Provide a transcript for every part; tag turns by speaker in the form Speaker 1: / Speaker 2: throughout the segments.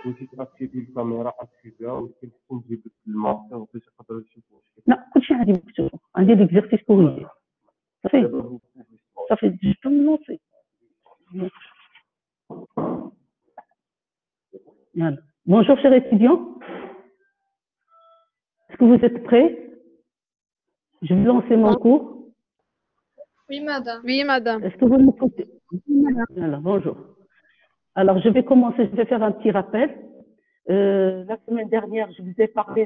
Speaker 1: وتتاكد الكاميرا اكتيفيها وكنحسن نجيب لك الماستر باش يقدروا يشوفوا واش
Speaker 2: لا كلشي عندي مكتوب، عندي ليكزيرسيس كوريجي صافي جبتو من نوصي. Voilà. Bonjour chers étudiants, est-ce que vous êtes prêts? Je vais lancer mon cours.
Speaker 3: Oui, madame.
Speaker 4: Oui, madame.
Speaker 2: Est-ce que vous m'écoutez? Oui, madame. Voilà, bonjour. Alors, je vais commencer, je vais faire un petit rappel. La semaine dernière, je vous ai parlé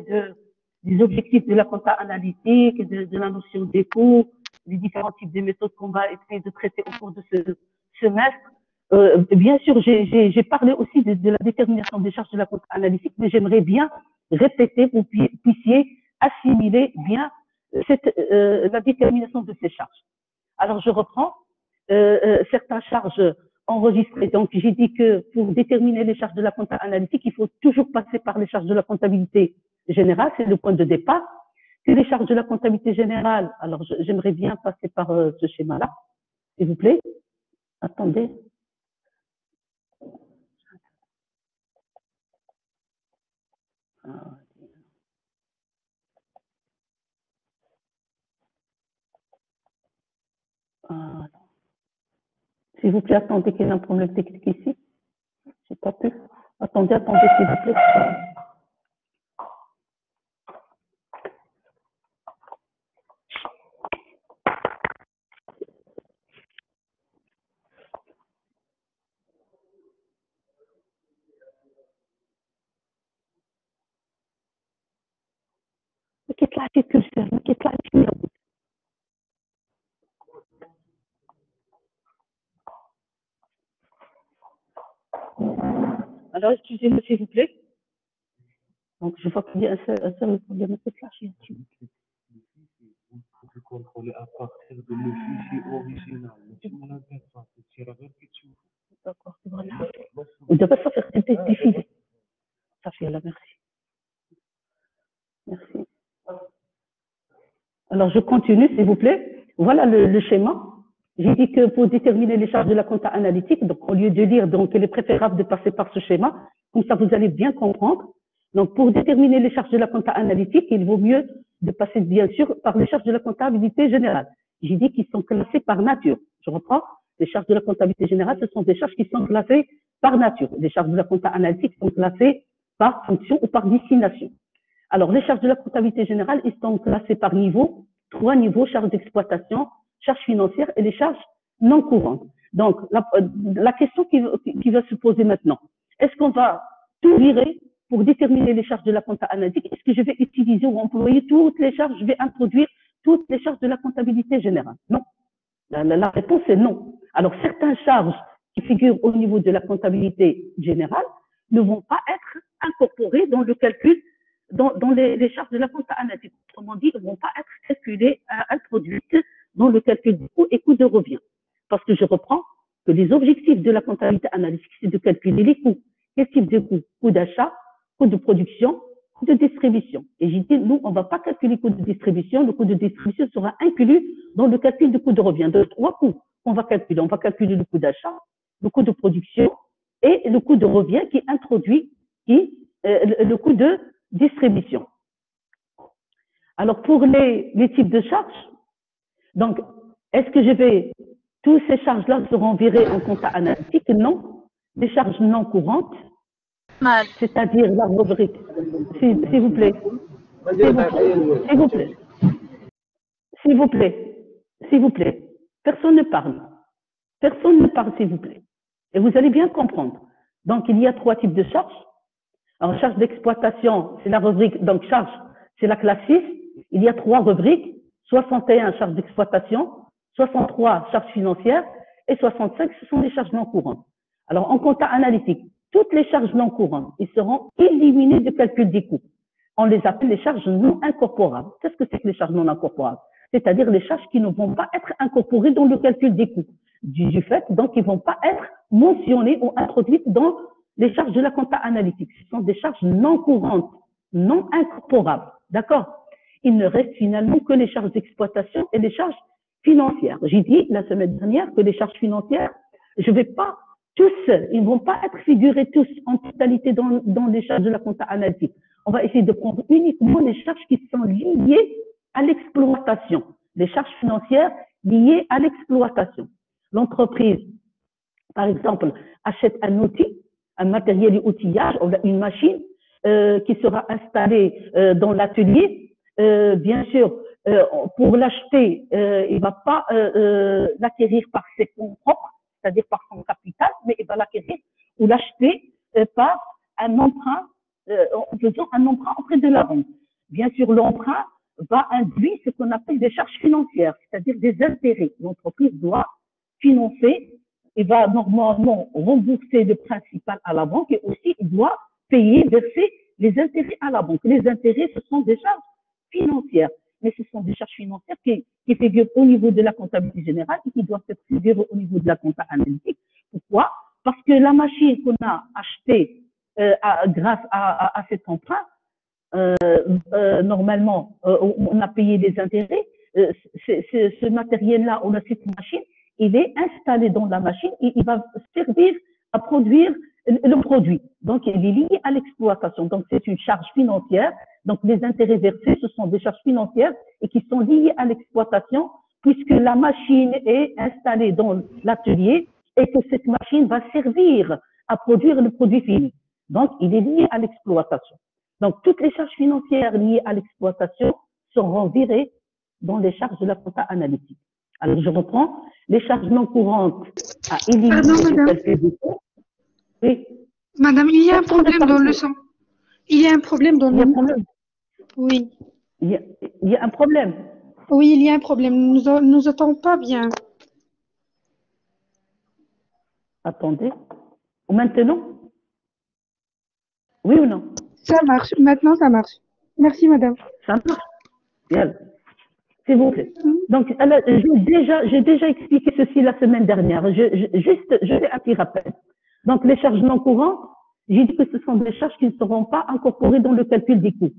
Speaker 2: des objectifs de la compta analytique, de la notion des coûts, les différents types de méthodes qu'on va essayer de traiter au cours de ce semestre. Bien sûr, j'ai parlé aussi de la détermination des charges de la compta analytique, mais j'aimerais bien répéter pour que vous puissiez assimiler bien la détermination de ces charges. Alors, je reprends certaines charges enregistrées. Donc, j'ai dit que pour déterminer les charges de la compta analytique, il faut toujours passer par les charges de la comptabilité générale, c'est le point de départ. Que les charges de la comptabilité générale, alors j'aimerais bien passer par ce schéma-là, s'il vous plaît. Attendez. S'il vous plaît, attendez qu'il y ait un problème technique ici. J'ai pas pu. Attendez, s'il vous plaît. Alors, excusez-moi, s'il vous plaît. Donc, je vois qu'il y a un seul problème de flash ici.
Speaker 1: Vous pouvez contrôler à partir de le fichier original.
Speaker 2: D'accord, c'est vrai. On ne doit pas faire défiler. Ça fait là, merci. Merci. Alors, je continue, s'il vous plaît. Voilà le schéma. J'ai dit que pour déterminer les charges de la compta analytique, donc au lieu de lire, donc il est préférable de passer par ce schéma. Comme ça, vous allez bien comprendre. Donc, pour déterminer les charges de la compta analytique, il vaut mieux de passer, bien sûr, par les charges de la comptabilité générale. J'ai dit qu'ils sont classés par nature. Je reprends. Les charges de la comptabilité générale, ce sont des charges qui sont classées par nature. Les charges de la compta analytique sont classées par fonction ou par destination. Alors, les charges de la comptabilité générale, ils sont classées par niveau, 3 niveaux, charges d'exploitation, charges financières et les charges non courantes. Donc, la question qui va se poser maintenant, est-ce qu'on va tout virer pour déterminer les charges de la compta analytique? Est-ce que je vais utiliser ou employer toutes les charges? Je vais introduire toutes les charges de la comptabilité générale? Non. La réponse est non. Alors, certaines charges qui figurent au niveau de la comptabilité générale ne vont pas être incorporées dans le calcul, dans les charges de la compta analytique. Autrement dit, elles ne vont pas être calculées, introduites dans le calcul du coût et coût de revient. Parce que je reprends que les objectifs de la comptabilité analytique, c'est de calculer les coûts. Quel type de coût? Coût d'achat, coût de production, coût de distribution. Et j'ai dit, nous, on ne va pas calculer le coût de distribution. Le coût de distribution sera inclus dans le calcul du coût de revient. Donc, 3 coûts qu'on va calculer. On va calculer le coût d'achat, le coût de production et le coût de revient qui introduit le coût de distribution. Alors, pour les types de charges, donc, est-ce que tous ces charges-là seront virées en compta analytique? Non. Les charges non courantes, c'est-à-dire la rubrique. S'il vous plaît. S'il vous plaît. Personne ne parle. S'il vous plaît. Et vous allez bien comprendre. Donc, il y a 3 types de charges. Alors, charge d'exploitation, c'est la rubrique. Donc, charge, c'est la classe 6. Il y a 3 rubriques. 61 charges d'exploitation, 63 charges financières et 65, ce sont des charges non courantes. Alors, en compta analytique, toutes les charges non courantes, ils seront éliminées du calcul des coûts. On les appelle les charges non incorporables. Qu'est-ce que c'est que les charges non incorporables? C'est-à-dire les charges qui ne vont pas être incorporées dans le calcul des coûts. Du fait, donc, ils ne vont pas être mentionnées ou introduites dans les charges de la compta analytique. Ce sont des charges non courantes, non incorporables. D'accord? Il ne reste finalement que les charges d'exploitation et les charges financières. J'ai dit la semaine dernière que les charges financières, je ne vais pas tous, ils ne vont pas être figurés tous en totalité dans les charges de la compta analytique. On va essayer de prendre uniquement les charges qui sont liées à l'exploitation, les charges financières liées à l'exploitation. L'entreprise, par exemple, achète un outil, un matériel et outillage, une machine qui sera installée dans l'atelier. Bien sûr, pour l'acheter, il ne va pas l'acquérir par ses fonds propres, c'est-à-dire par son capital, mais il va l'acquérir ou l'acheter par un emprunt, en faisant un emprunt auprès de la banque. Bien sûr, l'emprunt va induire ce qu'on appelle des charges financières, c'est-à-dire des intérêts. L'entreprise doit financer, il va normalement rembourser le principal à la banque et aussi il doit payer, verser les intérêts à la banque. Les intérêts, ce sont des charges financières, mais ce sont des charges financières qui figurent au niveau de la comptabilité générale et qui doivent être figurées au niveau de la comptabilité analytique. Pourquoi? Parce que la machine qu'on a achetée grâce à cet emprunt, normalement, on a payé des intérêts. Ce matériel-là, on a cette machine, il est installé dans la machine et il va servir à produire le produit. Donc, il est lié à l'exploitation. Donc, c'est une charge financière. Donc, les intérêts versés, ce sont des charges financières et qui sont liées à l'exploitation puisque la machine est installée dans l'atelier et que cette machine va servir à produire le produit fini. Donc, il est lié à l'exploitation. Donc, toutes les charges financières liées à l'exploitation seront virées dans les charges de la compta analytique. Alors, je reprends. Les charges non courantes à éliminer.
Speaker 4: Pardon, madame.
Speaker 2: Oui.
Speaker 4: Madame, il y a un problème dans le son. Il y a un problème dans le son. Oui.
Speaker 2: Il y a un problème.
Speaker 4: Oui, il y a un problème. Nous ne entendons pas bien.
Speaker 2: Attendez. Maintenant? Oui ou non?
Speaker 4: Ça marche. Maintenant, ça marche. Merci, madame.
Speaker 2: Ça marche? Bien. S'il vous plaît. Donc, j'ai déjà expliqué ceci la semaine dernière. Je fais un petit rappel. Donc, les charges non courantes, j'ai dit que ce sont des charges qui ne seront pas incorporées dans le calcul des coûts.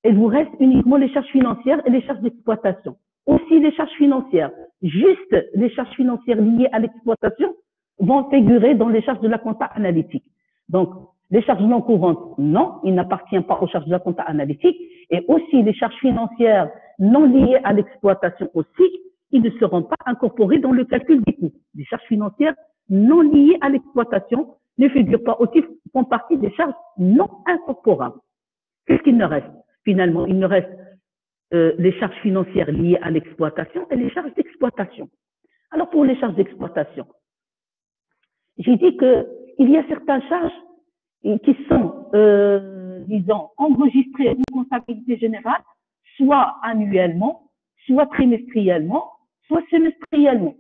Speaker 2: Il vous reste uniquement les charges financières et les charges d'exploitation. Aussi, les charges financières, juste les charges financières liées à l'exploitation vont figurer dans les charges de la compta analytique. Donc, les charges non courantes, non, ils n'appartiennent pas aux charges de la compta analytique. Et aussi, les charges financières non liées à l'exploitation aussi, ils ne seront pas incorporés dans le calcul des coûts. Les charges financières non liées à l'exploitation ne figurent pas aussi, font partie des charges non incorporables. Qu'est-ce qu'il ne reste? Finalement, il ne reste les charges financières liées à l'exploitation et les charges d'exploitation. Alors, pour les charges d'exploitation, j'ai dit qu'il y a certaines charges qui sont, disons, enregistrées en comptabilité générale, soit annuellement, soit trimestriellement, soit semestriellement.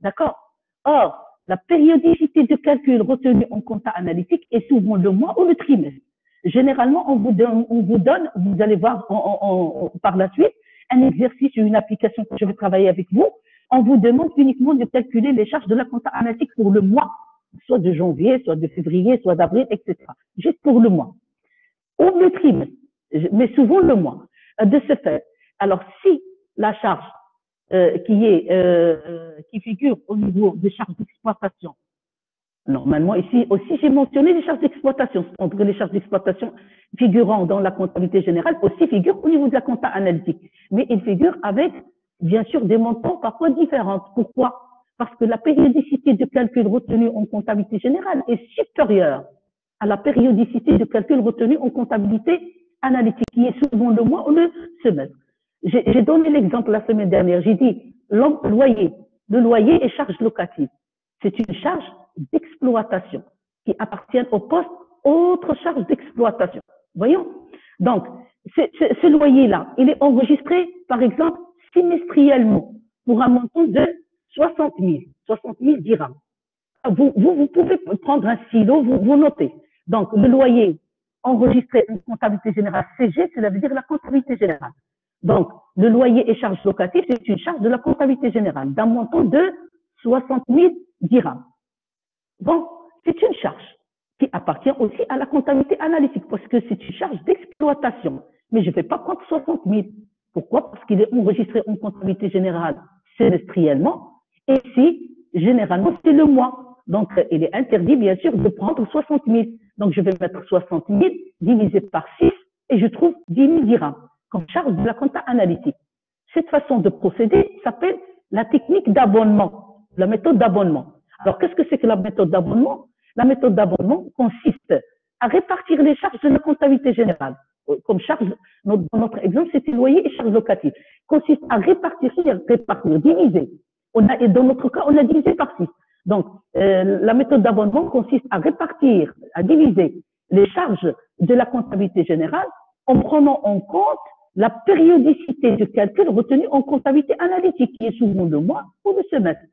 Speaker 2: D'accord? Or, la périodicité de calcul retenue en compta analytique est souvent le mois ou le trimestre. Généralement, on vous donne, vous allez voir par la suite, un exercice ou une application que je vais travailler avec vous. On vous demande uniquement de calculer les charges de la compta analytique pour le mois, soit de janvier, soit de février, soit d'avril, etc. Juste pour le mois. Ou le trimestre, mais souvent le mois. De ce fait, alors si la charge qui figure au niveau des charges d'exploitation, normalement, ici aussi, j'ai mentionné les charges d'exploitation. Les charges d'exploitation figurant dans la comptabilité générale aussi figurent au niveau de la compta analytique. Mais ils figurent avec, bien sûr, des montants parfois différents. Pourquoi? Parce que la périodicité de calcul retenue en comptabilité générale est supérieure à la périodicité de calcul retenue en comptabilité analytique, qui est souvent le mois ou le semestre. J'ai donné l'exemple la semaine dernière. J'ai dit le loyer et charges locatives. C'est une charge d'exploitation qui appartient au poste autre charge d'exploitation. Voyons. Donc, ce loyer-là, il est enregistré, par exemple, semestriellement pour un montant de 60 000 dirhams. Vous pouvez prendre un stylo, vous notez. Donc, le loyer enregistré en comptabilité générale CG, cela veut dire la comptabilité générale. Donc, le loyer et charges locatives, c'est une charge de la comptabilité générale d'un montant de 60 000 dirhams. Bon, c'est une charge qui appartient aussi à la comptabilité analytique parce que c'est une charge d'exploitation. Mais je ne vais pas prendre 60 000. Pourquoi? Parce qu'il est enregistré en comptabilité générale semestriellement et si, généralement, c'est le mois. Donc, il est interdit, bien sûr, de prendre 60 000. Donc, je vais mettre 60 000 divisé par 6 et je trouve 10 000 dirhams comme charge de la compta analytique. Cette façon de procéder s'appelle la technique d'abonnement, la méthode d'abonnement. Alors, qu'est-ce que c'est que la méthode d'abonnement? La méthode d'abonnement consiste à répartir les charges de la comptabilité générale. Comme charge, dans notre exemple, c'était loyer et charges locatives. Consiste à répartir, diviser. Et dans notre cas, on a divisé par 6. Donc, la méthode d'abonnement consiste à répartir, à diviser les charges de la comptabilité générale en prenant en compte la périodicité de calcul retenue en comptabilité analytique, qui est souvent de mois ou de semestre.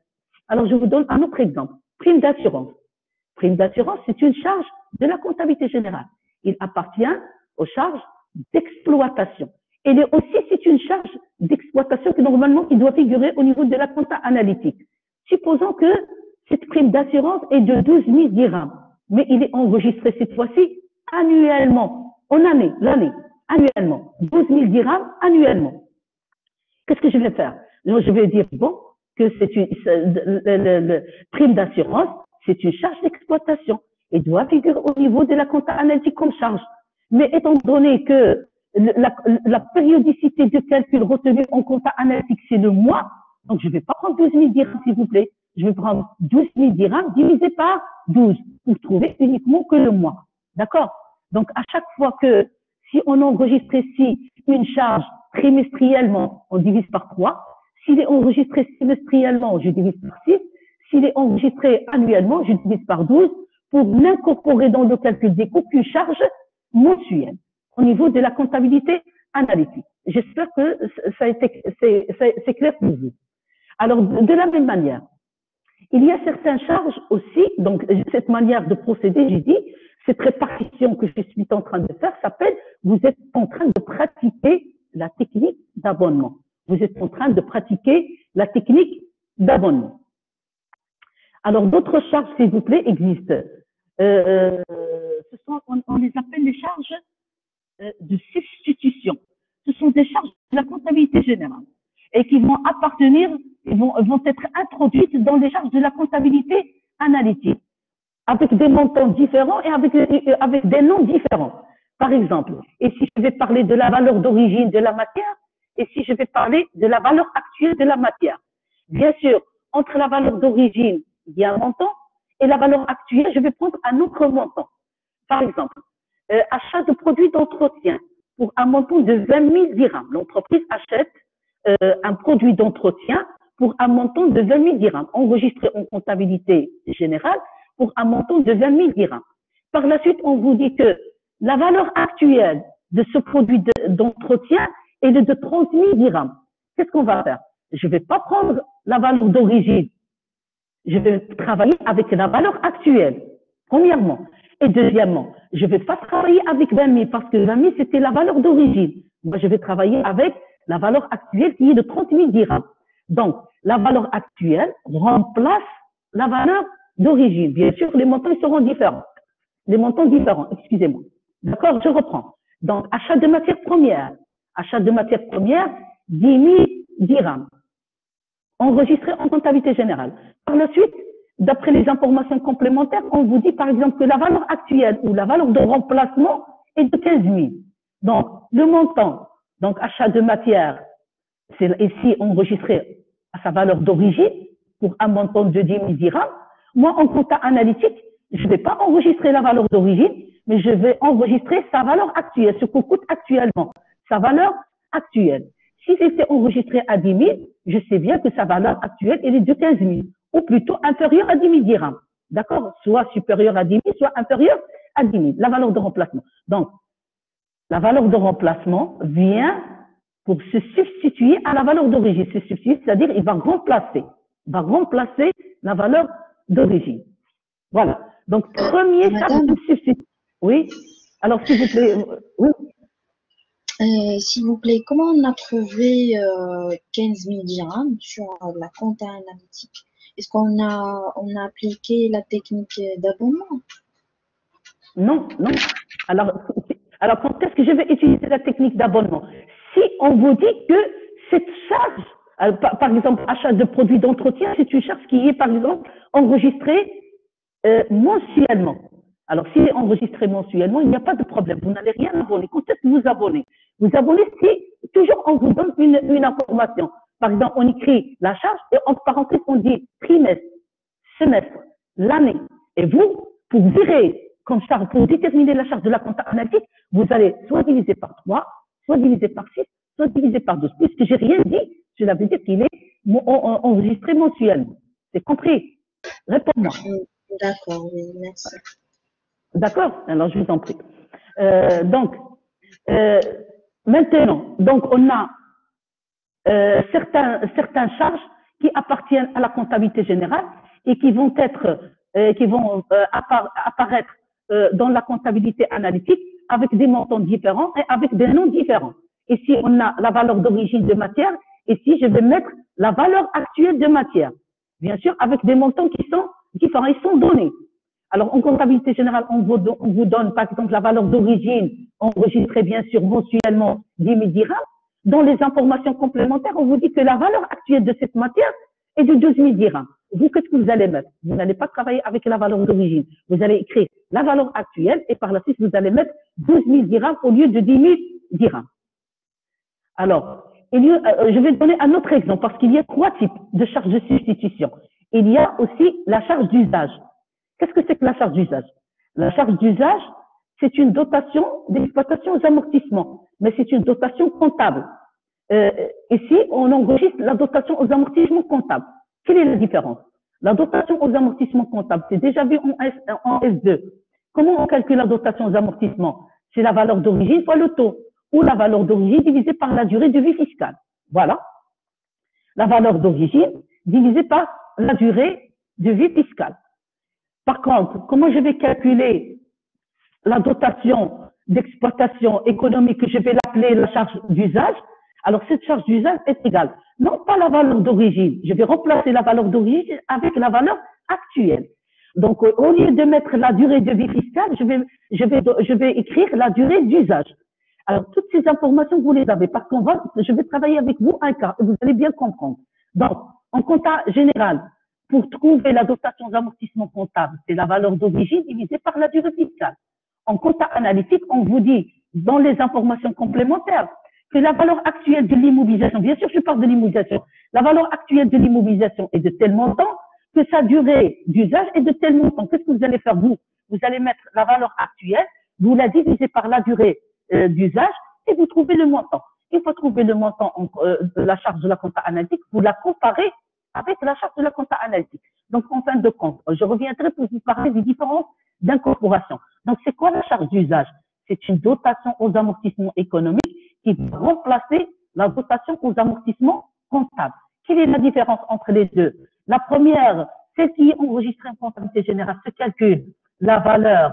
Speaker 2: Alors, je vous donne un autre exemple. Prime d'assurance. Prime d'assurance, c'est une charge de la comptabilité générale. Il appartient aux charges d'exploitation. Et c'est une charge d'exploitation qui doit figurer au niveau de la compta analytique. Supposons que cette prime d'assurance est de 12 000 dirhams, mais il est enregistré cette fois-ci annuellement, annuellement, 12 000 dirhams annuellement. Qu'est-ce que je vais faire? Je vais dire, bon, que le prime d'assurance, c'est une charge d'exploitation et doit figurer au niveau de la compta analytique comme charge. Mais étant donné que la périodicité de calcul retenue en compta analytique, c'est le mois, donc je ne vais pas prendre 12 000 dirhams, s'il vous plaît. Je vais prendre 12 000 dirhams divisé par 12 pour trouver uniquement que le mois. D'accord? Donc, à chaque fois que, si on enregistre ici une charge trimestriellement, on divise par 3. S'il est enregistré semestriellement, je divise par 6. S'il est enregistré annuellement, je divise par 12 pour l'incorporer dans le calcul des coûts qu'une charge mensuelle au niveau de la comptabilité analytique. J'espère que c'est clair pour vous. Alors, de la même manière, il y a certaines charges aussi, donc cette manière de procéder, j'ai dit, cette répartition que je suis en train de faire s'appelle, vous êtes en train de pratiquer la technique d'abonnement. Vous êtes en train de pratiquer la technique d'abonnement. Alors, d'autres charges, s'il vous plaît, existent. On les appelle les charges de substitution. Ce sont des charges de la comptabilité générale et qui vont vont être introduites dans les charges de la comptabilité analytique avec des montants différents et avec des noms différents. Par exemple, et si je vais parler de la valeur d'origine de la matière et si je vais parler de la valeur actuelle de la matière. Bien sûr, entre la valeur d'origine, il y a un montant et la valeur actuelle, je vais prendre un autre montant. Par exemple, achat de produits d'entretien pour un montant de 20 000 dirhams. L'entreprise achète un produit d'entretien pour un montant de 20 000 dirhams, enregistré en comptabilité générale pour un montant de 20 000 dirhams. Par la suite, on vous dit que la valeur actuelle de ce produit d'entretien est de 30 000 dirhams. Qu'est-ce qu'on va faire? Je ne vais pas prendre la valeur d'origine. Je vais travailler avec la valeur actuelle, premièrement. Et deuxièmement, je ne vais pas travailler avec 20 000 parce que 20 000, c'était la valeur d'origine. Moi, je vais travailler avec la valeur actuelle qui est de 30 000 dirhams. Donc, la valeur actuelle remplace la valeur d'origine. Bien sûr, les montants seront différents. Les montants différents, excusez-moi. D'accord, je reprends. Donc, achat de matières premières. Achat de matières premières, 10 000 dirhams. Enregistré en comptabilité générale. Par la suite, d'après les informations complémentaires, on vous dit par exemple que la valeur actuelle ou la valeur de remplacement est de 15 000. Donc, le montant, donc achat de matière, c'est ici enregistré à sa valeur d'origine pour un montant de 10 000 dirhams. Moi, en compta analytique, je ne vais pas enregistrer la valeur d'origine, mais je vais enregistrer sa valeur actuelle, ce qu'on coûte actuellement, sa valeur actuelle. Si c'était enregistré à 10 000, je sais bien que sa valeur actuelle elle est de 15 000, ou plutôt inférieure à 10 000 dirhams. D'accord? Soit supérieure à 10 000, soit inférieure à 10 000, la valeur de remplacement. Donc, la valeur de remplacement vient pour se substituer à la valeur d'origine. Se substituer, c'est-à-dire il va remplacer la valeur d'origine. Voilà. Donc, premier charge de substitution. Oui? Alors, s'il vous plaît, oui?
Speaker 5: S'il vous plaît, comment on a trouvé 15 000 dirhams sur la compta analytique? Est-ce qu'on a appliqué la technique d'abonnement?
Speaker 2: Non, non. Alors quand est-ce que je vais utiliser la technique d'abonnement? Si on vous dit que cette charge, par exemple, achat de produits d'entretien, c'est une charge qui est, par exemple, enregistrée mensuellement. Alors, s'il est enregistré mensuellement, il n'y a pas de problème. Vous n'allez rien abonner. Quand est-ce que vous abonnez? Vous abonnez si toujours on vous donne une information. Par exemple, on écrit la charge et entre parenthèses, on dit trimestre, semestre, l'année. Et vous, pour virer comme charge, pour déterminer la charge de la compta analytique, vous allez soit diviser par 3, soit diviser par 6, soit diviser par 12. Puisque j'ai rien dit, cela veut dire qu'il est enregistré mensuellement. C'est compris? Réponds-moi.
Speaker 5: D'accord, oui, merci.
Speaker 2: D'accord? Alors, je vous en prie. Maintenant, donc, on a certaines charges qui appartiennent à la comptabilité générale et qui vont apparaître dans la comptabilité analytique avec des montants différents et avec des noms différents. Ici, on a la valeur d'origine de matière. Ici, je vais mettre la valeur actuelle de matière. Bien sûr, avec des montants qui sont différents, ils sont donnés. Alors, en comptabilité générale, on vous donne, par exemple, la valeur d'origine enregistrée, bien sûr, mensuellement, 10 000 dirhams. Dans les informations complémentaires, on vous dit que la valeur actuelle de cette matière est de 12 000 dirhams. Vous, qu'est-ce que vous allez mettre? Vous n'allez pas travailler avec la valeur d'origine. Vous allez écrire la valeur actuelle et par la suite, vous allez mettre 12 000 dirhams au lieu de 10 000 dirhams. Alors, je vais donner un autre exemple parce qu'il y a 3 types de charges de substitution. Il y a aussi la charge d'usage. Qu'est-ce que c'est que la charge d'usage? La charge d'usage, c'est une dotation d'exploitation aux amortissements, mais c'est une dotation comptable. Ici, on enregistre la dotation aux amortissements comptables. Quelle est la différence? La dotation aux amortissements comptables, c'est déjà vu en S2. Comment on calcule la dotation aux amortissements? C'est la valeur d'origine fois le taux, ou la valeur d'origine divisée par la durée de vie fiscale. Voilà. La valeur d'origine divisée par la durée de vie fiscale. Par contre, comment je vais calculer la dotation d'exploitation économique, que je vais l'appeler la charge d'usage? Alors, cette charge d'usage est égale, non pas la valeur d'origine, je vais remplacer la valeur d'origine avec la valeur actuelle. Donc, au lieu de mettre la durée de vie fiscale, je vais écrire la durée d'usage. Alors, toutes ces informations, vous les avez, parce je vais travailler avec vous un cas, et vous allez bien comprendre. Donc, en compta général, pour trouver la dotation d'amortissement comptable, c'est la valeur d'origine divisée par la durée fiscale. En compta analytique, on vous dit, dans les informations complémentaires, que la valeur actuelle de l'immobilisation, bien sûr, je parle de l'immobilisation, la valeur actuelle de l'immobilisation est de tel montant, que sa durée d'usage est de tel montant. Qu'est-ce que vous allez faire, vous? Vous allez mettre la valeur actuelle, vous la divisez par la durée d'usage et vous trouvez le montant. Une fois trouvé le montant de la charge de la compta analytique, vous la comparez avec la charge de la compta analytique. Donc, en fin de compte, je reviendrai pour vous parler des différences d'incorporation. Donc, c'est quoi la charge d'usage? C'est une dotation aux amortissements économiques qui va remplacer la dotation aux amortissements comptables. Quelle est la différence entre les deux? La première, celle qui est enregistrée en comptabilité générale, se calcule la valeur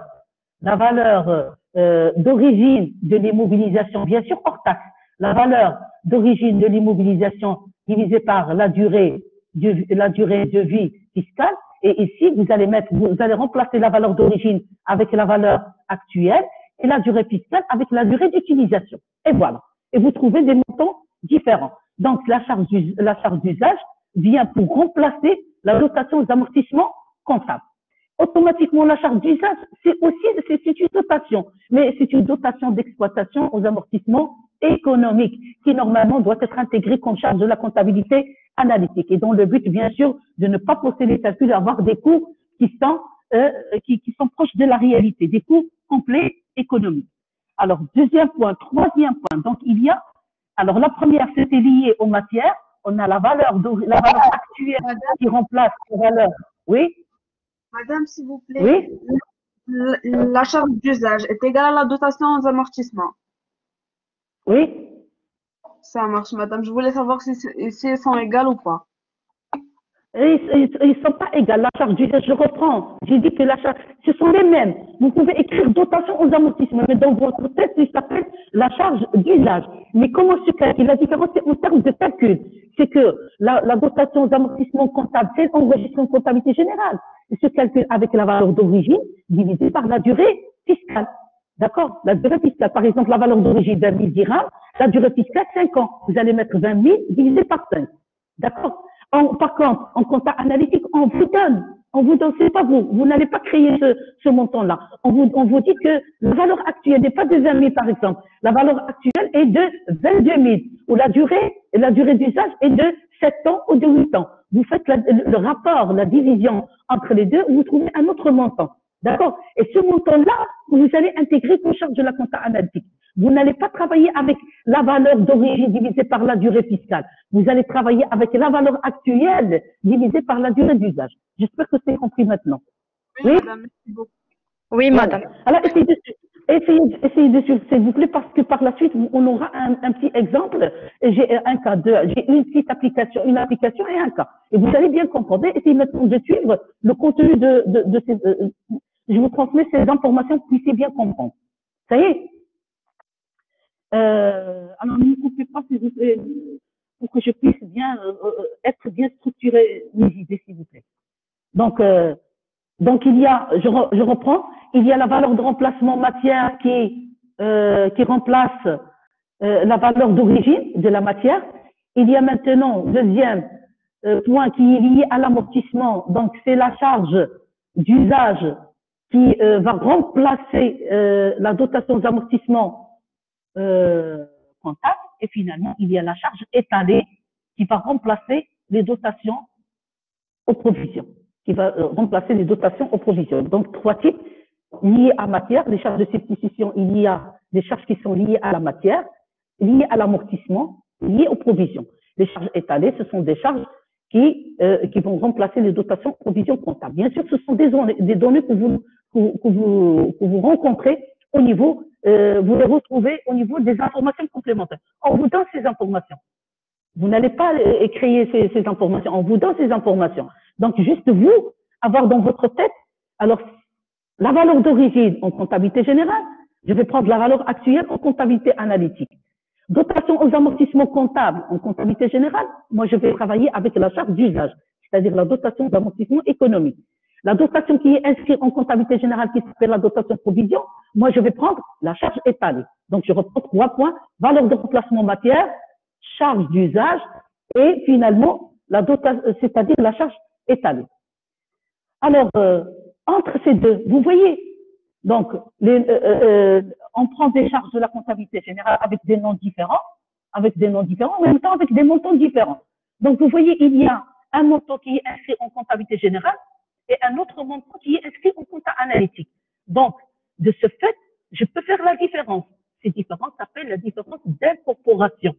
Speaker 2: d'origine de l'immobilisation, bien sûr hors taxe, la valeur d'origine de l'immobilisation divisée par la durée de vie fiscale. Et ici, vous allez remplacer la valeur d'origine avec la valeur actuelle et la durée fiscale avec la durée d'utilisation. Et voilà. Et vous trouvez des montants différents. Donc, la charge d'usage vient pour remplacer la dotation aux amortissements comptables. Automatiquement, la charge d'usage, c'est une dotation, mais c'est une dotation d'exploitation aux amortissements économiques qui, normalement, doit être intégrée comme charge de la comptabilité analytique et dont le but, bien sûr, de ne pas pousser les calculs, d'avoir des coûts qui sont proches de la réalité, des coûts complets économiques. Alors, deuxième point, troisième point. Donc, alors la première, c'était lié aux matières. On a la valeur actuelle qui remplace la valeur. Oui?
Speaker 6: Madame, s'il vous plaît.
Speaker 2: Oui?
Speaker 6: La charge d'usage est égale à la dotation aux amortissements.
Speaker 2: Oui?
Speaker 6: Ça marche, madame. Je voulais savoir si elles sont égales ou pas.
Speaker 2: Ils sont pas égales. La charge d'usage, je reprends. J'ai dit que la charge, ce sont les mêmes. Vous pouvez écrire dotation aux amortissements, mais dans votre tête, il s'appelle la charge d'usage. Mais comment se calcule? La différence, c'est en termes de calcul. C'est que la dotation aux amortissements comptables, c'est enregistré en comptabilité générale. Il se calcule avec la valeur d'origine divisée par la durée fiscale. D'accord? La durée fiscale, par exemple, la valeur d'origine 20 000 dirhams, la durée fiscale 5 ans. Vous allez mettre 20 000 divisé par 5. D'accord? Par contre, en compta analytique, on vous donne On vous donne, c'est pas vous. Vous n'allez pas créer ce montant-là. On vous dit que la valeur actuelle n'est pas de 20 000, par exemple. La valeur actuelle est de 22 000, ou la durée d'usage est de 7 ans ou de 8 ans. Vous faites le rapport, la division entre les deux, vous trouvez un autre montant. D'accord? Et ce montant-là, vous allez intégrer comme charge de la compta analytique. Vous n'allez pas travailler avec la valeur d'origine divisée par la durée fiscale. Vous allez travailler avec la valeur actuelle divisée par la durée d'usage. J'espère que c'est compris maintenant.
Speaker 6: Oui, madame, merci beaucoup.
Speaker 3: Oui, madame.
Speaker 2: Alors, essayez de suivre, s'il vous plaît, parce que par la suite, on aura un petit exemple. J'ai un cas j'ai une petite application, une application et un cas. Et vous allez bien comprendre. Essayez maintenant de suivre le contenu de ces, je vous transmets ces informations pour que vous puissiez bien comprendre. Ça y est? Alors, ne me coupez pas, s'il vous plaît, pour que je puisse bien, être bien structuré mes idées, s'il vous plaît. Donc il y a, je reprends, il y a la valeur de remplacement matière qui remplace la valeur d'origine de la matière. Il y a maintenant, deuxième point qui est lié à l'amortissement, donc c'est la charge d'usage qui va remplacer la dotation d'amortissement comptable. Et finalement, il y a la charge étalée qui va remplacer les dotations aux provisions. Donc, trois types liés à matière. Les charges de substitution, il y a des charges qui sont liées à la matière, liées à l'amortissement, liées aux provisions. Les charges étalées, ce sont des charges qui vont remplacer les dotations aux provisions comptables. Bien sûr, ce sont des données que vous rencontrez au niveau, vous les retrouvez au niveau des informations complémentaires. On vous donne ces informations. Vous n'allez pas créer ces informations. On vous donne ces informations. Donc, juste vous, avoir dans votre tête, alors, la valeur d'origine en comptabilité générale, je vais prendre la valeur actuelle en comptabilité analytique. Dotation aux amortissements comptables en comptabilité générale, moi, je vais travailler avec la charge d'usage, c'est-à-dire la dotation d'amortissement économique. La dotation qui est inscrite en comptabilité générale, qui s'appelle la dotation provision, moi, je vais prendre la charge étalée. Donc, je reprends 3 points, valeur de remplacement matière, charge d'usage et finalement, la dotation, c'est-à-dire la charge étalée. Alors, entre ces deux, vous voyez, donc, on prend des charges de la comptabilité générale avec des noms différents, en même temps avec des montants différents. Donc, vous voyez, il y a un montant qui est inscrit en comptabilité générale et un autre montant qui est inscrit en compta analytique. Donc, de ce fait, je peux faire la différence. Cette différence s'appelle la différence d'incorporation.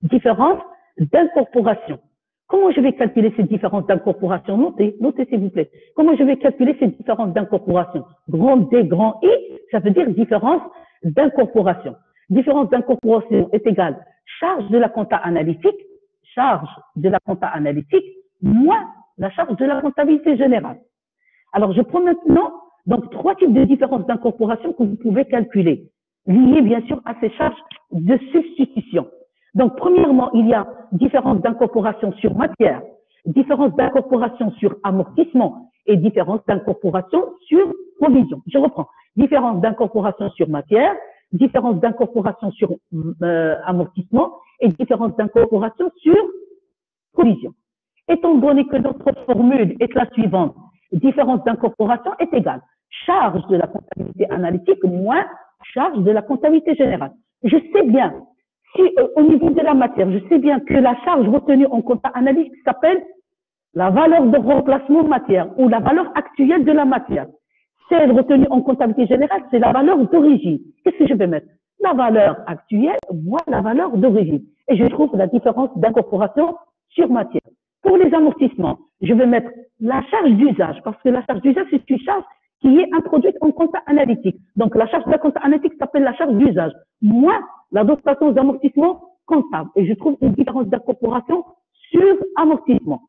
Speaker 2: Différence d'incorporation. Comment je vais calculer cette différence d'incorporation? Notez s'il vous plaît. Comment je vais calculer cette différence d'incorporation? Grand D, grand I, ça veut dire différence d'incorporation. Différence d'incorporation est égale charge de la compta analytique moins la charge de la comptabilité générale. Alors, je prends maintenant donc 3 types de différences d'incorporation que vous pouvez calculer, liées bien sûr à ces charges de substitution. Donc, premièrement, il y a différence d'incorporation sur matière, différence d'incorporation sur amortissement et différence d'incorporation sur provision. Je reprends. Différence d'incorporation sur matière, différence d'incorporation sur amortissement et différence d'incorporation sur provision. Étant donné que notre formule est la suivante, différence d'incorporation est égale charge de la comptabilité analytique moins charge de la comptabilité générale. Je sais bien, si au niveau de la matière, je sais bien que la charge retenue en compta analytique s'appelle la valeur de remplacement matière ou la valeur actuelle de la matière. Celle retenue en comptabilité générale, c'est la valeur d'origine. Qu'est-ce que je vais mettre? La valeur actuelle moins la valeur d'origine. Et je trouve la différence d'incorporation sur matière. Pour les amortissements, je vais mettre la charge d'usage parce que la charge d'usage, c'est une charge qui est introduite en compta analytique. Donc, la charge de la compta analytique s'appelle la charge d'usage, moins la dotation d'amortissement comptable. Et je trouve une différence d'incorporation sur amortissement.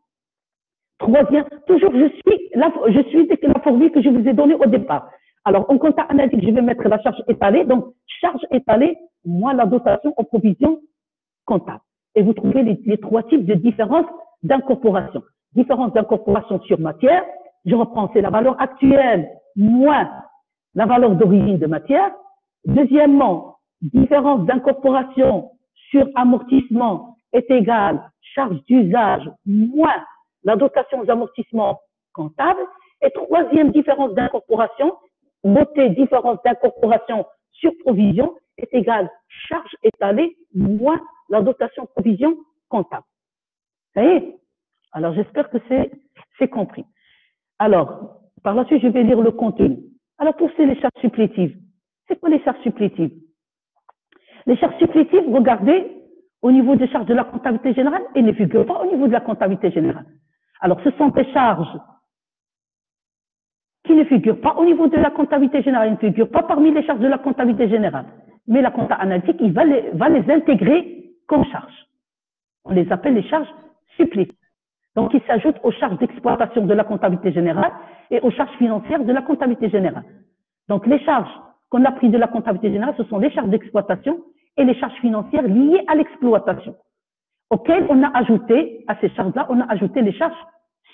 Speaker 2: Troisième, toujours, je suis la formule que je vous ai donnée au départ. Alors, en compta analytique, je vais mettre la charge étalée. Donc, charge étalée moins la dotation aux provisions comptables. Et vous trouvez les 3 types de différences d'incorporation. Différence d'incorporation sur matière, je reprends, c'est la valeur actuelle moins la valeur d'origine de matière. Deuxièmement, différence d'incorporation sur amortissement est égale charge d'usage moins la dotation aux amortissements comptable. Et troisième différence d'incorporation, notez différence d'incorporation sur provision est égale charge étalée moins la dotation provision comptable. Vous voyez? Alors, j'espère que c'est compris. Alors, par la suite, je vais lire le contenu. Alors, pour les charges supplétives, c'est quoi les charges supplétives? Les charges supplétives, regardez, au niveau des charges de la comptabilité générale, elles ne figurent pas au niveau de la comptabilité générale. Alors, ce sont des charges qui ne figurent pas au niveau de la comptabilité générale, ils ne figurent pas parmi les charges de la comptabilité générale. Mais la compta analytique, il va les intégrer comme charges. On les appelle les charges supplétives. Donc, ils s'ajoutent aux charges d'exploitation de la comptabilité générale et aux charges financières de la comptabilité générale. Donc, les charges qu'on a prises de la comptabilité générale, ce sont les charges d'exploitation et les charges financières liées à l'exploitation, auxquelles on a ajouté, à ces charges-là, on a ajouté les charges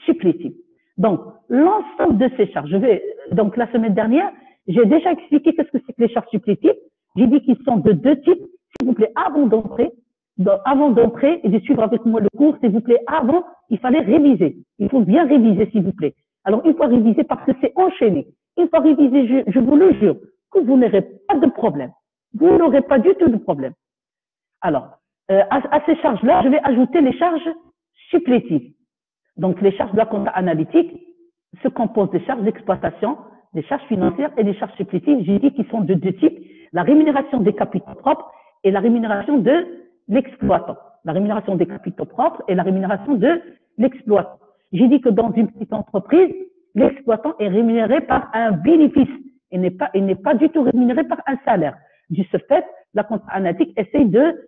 Speaker 2: supplétives. Donc, l'ensemble de ces charges, donc la semaine dernière, j'ai déjà expliqué qu'est-ce que c'est que les charges supplétives. J'ai dit qu'ils sont de deux types. S'il vous plaît, avant d'entrer et de suivre avec moi le cours, s'il vous plaît, avant, il fallait réviser. Il faut bien réviser, s'il vous plaît. Alors, une fois révisé, parce que c'est enchaîné. Une fois révisé, je vous le jure, que vous n'aurez pas de problème. Vous n'aurez pas du tout de problème. Alors, à ces charges-là, je vais ajouter les charges supplétives. Donc, les charges de la compta analytique se composent des charges d'exploitation, des charges financières et des charges supplétives. J'ai dit qu'ils sont de deux types, la rémunération des capitaux propres et la rémunération de l'exploitant. La rémunération des capitaux propres et la rémunération de l'exploitant. J'ai dit que dans une petite entreprise, l'exploitant est rémunéré par un bénéfice et n'est pas du tout rémunéré par un salaire. Du ce fait, la compta analytique essaye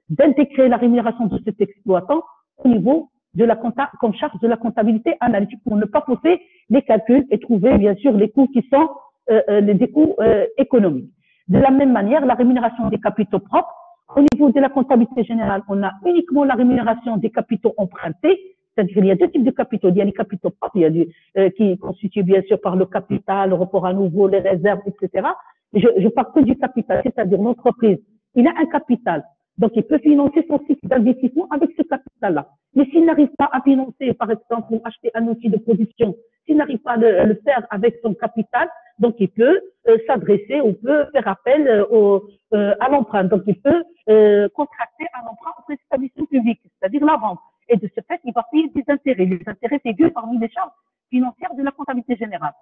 Speaker 2: d'intégrer la rémunération de cet exploitant au niveau de la compta, comme charge de la comptabilité analytique pour ne pas pousser les calculs et trouver bien sûr les coûts qui sont des coûts économiques. De la même manière, la rémunération des capitaux propres, au niveau de la comptabilité générale, on a uniquement la rémunération des capitaux empruntés, c'est-à-dire qu'il y a deux types de capitaux. Il y a les capitaux propres, qui constituent bien sûr par le capital, le report à nouveau, les réserves, etc. Je parle que du capital, c'est-à-dire l'entreprise. Il a un capital, donc il peut financer son cycle d'investissement avec ce capital-là. Mais s'il n'arrive pas à financer, par exemple, pour acheter un outil de production, s'il n'arrive pas à le faire avec son capital, donc il peut s'adresser ou peut faire appel à l'emprunt. Donc il peut contracter un emprunt auprès des établissements publics, c'est-à-dire la banque. Et de ce fait, il va payer des intérêts. Les intérêts figurent parmi les charges financières de la comptabilité générale.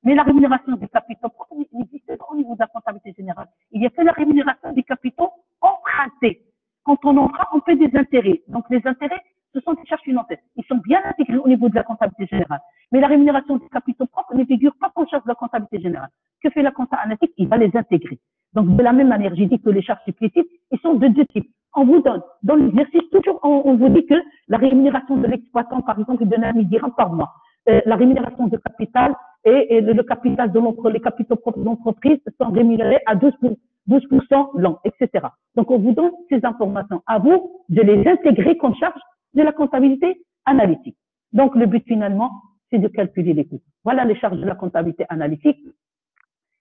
Speaker 2: Mais la rémunération des capitaux propres n'existe pas au niveau de la comptabilité générale. Il n'y a que la rémunération des capitaux empruntés. Quand on emprunt, on paie des intérêts. Donc les intérêts, ce sont des charges financières. Ils sont bien intégrés au niveau de la comptabilité générale. Mais la rémunération des capitaux propres ne figure pas en charge de la comptabilité générale. Que fait la compta analytique? Il va les intégrer. Donc de la même manière, j'ai dit que les charges supplétives, ils sont de deux types. On vous donne, dans l'exercice, toujours, on vous dit que la rémunération de l'exploitant, par exemple, il donne 1 000 dirhams par mois. La rémunération de capital et le capital de les capitaux propres de l'entreprise sont rémunérés à 12% l'an, etc. Donc, on vous donne ces informations. À vous de les intégrer comme charge de la comptabilité analytique. Donc, le but finalement, c'est de calculer les coûts. Voilà les charges de la comptabilité analytique.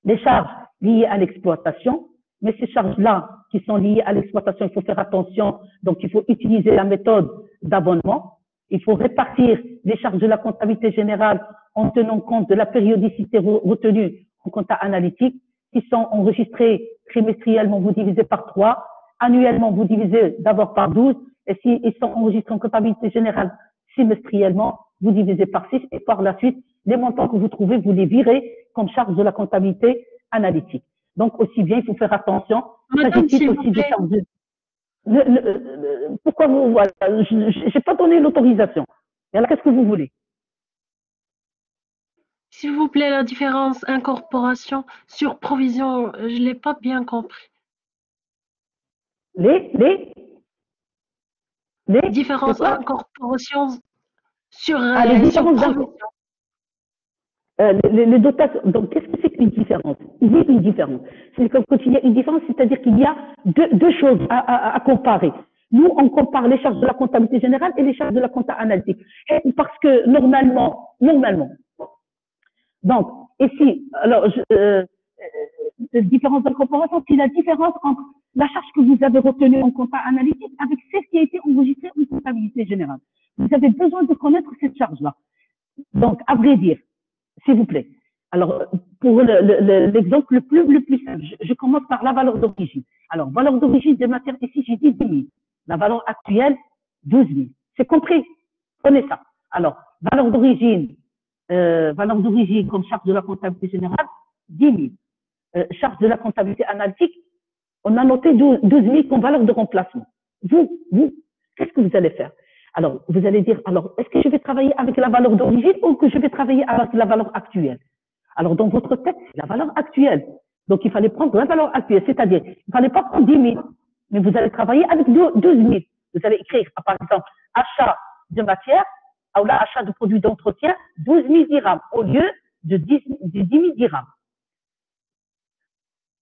Speaker 2: Les charges liées à l'exploitation, mais ces charges-là qui sont liées à l'exploitation, il faut faire attention. Donc, il faut utiliser la méthode d'abonnement. Il faut répartir les charges de la comptabilité générale en tenant compte de la périodicité retenue en compta analytique, qui sont enregistrées trimestriellement, vous divisez par 3, annuellement, vous divisez d'abord par 12, et s'ils sont enregistrés en comptabilité générale semestriellement, vous divisez par 6, et par la suite, les montants que vous trouvez, vous les virez comme charge de la comptabilité analytique. Donc, aussi bien, il faut faire attention.
Speaker 4: Madame, s'il vous plaît.
Speaker 2: Pourquoi vous, voilà, j'ai pas donné l'autorisation. Et alors, qu'est-ce que vous voulez?
Speaker 7: S'il vous plaît, la différence incorporation sur provision, je l'ai pas bien compris.
Speaker 2: Les
Speaker 7: Différence incorporation sur
Speaker 2: les différences
Speaker 7: provision.
Speaker 2: Les dotations. Donc, qu'est-ce que c'est qu'une différence? Il y a une différence. C'est quand il y a une différence, c'est-à-dire qu'il y a deux choses à comparer. Nous, on compare les charges de la comptabilité générale et les charges de la compta analytique. Et parce que normalement, donc, ici, alors, différence d'incorporation, c'est la différence entre la charge que vous avez retenue en compta analytique avec celle qui a été enregistrée en comptabilité générale. Vous avez besoin de connaître cette charge-là. Donc, à vrai dire, s'il vous plaît. Alors, pour l'exemple le plus simple, je commence par la valeur d'origine. Alors, valeur d'origine des matières ici, j'ai dit 10 000. La valeur actuelle, 12 000. C'est compris? Prenez ça. Alors, valeur d'origine comme charge de la comptabilité générale, 10 000. Charge de la comptabilité analytique, on a noté 12 000 comme valeur de remplacement. Vous, qu'est-ce que vous allez faire? Alors, vous allez dire, alors, est-ce que je vais travailler avec la valeur d'origine ou que je vais travailler avec la valeur actuelle? Alors, dans votre tête, c'est la valeur actuelle. Donc, il fallait prendre la valeur actuelle, c'est-à-dire, il ne fallait pas prendre 10 000, mais vous allez travailler avec 12 000. Vous allez écrire, par exemple, achat de matière, ou là, achat de produits d'entretien, 12 000 dirhams au lieu de 10 000 dirhams.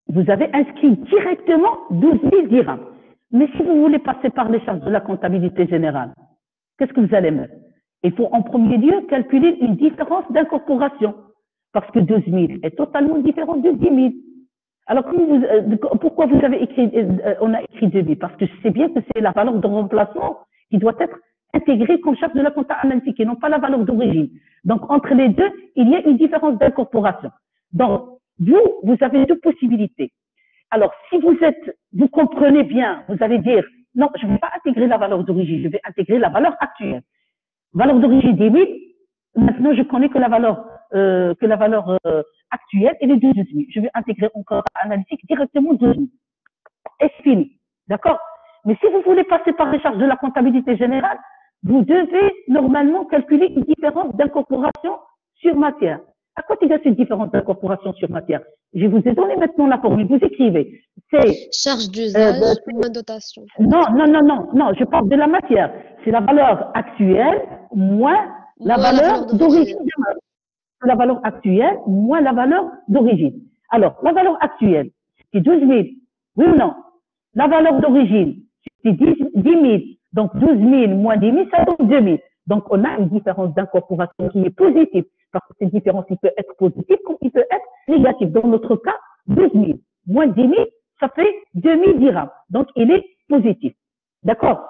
Speaker 2: Vous avez inscrit directement 12 000 dirhams. Mais si vous voulez passer par les charges de la comptabilité générale, qu'est-ce que vous allez mettre? Il faut en premier lieu calculer une différence d'incorporation. Parce que 12 000 est totalement différent de 10 000. Alors, pourquoi vous avez écrit, on a écrit 2 000? Parce que je sais bien que c'est la valeur de remplacement qui doit être intégrée comme charge de la compta analytique et non pas la valeur d'origine. Donc, entre les deux, il y a une différence d'incorporation. Donc, vous avez deux possibilités. Alors, si vous comprenez bien, vous allez dire, non, je ne vais pas intégrer la valeur d'origine, je vais intégrer la valeur actuelle. Valeur d'origine 10 000, maintenant je connais que la valeur actuelle est de 12 000. Je vais intégrer encore à analytique directement 12 000. Et c'est fini. D'accord? Mais si vous voulez passer par les charges de la comptabilité générale, vous devez normalement calculer une différence d'incorporation sur matière. À quoi égale cette différence d'incorporation sur matière? Je vous ai donné maintenant la formule. Vous écrivez. C'est
Speaker 8: charge d'usage moins dotation.
Speaker 2: Non, je parle de la matière. C'est la valeur actuelle moins la valeur d'origine. La valeur actuelle moins la valeur d'origine. Alors, la valeur actuelle, c'est 12 000. Oui ou non? La valeur d'origine, c'est 10 000. Donc, 12 000 moins 10 000, ça donne 2 000. Donc, on a une différence d'incorporation qui est positive. Parce que cette différence, il peut être positive comme il peut être négatif. Dans notre cas, 12 000 moins 10 000, ça fait 2 000 dirhams. Donc, il est positif. D'accord?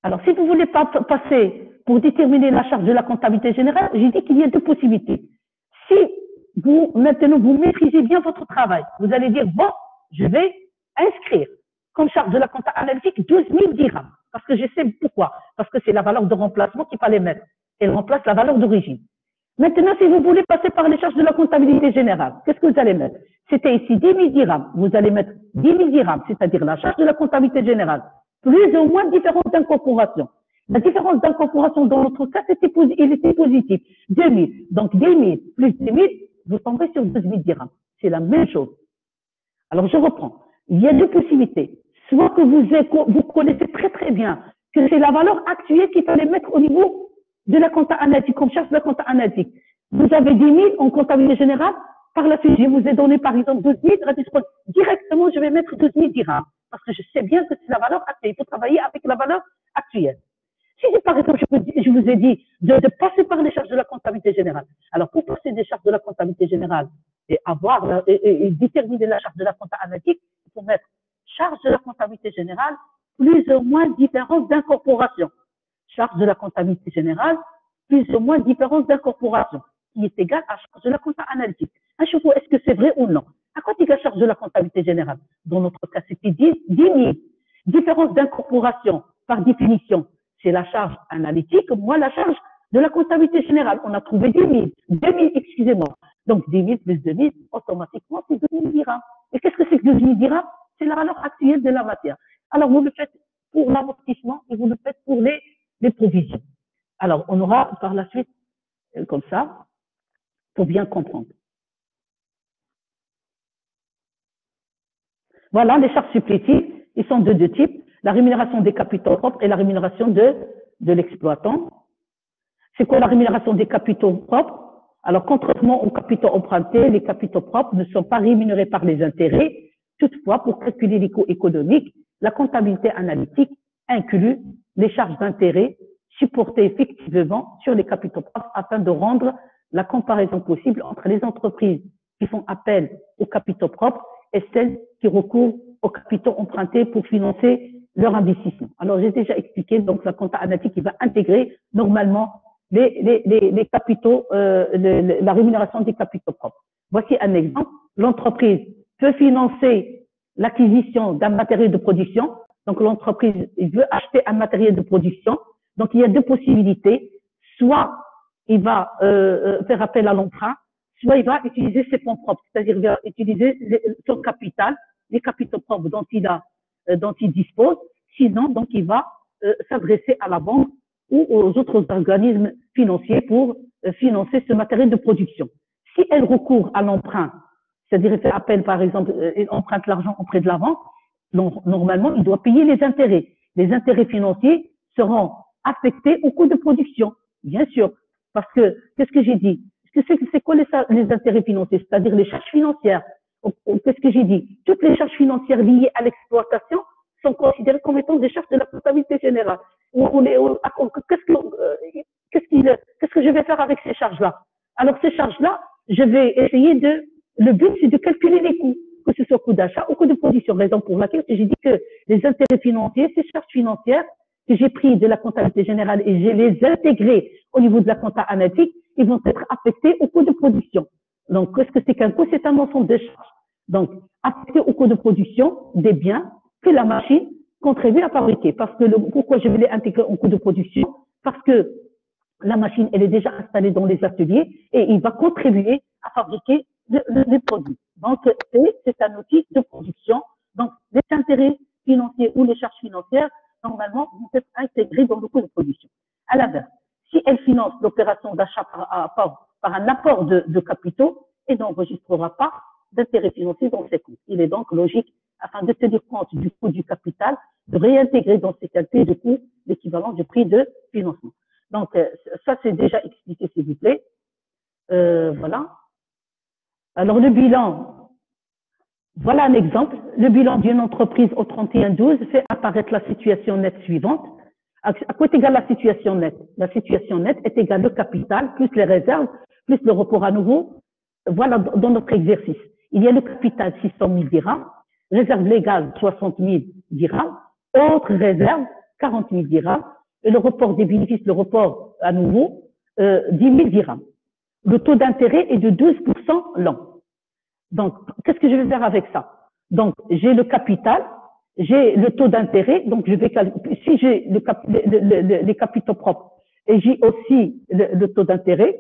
Speaker 2: Alors, si vous voulez pas passer pour déterminer la charge de la comptabilité générale, j'ai dit qu'il y a deux possibilités. Si maintenant, vous maîtrisez bien votre travail, vous allez dire, bon, je vais inscrire comme charge de la compta analytique 12 000 dirhams. Parce que je sais pourquoi. Parce que c'est la valeur de remplacement qu'il fallait mettre. Elle remplace la valeur d'origine. Maintenant, si vous voulez passer par les charges de la comptabilité générale, qu'est-ce que vous allez mettre? C'était ici 10 000 dirhams. Vous allez mettre 10 000 dirhams, c'est-à-dire la charge de la comptabilité générale, plus ou moins différence d'incorporation. La différence d'incorporation dans notre cas, il était positif. 2 000. Donc 10 000 plus 2 000, vous tombez sur 12 000 dirhams. C'est la même chose. Alors je reprends. Il y a deux possibilités. Soit que vous connaissez très très bien que c'est la valeur actuelle qu'il fallait mettre au niveau de la compta analytique, comme charge de la compta analytique. Vous avez 10 000 en comptabilité générale. Par la suite, je vous ai donné par exemple 12 000. Directement, je vais mettre 12 000 dirhams. Parce que je sais bien que c'est la valeur actuelle. Il faut travailler avec la valeur actuelle. Si par exemple, je vous ai dit de passer par les charges de la comptabilité générale. Alors, pour passer des charges de la comptabilité générale et déterminer la charge de la compta analytique, il faut mettre charge de la comptabilité générale plus ou moins différence d'incorporation. Charge de la comptabilité générale plus ou moins différence d'incorporation, qui est égale à charge de la compta analytique. Un chevaux, est-ce que c'est vrai ou non? À quoi égale charge de la comptabilité générale? Dans notre cas, c'était 10 000. Différence d'incorporation, par définition, c'est la charge analytique moins la charge de la comptabilité générale. On a trouvé 10 000. 2 000, excusez-moi. Donc, 10 000 plus 2 000, automatiquement, c'est 12 000 dirhams. Et qu'est-ce que c'est que 12 000 dirhams? C'est la valeur actuelle de la matière. Alors, vous le faites pour l'amortissement et vous le faites pour les provisions. Alors, on aura par la suite, comme ça, pour bien comprendre. Voilà, les charges supplétives, ils sont de deux types. La rémunération des capitaux propres et la rémunération de l'exploitant. C'est quoi la rémunération des capitaux propres? Alors, contrairement aux capitaux empruntés, les capitaux propres ne sont pas rémunérés par les intérêts. Toutefois, pour calculer les coûts économiques, la comptabilité analytique inclut les charges d'intérêt supportées effectivement sur les capitaux propres afin de rendre la comparaison possible entre les entreprises qui font appel aux capitaux propres et celles qui recourent aux capitaux empruntés pour financer leur investissement. Alors, j'ai déjà expliqué, donc la compta analytique qui va intégrer normalement les capitaux, la rémunération des capitaux propres. Voici un exemple. L'entreprise peut financer l'acquisition d'un matériel de production. Donc, l'entreprise veut acheter un matériel de production. Donc, il y a deux possibilités. Soit il va faire appel à l'emprunt, soit il va utiliser ses fonds propres, c'est-à-dire il va utiliser son capital, les capitaux propres dont il dispose. Sinon, donc, il va s'adresser à la banque ou aux autres organismes financiers pour financer ce matériel de production. Si elle recourt à l'emprunt, c'est-à-dire elle fait appel, par exemple, elle emprunte l'argent auprès de la banque, normalement, il doit payer les intérêts. Les intérêts financiers seront affectés au coût de production, bien sûr. Parce que, qu'est-ce que j'ai dit? C'est quoi les intérêts financiers? C'est-à-dire les charges financières. Qu'est-ce que j'ai dit? Toutes les charges financières liées à l'exploitation sont considérées comme étant des charges de la comptabilité générale. Qu'est-ce que je vais faire avec ces charges-là? Alors, ces charges-là, je vais essayer le but, c'est de calculer les coûts, que ce soit coût d'achat ou coût de production. Raison pour laquelle j'ai dit que les intérêts financiers, ces charges financières que j'ai pris de la comptabilité générale et je les intégrées au niveau de la compta analytique, ils vont être affectés au coût de production. Donc, qu'est-ce que c'est qu'un coût? C'est un ensemble de charges. Donc, affecté au coût de production des biens que la machine contribue à fabriquer. Parce que pourquoi je vais les intégrer au coût de production? Parce que la machine, elle est déjà installée dans les ateliers et il va contribuer à fabriquer les produits. Donc, c'est un outil de production. Donc, les intérêts financiers ou les charges financières, normalement, vont être intégrés dans le coût de production. À l'inverse, si elle finance l'opération d'achat par un apport de capitaux, elle n'enregistrera pas d'intérêts financiers dans ses comptes. Il est donc logique, afin de tenir compte du coût du capital, de réintégrer dans ses calculs de coût l'équivalent du prix de financement. Donc, ça, c'est déjà expliqué, s'il vous plaît. Voilà. Alors, le bilan, voilà un exemple. Le bilan d'une entreprise au 31/12 fait apparaître la situation nette suivante. À quoi est égale la situation nette? La situation nette est égale le capital plus les réserves plus le report à nouveau. Voilà dans notre exercice. Il y a le capital 600 000 dirhams, réserve légale 60 000 dirhams, autres réserves 40 000 dirhams, et le report des bénéfices, le report à nouveau 10 000 dirhams. Le taux d'intérêt est de 12% l'an. Donc, qu'est-ce que je vais faire avec ça? Donc, j'ai le capital, j'ai le taux d'intérêt, donc je vais calculer, si j'ai les capitaux propres et j'ai aussi le taux d'intérêt,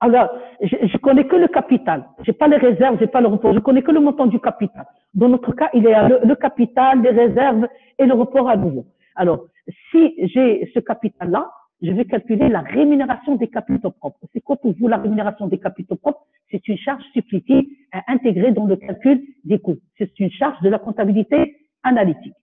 Speaker 2: alors, je connais que le capital. J'ai pas les réserves, j'ai pas le report. Je connais que le montant du capital. Dans notre cas, il y a le capital, les réserves et le report à nouveau. Alors, si j'ai ce capital-là, je vais calculer la rémunération des capitaux propres. C'est quoi pour vous la rémunération des capitaux propres? C'est une charge supplétive à intégrer dans le calcul des coûts. C'est une charge de la comptabilité analytique.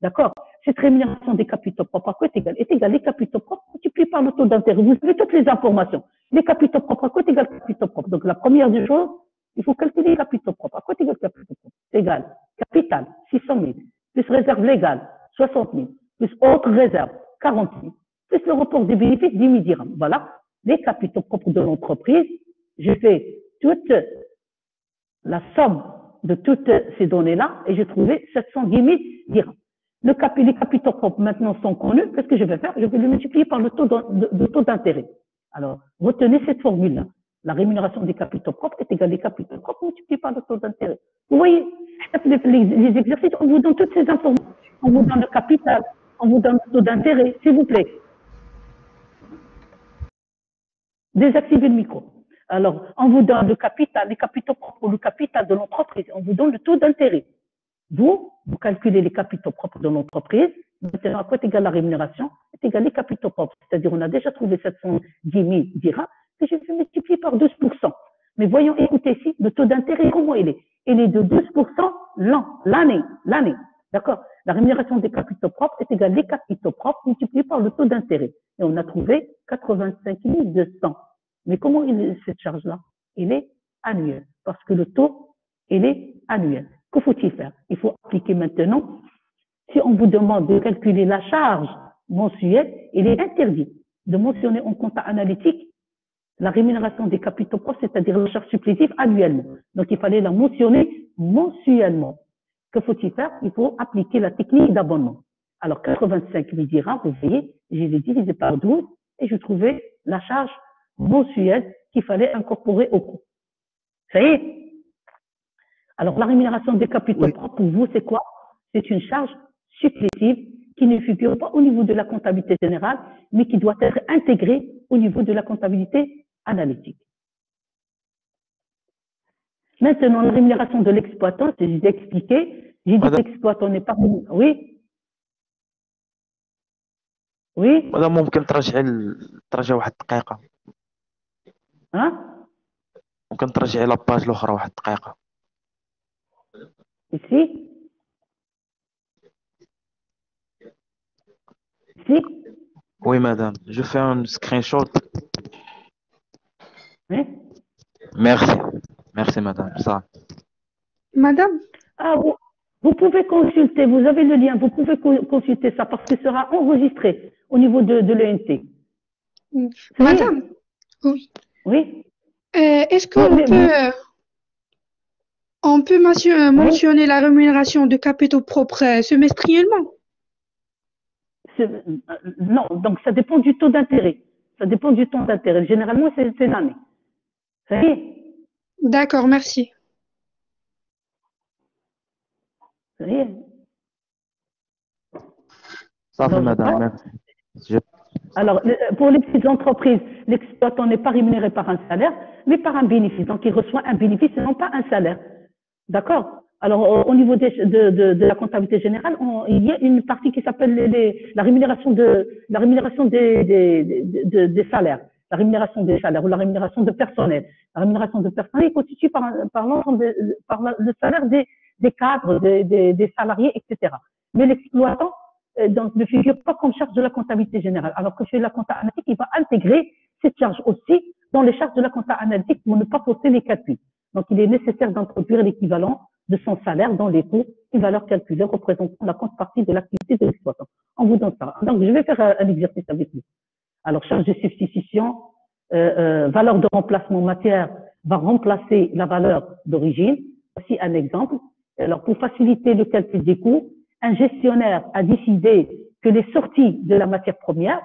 Speaker 2: D'accord? Cette rémunération des capitaux propres, à quoi est égale? Est égale les capitaux propres multipliés par le taux d'intérêt. Vous avez toutes les informations. Les capitaux propres, à quoi est égale capitaux propres? Donc, la première des choses, il faut calculer les capitaux propres. À quoi est égale capitaux propres? C'est égal. Capital, 600 000, plus réserve légale, 60 000, plus autres réserves, 40 000, plus le report des bénéfices, 10 000 dirhams. Voilà. Les capitaux propres de l'entreprise. Je fais toute la somme de toutes ces données-là et j'ai trouvé 710 000 dirhams. Les capitaux propres maintenant sont connus. Qu'est-ce que je vais faire? Je vais les multiplier par le taux d'intérêt. Alors, retenez cette formule-là. La rémunération des capitaux propres est égale aux capitaux propres multipliés par le taux d'intérêt. Vous voyez, les exercices, on vous donne toutes ces informations. On vous donne le capital, on vous donne le taux d'intérêt, s'il vous plaît. Désactivez le micro. Alors, on vous donne le capital, les capitaux propres, le capital de l'entreprise, on vous donne le taux d'intérêt. Vous calculez les capitaux propres de l'entreprise. Maintenant, à quoi est égale la rémunération? C'est égal les capitaux propres. C'est-à-dire, on a déjà trouvé 710 000 dirhams que je vais multiplier par 12%. Mais voyons, écoutez ici, le taux d'intérêt, comment il est? Il est de 12% l'année. D'accord? La rémunération des capitaux propres est égale les capitaux propres multipliés par le taux d'intérêt. Et on a trouvé 85 200. Mais comment il est cette charge-là? Il est annuel. Parce que le taux, il est annuel. Que faut-il faire? Il faut appliquer maintenant. Si on vous demande de calculer la charge mensuelle, il est interdit de mentionner en compta analytique la rémunération des capitaux propres, c'est-à-dire la charge supplétive annuellement. Donc, il fallait la mentionner mensuellement. Que faut-il faire? Il faut appliquer la technique d'abonnement. Alors, 85 000 dirhams, vous voyez, je l'ai divisé par 12 et je trouvais la charge mensuelle qu'il fallait incorporer au coût. Ça y est. Alors, la rémunération des capitaux propres, pour vous, c'est quoi? C'est une charge supplétive qui ne figure pas au niveau de la comptabilité générale, mais qui doit être intégrée au niveau de la comptabilité analytique. Maintenant, la rémunération de l'exploitant, c'est j'ai expliqué. J'ai dit que l'exploitant n'est pas... Oui. Oui.
Speaker 9: مدام ممكن ترجع واحد الدقيقة. ممكن ترجعي لاباج الأخرى واحد الدقيقة.
Speaker 2: Ici. Ici.
Speaker 9: Oui, madame. Je fais un screenshot.
Speaker 2: Oui.
Speaker 9: Merci. Merci, madame. Ça.
Speaker 4: Madame?
Speaker 2: Ah, vous pouvez consulter, vous avez le lien, vous pouvez consulter ça parce que ce sera enregistré au niveau de l'ENT.
Speaker 4: Madame? Oui.
Speaker 2: Oui.
Speaker 4: Est-ce qu'on peut mentionner la rémunération de capitaux propres semestriellement?
Speaker 2: Non, donc ça dépend du taux d'intérêt. Ça dépend du taux d'intérêt. Généralement, c'est l'année. Ça y est.
Speaker 4: D'accord, merci.
Speaker 2: Ça y est.
Speaker 9: Ça va, madame, merci.
Speaker 2: Alors, pour les petites entreprises, l'exploitant n'est pas rémunéré par un salaire, mais par un bénéfice. Donc, il reçoit un bénéfice et non pas un salaire. D'accord? Alors, au niveau de la comptabilité générale, il y a une partie qui s'appelle la rémunération des salaires. La rémunération des salaires ou la rémunération de personnel. La rémunération de personnel est constituée par l'ensemble par le salaire des cadres, des salariés, etc. Mais l'exploitant donc, ne figure pas comme charge de la comptabilité générale. Alors que chez la comptabilité analytique, il va intégrer cette charge aussi dans les charges de la comptabilité analytique pour ne pas fausser les calculs. Donc, il est nécessaire d'introduire l'équivalent de son salaire dans les taux, une valeur calculée représentant la contrepartie de l'activité de l'exploitant. On vous donne ça. Donc, je vais faire un exercice avec vous. Alors, charge de substitution, valeur de remplacement matière va remplacer la valeur d'origine. Voici un exemple. Alors, pour faciliter le calcul des coûts, un gestionnaire a décidé que les sorties de la matière première,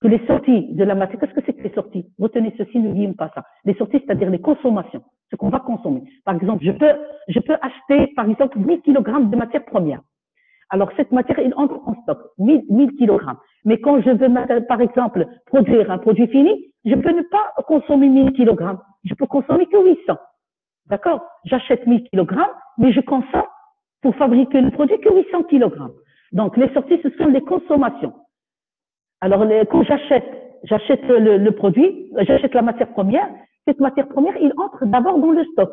Speaker 2: qu'est-ce que c'est que les sorties? Retenez ceci, n'oubliez pas ça. Les sorties, c'est-à-dire les consommations, ce qu'on va consommer. Par exemple, je peux acheter, par exemple, 1000 kg de matière première. Alors, cette matière, il entre en stock, 1000 kg. Mais quand je veux, par exemple, produire un produit fini, je peux ne pas consommer 1000 kg. Je peux consommer que 800. D'accord? J'achète 1000 kg, mais je consomme pour fabriquer le produit que 800 kg. Donc, les sorties, ce sont les consommations. Alors, quand j'achète le produit, j'achète la matière première, cette matière première, il entre d'abord dans le stock,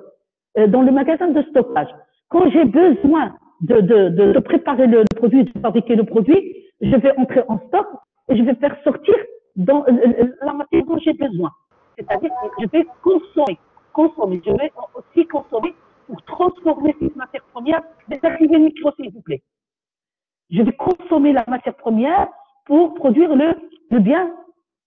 Speaker 2: dans le magasin de stockage. Quand j'ai besoin de préparer le produit, de fabriquer le produit, je vais entrer en stock et je vais faire sortir dans la matière dont j'ai besoin. C'est-à-dire que je vais consommer. Je vais aussi consommer pour transformer cette matière première. Désactivez le micro, s'il vous plaît. Je vais consommer la matière première pour produire le bien,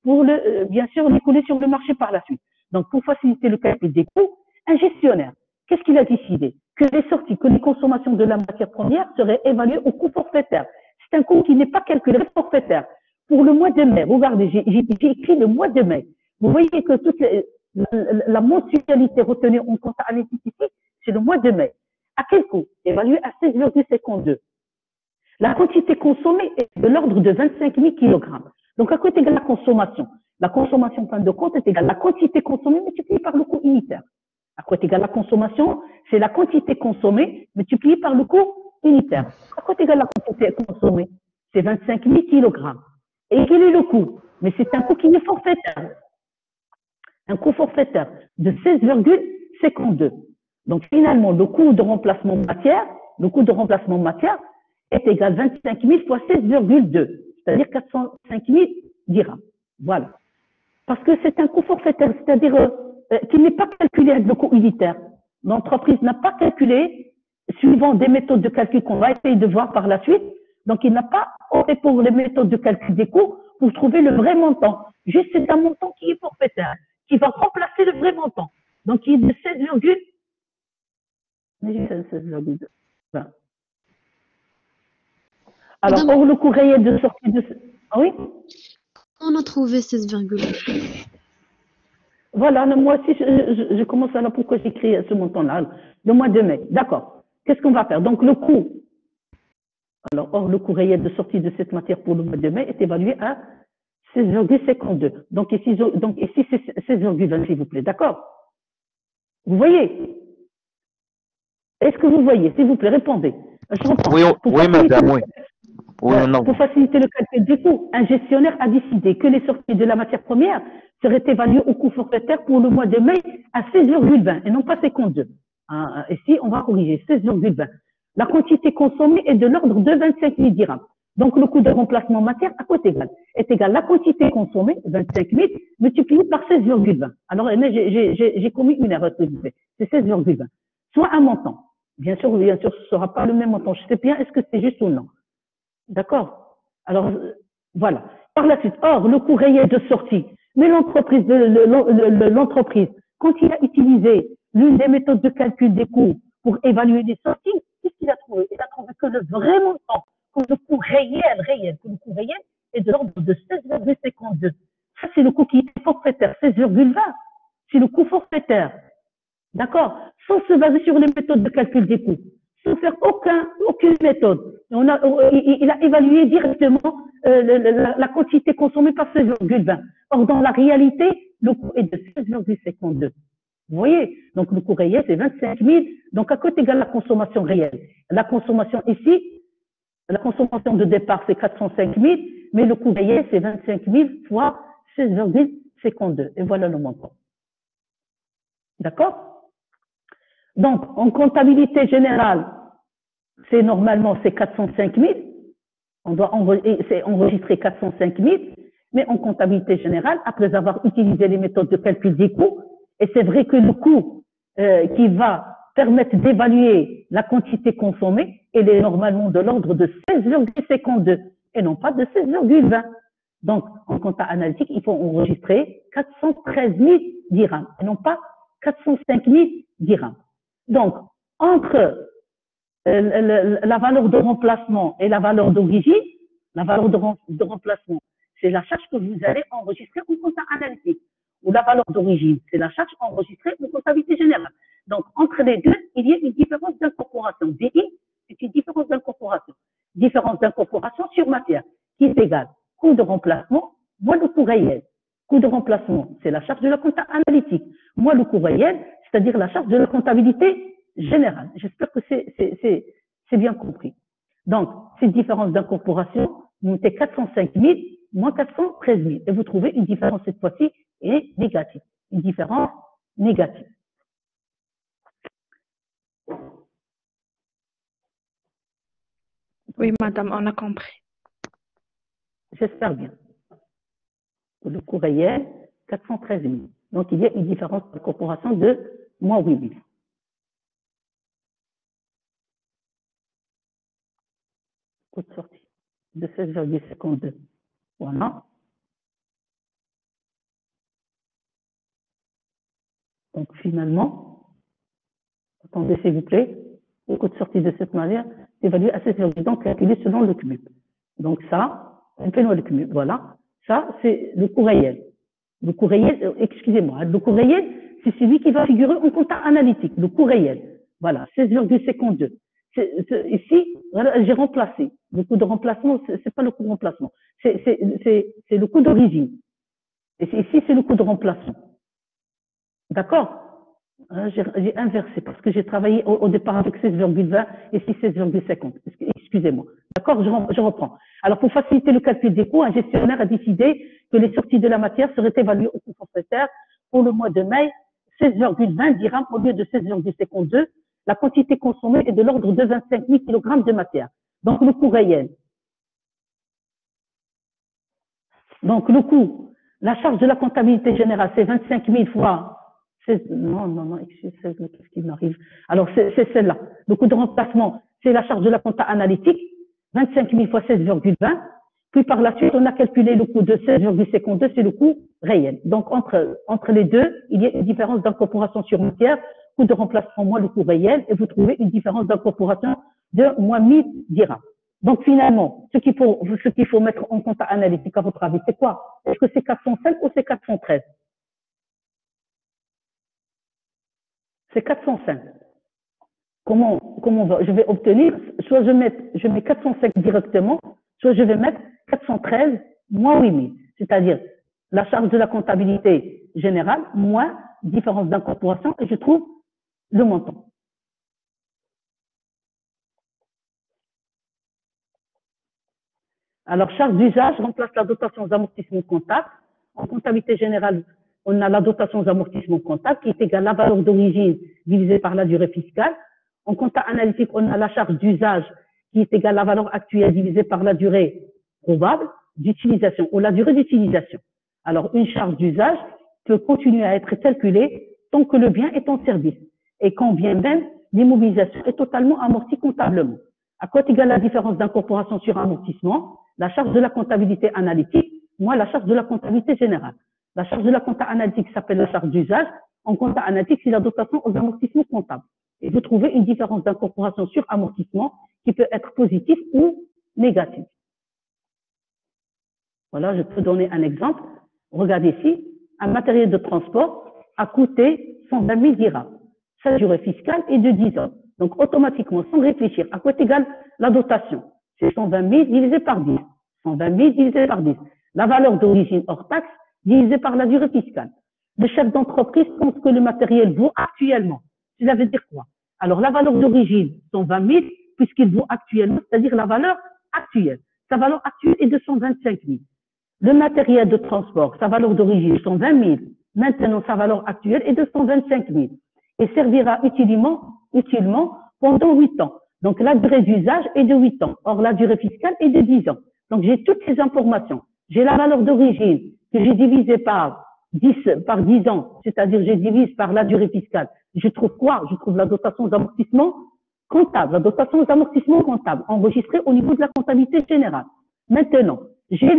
Speaker 2: pour bien sûr l'écouler sur le marché par la suite. Donc, pour faciliter le calcul des coûts, un gestionnaire, qu'est-ce qu'il a décidé? Que les sorties, que les consommations de la matière première seraient évaluées au coût forfaitaire. C'est un coût qui n'est pas calculé forfaitaire. Pour le mois de mai, regardez, j'ai écrit le mois de mai. Vous voyez que la mensualité retenue en compte analytique ici, c'est le mois de mai. À quel coût? Évalué à 16,52. La quantité consommée est de l'ordre de 25 000 kg. Donc, à quoi est égale la consommation? La consommation, en fin de compte, est égale à la quantité consommée multipliée par le coût unitaire. À quoi est égale la consommation? C'est la quantité consommée multipliée par le coût unitaire. À quoi est égale la quantité consommée? C'est 25 000 kg. Et quel est le coût? Mais c'est un coût qui est forfaitaire. Un coût forfaitaire de 16,52. Donc, finalement, le coût de remplacement matière est égal à 25 000 fois 16,2, c'est-à-dire 405 000 dirhams. Voilà. Parce que c'est un coût forfaitaire, c'est-à-dire qu'il n'est pas calculé avec le coût unitaire. L'entreprise n'a pas calculé, suivant des méthodes de calcul qu'on va essayer de voir par la suite. Donc, il n'a pas opté pour les méthodes de calcul des coûts pour trouver le vrai montant. Juste, c'est un montant qui est forfaitaire, qui va remplacer le vrai montant. Donc, il est de 16,2. Voilà. Alors, or, le coût réel de sortie de... Ah oui?
Speaker 8: On a trouvé 16,1.
Speaker 2: Voilà, moi aussi, je commence à là pourquoi j'écris ce montant-là, le mois de mai. D'accord. Qu'est-ce qu'on va faire? Donc, le coût, alors, or, le coût réel de sortie de cette matière pour le mois de mai est évalué à 16,52. Donc, ici c'est 16,20, s'il vous plaît. D'accord? Vous voyez? Est-ce que vous voyez? S'il vous plaît, répondez. Je reprends.
Speaker 9: Oui, madame, oui. Oui, non.
Speaker 2: Pour faciliter le calcul du coût, un gestionnaire a décidé que les sorties de la matière première seraient évaluées au coût forfaitaire pour le mois de mai à 16,20 et non pas 52. Ici, on va corriger 16,20. La quantité consommée est de l'ordre de 25 000 dirhams. Donc, le coût de remplacement matière à coût égal est égal à la quantité consommée, 25 000, multiplié par 16,20. Alors, j'ai commis une erreur, c'est 16,20. Soit un montant. Bien sûr, ce ne sera pas le même montant. Je sais bien, est-ce que c'est juste ou non? D'accord? Alors, voilà. Par la suite, or, le coût réel de sortie. Mais l'entreprise, quand il a utilisé l'une des méthodes de calcul des coûts pour évaluer les sorties, qu'est-ce qu'il a trouvé? Il a trouvé que le vrai montant, que le coût réel est de l'ordre de 16,52. Ça, c'est le coût qui est forfaitaire, 16,20. C'est le coût forfaitaire. D'accord? Sans se baser sur les méthodes de calcul des coûts. Sans faire aucune méthode. Il a évalué directement la quantité consommée par 16,20. Or, dans la réalité, le coût est de 16,52. Vous voyez? Donc, le coût réel, c'est 25 000. Donc, à côté égale la consommation réelle. La consommation ici, la consommation de départ, c'est 405 000, mais le coût réel, c'est 25 000 fois 16,52. Et voilà le montant. D'accord? Donc, en comptabilité générale, normalement, c'est 405 000. On doit enregistrer 405 000. Mais en comptabilité générale, après avoir utilisé les méthodes de calcul des coûts, et c'est vrai que le coût qui va permettre d'évaluer la quantité consommée, elle est normalement de l'ordre de 16,52 et non pas de 16,20. Donc, en compta analytique, il faut enregistrer 413 000 dirhams et non pas 405 000 dirhams. Donc, entre la valeur de remplacement et la valeur d'origine, la valeur de remplacement, c'est la charge que vous allez enregistrer en compta analytique. Ou la valeur d'origine, c'est la charge enregistrée en comptabilité générale. Donc, entre les deux, il y a une différence d'incorporation. DI, c'est une différence d'incorporation. Différence d'incorporation sur matière, qui est égale coût de remplacement moins le coût réel. Coût de remplacement, c'est la charge de la compta analytique. Moins le coût réel, c'est-à-dire la charge de la comptabilité générale. J'espère que c'est bien compris. Donc, cette différence d'incorporation, montez 405 000 moins 413 000. Et vous trouvez une différence cette fois-ci est négative. Une différence négative.
Speaker 4: Oui, madame, on a compris.
Speaker 2: J'espère bien. Le coût réel, 413 000. Donc, il y a une différence d'incorporation de moins 8 000. Coût de sortie de 16,52. Voilà. Donc, finalement, attendez s'il vous plaît, le coût de sortie de cette manière est évalué à 16,2, donc calculé selon le cumul. Donc ça, on fait le cumul, voilà. Ça, c'est le coût réel. Le coût réel, excusez-moi, le coût réel, c'est celui qui va figurer en compta analytique, le coût réel. Voilà, 16,52. Ici, voilà, j'ai remplacé. Le coût de remplacement, c'est pas le coût de remplacement. C'est le coût d'origine. Et ici, c'est le coût de remplacement. D'accord? J'ai inversé parce que j'ai travaillé au départ avec 16,20 et ici 16,50. Excusez-moi. D'accord? Je reprends. Alors, pour faciliter le calcul des coûts, un gestionnaire a décidé que les sorties de la matière seraient évaluées au coût forfaitaire pour le mois de mai, 16,20 dirhams au lieu de 16,52. La quantité consommée est de l'ordre de 25 000 kg de matière. Donc, le coût réel. Donc, le coût, la charge de la comptabilité générale, c'est 25 000 fois. Non, excusez-moi, qu'est-ce qui m'arrive? Alors, c'est celle-là. Le coût de remplacement, c'est la charge de la compta analytique, 25 000 fois 16,20. Puis, par la suite, on a calculé le coût de 16,52, c'est le coût réel. Donc, entre les deux, il y a une différence d'incorporation sur matière, coût de remplacement moins le coût réel, et vous trouvez une différence d'incorporation de moins 1000 dirhams. Donc finalement, ce qu'il faut mettre en compta analytique, à votre avis, c'est quoi? Est-ce que c'est 405 ou c'est 413? C'est 405. Comment je vais obtenir? Soit je mets 405 directement, soit je vais mettre 413 moins 8000. C'est-à-dire la charge de la comptabilité générale moins différence d'incorporation et je trouve le montant. Alors, charge d'usage remplace la dotation aux amortissements comptables. En comptabilité générale, on a la dotation aux amortissements comptables qui est égale à la valeur d'origine divisée par la durée fiscale. En compta analytique, on a la charge d'usage qui est égale à la valeur actuelle divisée par la durée probable d'utilisation ou la durée d'utilisation. Alors, une charge d'usage peut continuer à être calculée tant que le bien est en service et quand bien même l'immobilisation est totalement amortie comptablement. À quoi est égale la différence d'incorporation sur amortissement? La charge de la comptabilité analytique, moins la charge de la comptabilité générale. La charge de la compta analytique s'appelle la charge d'usage. En compta analytique, c'est la dotation aux amortissements comptables. Et vous trouvez une différence d'incorporation sur amortissement qui peut être positive ou négative. Voilà, je peux donner un exemple. Regardez ici, un matériel de transport a coûté 120 000 dirhams. Sa durée fiscale est de 10 ans. Donc, automatiquement, sans réfléchir, à quoi est égale la dotation? C'est 120 000 divisé par 10. 120 000 divisé par 10. La valeur d'origine hors taxe divisé par la durée fiscale. Le chef d'entreprise pense que le matériel vaut actuellement. Cela veut dire quoi? Alors, la valeur d'origine, 120 000, puisqu'il vaut actuellement, c'est-à-dire la valeur actuelle. Sa valeur actuelle est de 125 000. Le matériel de transport, sa valeur d'origine, 120 000. Maintenant, sa valeur actuelle est de 125 000. Et servira utilement pendant 8 ans. Donc, la durée d'usage est de 8 ans. Or, la durée fiscale est de 10 ans. Donc, j'ai toutes ces informations. J'ai la valeur d'origine que j'ai divisée par 10 ans, c'est-à-dire je divise par la durée fiscale. Je trouve quoi? Je trouve la dotation aux amortissements comptables, la dotation aux amortissements comptables enregistrée au niveau de la comptabilité générale. Maintenant, j'ai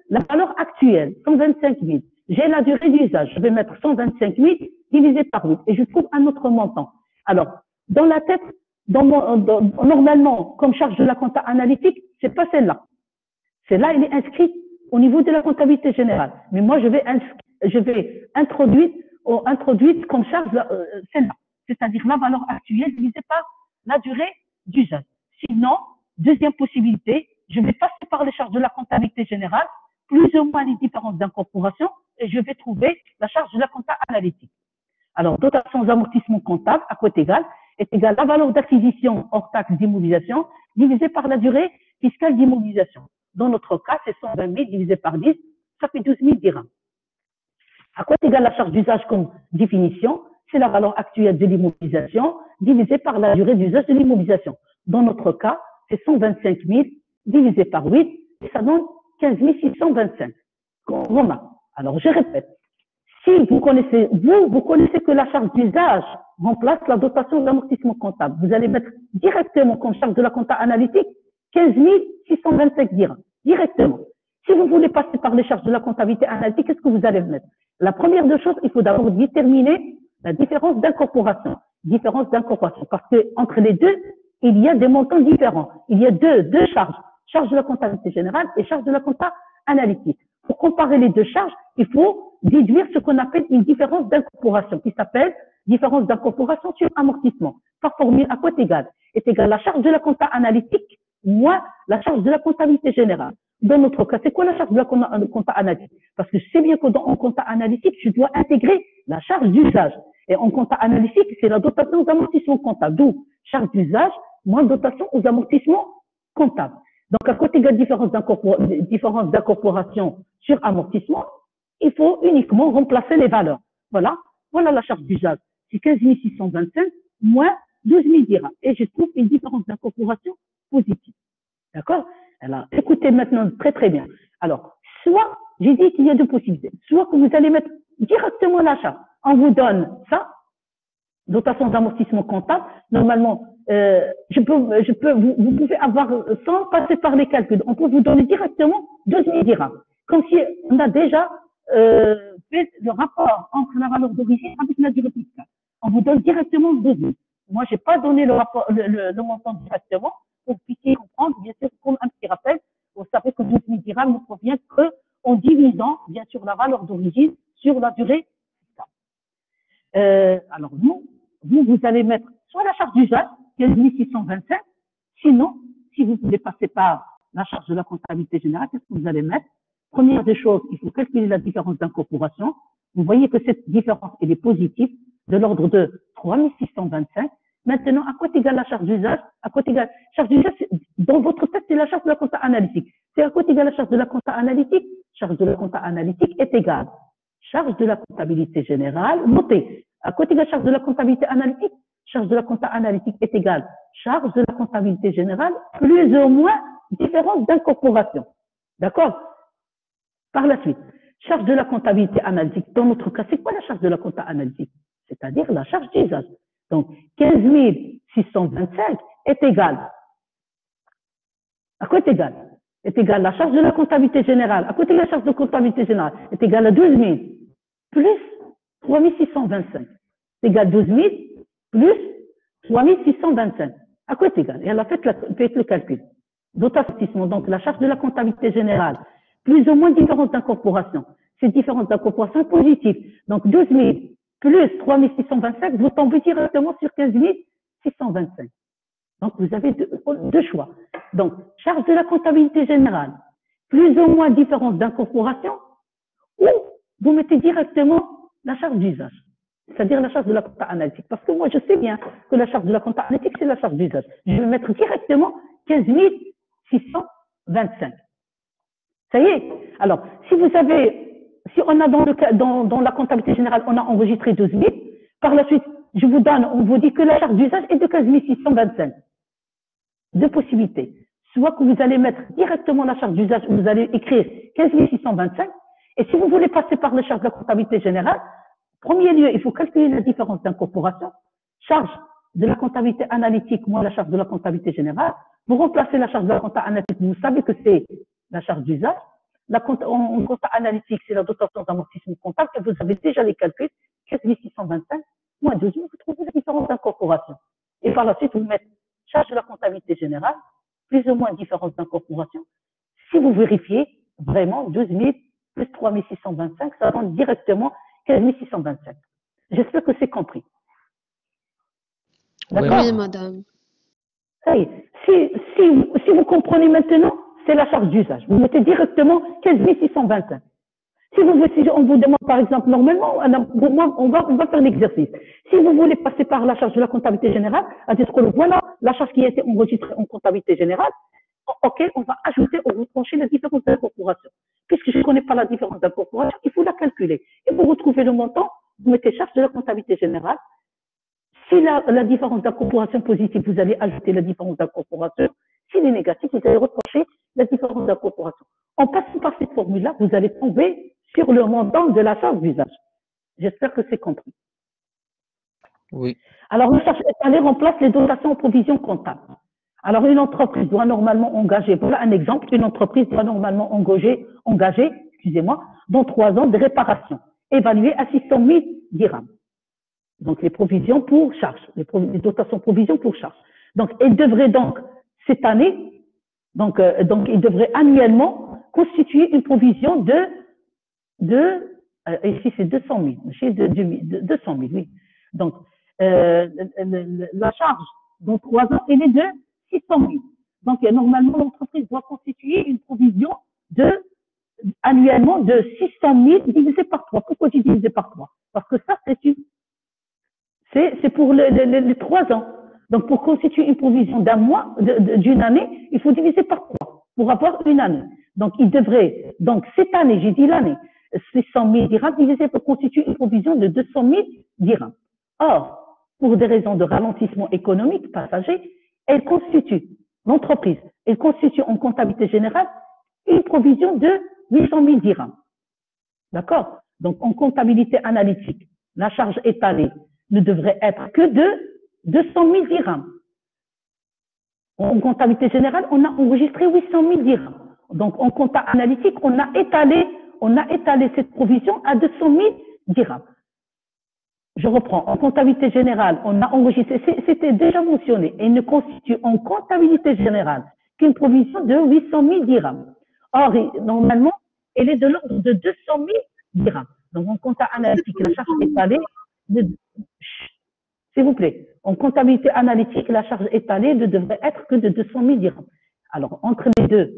Speaker 2: la valeur actuelle, 125 000. J'ai la durée d'usage, je vais mettre 125 000 divisé par 8 et je trouve un autre montant. Alors, dans la tête, normalement, comme charge de la compta analytique, c'est pas celle-là. Celle-là, elle est inscrite au niveau de la comptabilité générale. Mais moi, je vais introduire comme charge celle-là, c'est-à-dire la valeur actuelle divisée par la durée d'usage. Sinon, deuxième possibilité, je vais passer par les charges de la comptabilité générale, plus ou moins les différences d'incorporation, et je vais trouver la charge de la compta analytique. Alors, dotation aux amortissements comptables, à quoi est égale à la valeur d'acquisition hors taxe d'immobilisation divisée par la durée fiscale d'immobilisation. Dans notre cas, c'est 120 000 divisé par 10, ça fait 12 000 dirhams. À quoi est égale la charge d'usage comme définition? C'est la valeur actuelle de l'immobilisation divisée par la durée d'usage de l'immobilisation. Dans notre cas, c'est 125 000 divisé par 8 et ça donne 15 625. Romain. Alors, je répète. Si vous connaissez que la charge d'usage remplace la dotation d'amortissement comptable. Vous allez mettre directement comme charge de la compta analytique 15 625 dirhams. Directement. Si vous voulez passer par les charges de la comptabilité analytique, qu'est-ce que vous allez mettre? La première des choses, il faut d'abord déterminer la différence d'incorporation. Différence d'incorporation. Parce que entre les deux, il y a des montants différents. Il y a deux charges. Charge de la comptabilité générale et charge de la compta analytique. Pour comparer les deux charges, il faut déduire ce qu'on appelle une différence d'incorporation, qui s'appelle différence d'incorporation sur amortissement. Par formule, à quoi est égale? Est égale la charge de la compta analytique moins la charge de la comptabilité générale. Dans notre cas, c'est quoi la charge de la compta analytique? Parce que je sais bien qu'en compta analytique, je dois intégrer la charge d'usage. Et en compta analytique, c'est la dotation aux amortissements comptables. D'où charge d'usage moins dotation aux amortissements comptables. Donc, à côté de la différence d'incorporation sur amortissement, il faut uniquement remplacer les valeurs. Voilà la charge d'usage. C'est 15 625 moins 12 000 dirhams. Et je trouve une différence d'incorporation positive. D'accord? Alors, écoutez maintenant très très bien. Alors, soit, j'ai dit qu'il y a deux possibilités. Soit que vous allez mettre directement la charge. On vous donne ça, dotation d'amortissement comptable. Normalement, vous pouvez avoir, sans passer par les calculs, on peut vous donner directement 12 000 dirhams. Comme si on a déjà fait le rapport entre la valeur d'origine avec la durée fiscale. On vous donne directement 12 000. Moi, j'ai pas donné le montant directement pour que vous puissiez comprendre, bien sûr, comme petit rappel, vous savez que 12 000 dirhams ne provient que en divisant, bien sûr, la valeur d'origine sur la durée fiscale. Alors, vous allez mettre soit la charge d'usage, 15 625, sinon, si vous voulez passer par la charge de la comptabilité générale, qu'est-ce que vous allez mettre? Première des choses, il faut calculer la différence d'incorporation. Vous voyez que cette différence, elle est positive, de l'ordre de 3 625. Maintenant, à quoi est égale la charge d'usage? À quoi est égale charge d'usage? Dans votre tête, c'est la charge de la compta analytique. C'est à quoi est égale la charge de la compta analytique? Charge de la compta analytique est égale charge de la comptabilité générale. Notez, à quoi est égale charge de la comptabilité analytique? Charge de la compta analytique est égale charge de la comptabilité générale plus ou moins différence d'incorporation. D'accord? Par la suite, charge de la comptabilité analytique. Dans notre cas, c'est quoi la charge de la compta analytique? C'est-à-dire la charge d'usage. Donc, 15 625 est égal. À quoi est égal? Est égal la charge de la comptabilité générale. À côté de la charge de comptabilité générale, est égal à 12 000 plus 3 625. C'est égal à 12 000 plus 3 625. À quoi est égal? Et elle a fait le calcul. D'autres investissements. Donc, la charge de la comptabilité générale, plus ou moins différence d'incorporation. Ces différences d'incorporation positives. Donc, 12 000 plus 3 625, vous tombez directement sur 15 625. Donc, vous avez deux choix. Donc, charge de la comptabilité générale, plus ou moins différence d'incorporation, ou vous mettez directement la charge d'usage, c'est-à-dire la charge de la compta analytique. Parce que moi, je sais bien que la charge de la compta analytique, c'est la charge d'usage. Je vais mettre directement 15 625. Ça y est. Alors, si on a dans la comptabilité générale, on a enregistré 12 000, par la suite, on vous dit que la charge d'usage est de 15 625. Deux possibilités. Soit que vous allez mettre directement la charge d'usage, vous allez écrire 15 625, et si vous voulez passer par la charge de la comptabilité générale, en premier lieu, il faut calculer la différence d'incorporation, charge de la comptabilité analytique, moins la charge de la comptabilité générale. Vous remplacez la charge de la comptabilité analytique, vous savez que c'est la charge d'usage. En compta analytique, c'est la dotation d'amortissement comptable, et vous avez déjà les calculs, 15 625, moins 12 000, vous trouvez la différence d'incorporation. Et par la suite, vous mettez charge de la comptabilité générale, plus ou moins différence d'incorporation. Si vous vérifiez, vraiment, 12 000 plus 3 625, ça donne directement 15 625. J'espère que c'est compris. D'accord?
Speaker 8: Oui, madame.
Speaker 2: Ça y est. Si vous comprenez maintenant, c'est la charge d'usage. Vous mettez directement 15 625. Si on vous demande, par exemple, normalement, on va faire l'exercice. Si vous voulez passer par la charge de la comptabilité générale, c'est-à-dire que voilà la charge qui a été enregistrée en comptabilité générale, auquel on va ajouter ou retrancher la différence d'incorporation. Puisque je ne connais pas la différence d'incorporation, il faut la calculer. Et pour retrouver le montant, vous mettez charge de la comptabilité générale. Si la différence d'incorporation positive, vous allez ajouter la différence d'incorporation. S'il est négatif, vous allez retrancher la différence d'incorporation. En passant par cette formule-là, vous allez tomber sur le montant de la charge d'usage. J'espère que c'est compris.
Speaker 9: Oui.
Speaker 2: Alors, la charge étalée remplace les dotations en provision comptable. Alors, une entreprise doit normalement engager, voilà un exemple, une entreprise doit normalement engager, dans 3 ans de réparation, évaluée à 600 000 dirhams. Donc, les provisions pour charge, les dotations provisions pour charge. Donc, elle devrait donc, cette année, donc il devrait annuellement constituer une provision ici c'est 200 000, chez 200 000, oui. Donc, la charge dans 3 ans, elle est de 600 000. Donc, normalement, l'entreprise doit constituer une provision annuellement de 600 000 divisé par 3. Pourquoi j'ai divisé par 3? Parce que ça, c'est pour les 3 ans. Donc, pour constituer une provision d'un mois, d'une année, il faut diviser par 3 pour avoir une année. Donc, cette année, j'ai dit l'année, 600 000 dirhams divisé pour constituer une provision de 200 000 dirhams. Or, pour des raisons de ralentissement économique passager, l'entreprise constitue en comptabilité générale une provision de 800 000 dirhams. D'accord? Donc, en comptabilité analytique, la charge étalée ne devrait être que de 200 000 dirhams. En comptabilité générale, on a enregistré 800 000 dirhams. Donc, en compta analytique, on a étalé cette provision à 200 000 dirhams. Je reprends. En comptabilité générale, on a enregistré, c'était déjà mentionné, et ne constitue en comptabilité générale qu'une provision de 800 000 dirhams. Or, normalement, elle est de l'ordre de 200 000 dirhams. Donc, en compta analytique, la charge étalée de... S'il vous plaît, en comptabilité analytique, la charge étalée ne devrait être que de 200 000 dirhams. Alors, entre les deux,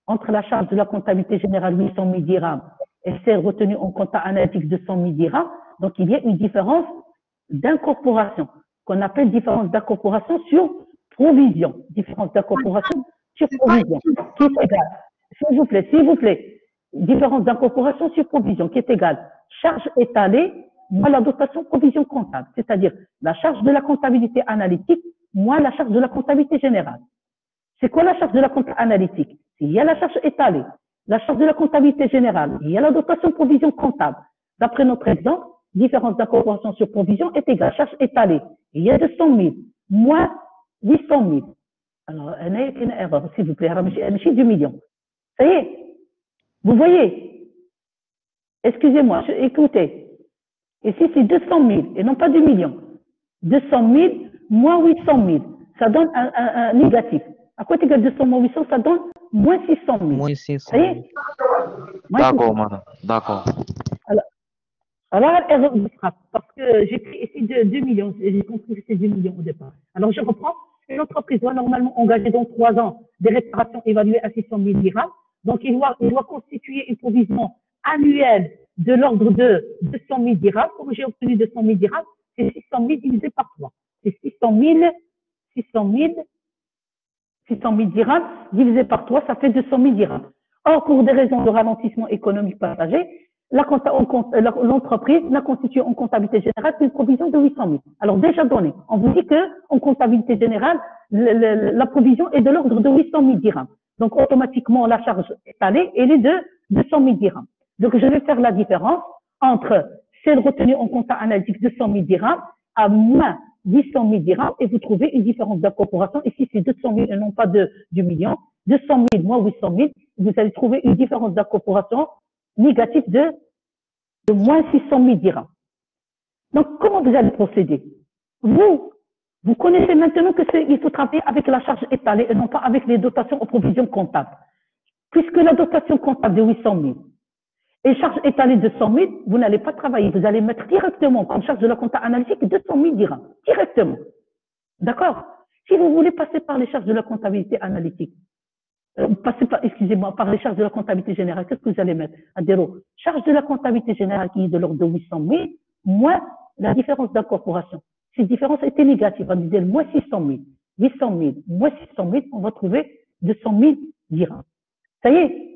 Speaker 2: entre la charge de la comptabilité générale 800 000 dirhams et celle retenue en compta analytique 200 000 dirhams, donc il y a une différence d'incorporation, qu'on appelle différence d'incorporation sur provision. Différence d'incorporation sur provision, qui est égale, s'il vous plaît, différence d'incorporation sur provision, qui est égale charge étalée moins la dotation provision comptable, c'est-à-dire la charge de la comptabilité analytique moins la charge de la comptabilité générale. C'est quoi la charge de la comptabilité analytique? Il y a la charge étalée, la charge de la comptabilité générale, il y a la dotation provision comptable. D'après notre exemple, différence d'incorporation sur provision est égale charge étalée. Il y a 200 000 moins 800 000. Alors, il y a une erreur, s'il vous plaît, un chiffre du million. Ça y est, vous voyez? Excusez-moi, écoutez. Ici, c'est 200 000 et non pas 2 millions. 200 000 moins 800 000, ça donne un négatif. À quoi t'égale 200 moins 800, ça donne moins 600 000.
Speaker 9: Moins 600
Speaker 2: Ça y
Speaker 9: 000.
Speaker 2: est?
Speaker 9: D'accord, madame. D'accord.
Speaker 2: Alors, erreur de frappe, parce que j'ai pris ici 2 millions, j'ai compris que c'est 2 millions au départ. Alors, je reprends. Une entreprise doit normalement engager dans 3 ans des réparations évaluées à 600 000 dirhams. Donc, il doit constituer une provision annuelle de l'ordre de 200 000 dirhams. Comme j'ai obtenu 200 000 dirhams, c'est 600 000 divisé par 3. C'est 600 000 dirhams divisé par 3, ça fait 200 000 dirhams. Or, pour des raisons de ralentissement économique passager, l'entreprise n'a constitué en comptabilité générale qu'une provision de 800 000. Alors, déjà donné, on vous dit que en comptabilité générale, la provision est de l'ordre de 800 000 dirhams. Donc, automatiquement, la charge étalée, elle est de 200 000 dirhams. Donc, je vais faire la différence entre celle retenue en compta analytique 200 000 dirhams à moins 800 000 dirhams et vous trouvez une différence d'incorporation. Ici, c'est 200 000 et non pas du million. 200 000 moins 800 000, vous allez trouver une différence d'incorporation négative de moins 600 000 dirhams. Donc, comment vous allez procéder? Vous connaissez maintenant qu'il faut travailler avec la charge étalée et non pas avec les dotations aux provisions comptables. Puisque la dotation comptable de 800 000 et charge étalée de 100 000, vous n'allez pas travailler. Vous allez mettre directement comme charge de la compta analytique 200 000 dirhams. Directement. D'accord? Si vous voulez passer par les charges de la comptabilité analytique, par les charges de la comptabilité générale, qu'est-ce que vous allez mettre? À zéro. Charge de la comptabilité générale qui est de l'ordre de 800 000, moins la différence d'incorporation. Cette différence était négative. On disait moins 600 000, 800 000, moins 600 000, on va trouver 200 000 dirhams. Ça y est.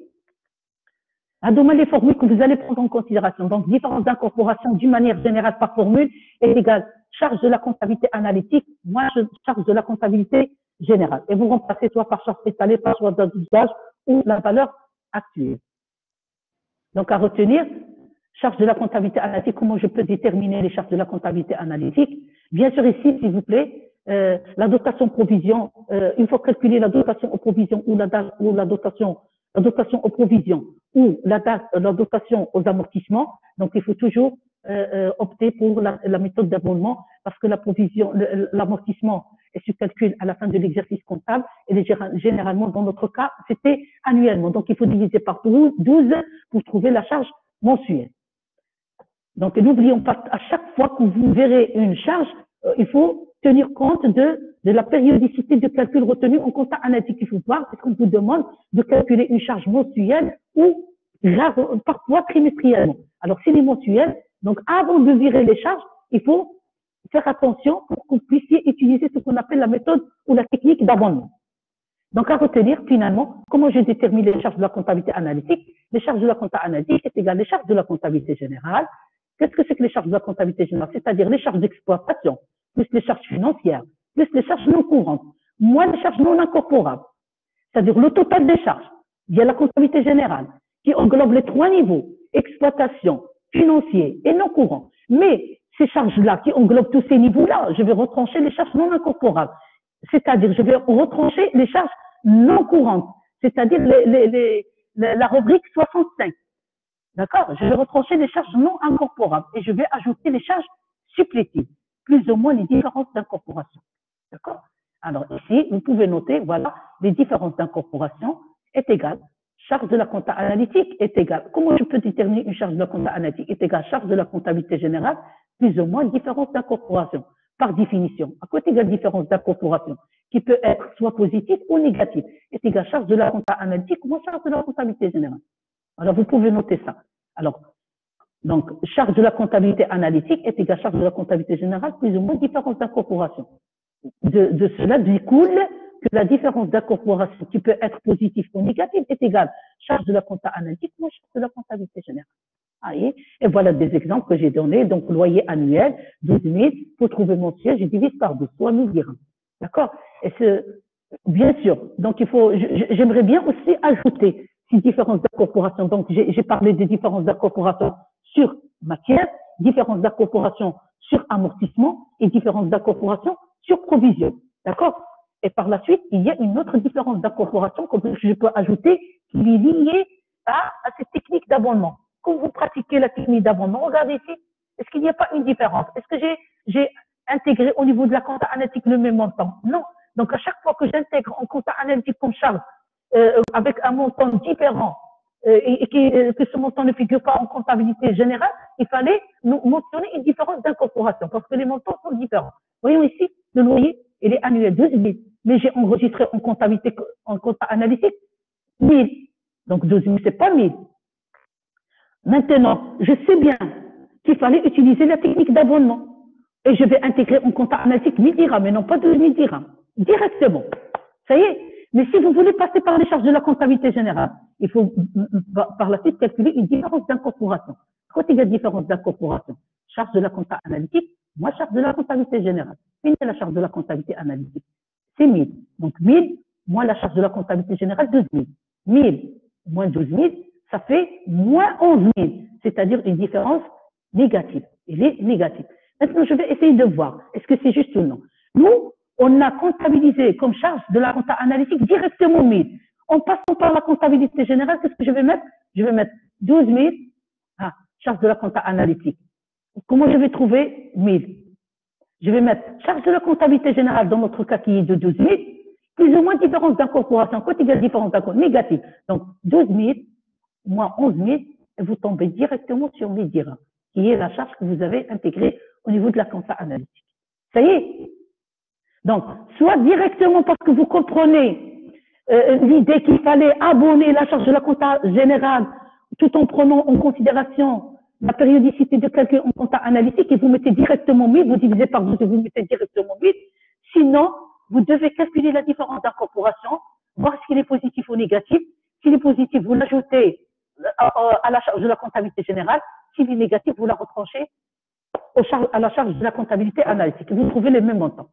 Speaker 2: À demain, les formules que vous allez prendre en considération. Donc, différence d'incorporation d'une manière générale par formule est égale charge de la comptabilité analytique moins charge de la comptabilité générale. Et vous remplacez soit par charge étalée, par charge d'usage ou la valeur actuelle. Donc, à retenir, charge de la comptabilité analytique, comment je peux déterminer les charges de la comptabilité analytique? Bien sûr, ici, s'il vous plaît, la dotation provision, il faut calculer la dotation aux provisions ou la dotation aux provisions ou la dotation aux amortissements. Donc, il faut toujours opter pour la méthode d'abondement parce que la provision, l'amortissement est sur calcul à la fin de l'exercice comptable et généralement, dans notre cas, c'était annuellement. Donc, il faut diviser par 12 pour trouver la charge mensuelle. Donc, n'oublions pas, à chaque fois que vous verrez une charge, il faut tenir compte de la périodicité de calcul retenue en compta analytique. Il faut voir, est-ce qu'on vous demande de calculer une charge mensuelle ou parfois trimestriellement. Alors, c'est les mensuels. Donc, avant de virer les charges, il faut faire attention pour que vous puissiez utiliser ce qu'on appelle la méthode ou la technique d'abondement. Donc, à retenir, finalement, comment je détermine les charges de la comptabilité analytique? Les charges de la comptabilité analytique est égale les charges de la comptabilité générale. Qu'est-ce que c'est que les charges de la comptabilité générale? C'est-à-dire les charges d'exploitation, plus les charges financières, plus les charges non courantes, moins les charges non incorporables. C'est-à-dire le total des charges. Il y a la comptabilité générale qui englobe les 3 niveaux, exploitation, financier et non courant. Mais ces charges-là qui englobent tous ces niveaux-là, je vais retrancher les charges non incorporables. C'est-à-dire, je vais retrancher les charges non courantes, c'est-à-dire la rubrique 65. D'accord? Je vais retrancher les charges non incorporables et je vais ajouter les charges supplétives, plus ou moins les différences d'incorporation. D'accord? Alors ici, vous pouvez noter, voilà, les différences d'incorporation est égale charge de la compta analytique est égale. Comment je peux déterminer une charge de la compta analytique est égale charge de la comptabilité générale plus ou moins différence d'incorporation. Par définition, à quoi est égale différence d'incorporation qui peut être soit positive ou négative est égale charge de la compta analytique ou moins charge de la comptabilité générale. Alors, vous pouvez noter ça. Alors, donc, charge de la comptabilité analytique est égale charge de la comptabilité générale plus ou moins différence d'incorporation. De cela découle que la différence d'incorporation qui peut être positive ou négative est égale charge de la compta analytique moins charge de la comptabilité générale. Et voilà des exemples que j'ai donnés. Donc, loyer annuel, 12 000, pour trouver mon siège, je divise par 12, soit 1000 dirhams. D'accord? Et bien sûr, donc j'aimerais bien aussi ajouter ces différences d'incorporation. Donc, j'ai parlé des différences d'incorporation sur matière, différences d'incorporation sur amortissement et différences d'incorporation sur provision. D'accord? Et par la suite, il y a une autre différence d'incorporation que je peux ajouter qui est liée à cette technique d'abondement. Quand vous pratiquez la technique d'abondement, regardez ici, est-ce qu'il n'y a pas une différence? Est-ce que j'ai intégré au niveau de la compta analytique le même montant? Non. Donc, à chaque fois que j'intègre en compta analytique comme charge avec un montant différent et que ce montant ne figure pas en comptabilité générale, il fallait nous mentionner une différence d'incorporation parce que les montants sont différents. Voyons ici, le loyer, il est annuel 12 000, mais j'ai enregistré en comptabilité, en compta analytique 1000. Donc, 12 000, c'est pas 1000. Maintenant, je sais bien qu'il fallait utiliser la technique d'abonnement. Et je vais intégrer en compta analytique 1000 dirhams, mais non pas 12 000 dirhams. Directement. Ça y est. Mais si vous voulez passer par les charges de la comptabilité générale, il faut par la suite calculer une différence d'incorporation. Quand il y a différence d'incorporation, charge de la compta analytique, moins charge de la comptabilité générale. Quelle est la charge de la comptabilité analytique? C'est 1000. Donc 1000 moins la charge de la comptabilité générale, 12 000. 1000 moins 12 000, ça fait moins 11 000, c'est-à-dire une différence négative. Elle est négative. Maintenant, je vais essayer de voir, est-ce que c'est juste ou non. Nous, on a comptabilisé comme charge de la compta analytique directement 1000. En passant par la comptabilité générale, qu'est-ce que je vais mettre? Je vais mettre 12 000, charge de la compta analytique. Comment je vais trouver 1000? Je vais mettre charge de la comptabilité générale dans notre cas qui est de 12 000, plus ou moins différence d'incorporation. Quoi égale différence d'incorporation? Négative. Donc, 12 000 moins 11 000, et vous tombez directement sur 1000 dirhams, qui est la charge que vous avez intégrée au niveau de la compta analytique. Ça y est. Donc, soit directement parce que vous comprenez l'idée qu'il fallait abonner la charge de la compta générale tout en prenant en considération la périodicité de calcul en compta analytique et vous mettez directement 1000, vous divisez par 12 et vous mettez directement 1000. Sinon, vous devez calculer la différence d'incorporation, voir s'il est positif ou négatif. S'il est positif, vous l'ajoutez à la charge de la comptabilité générale. S'il est négatif, vous la retranchez à la charge de la comptabilité analytique. Vous trouvez les mêmes montants.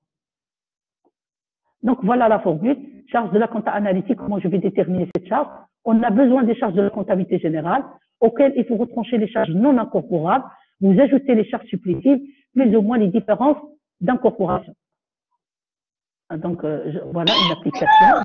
Speaker 2: Donc, voilà la formule. Charge de la compta analytique, comment je vais déterminer cette charge? On a besoin des charges de la comptabilité générale, auxquelles il faut retrancher les charges non incorporables. Vous ajoutez les charges supplétives, plus ou moins les différences d'incorporation. Donc, voilà une application.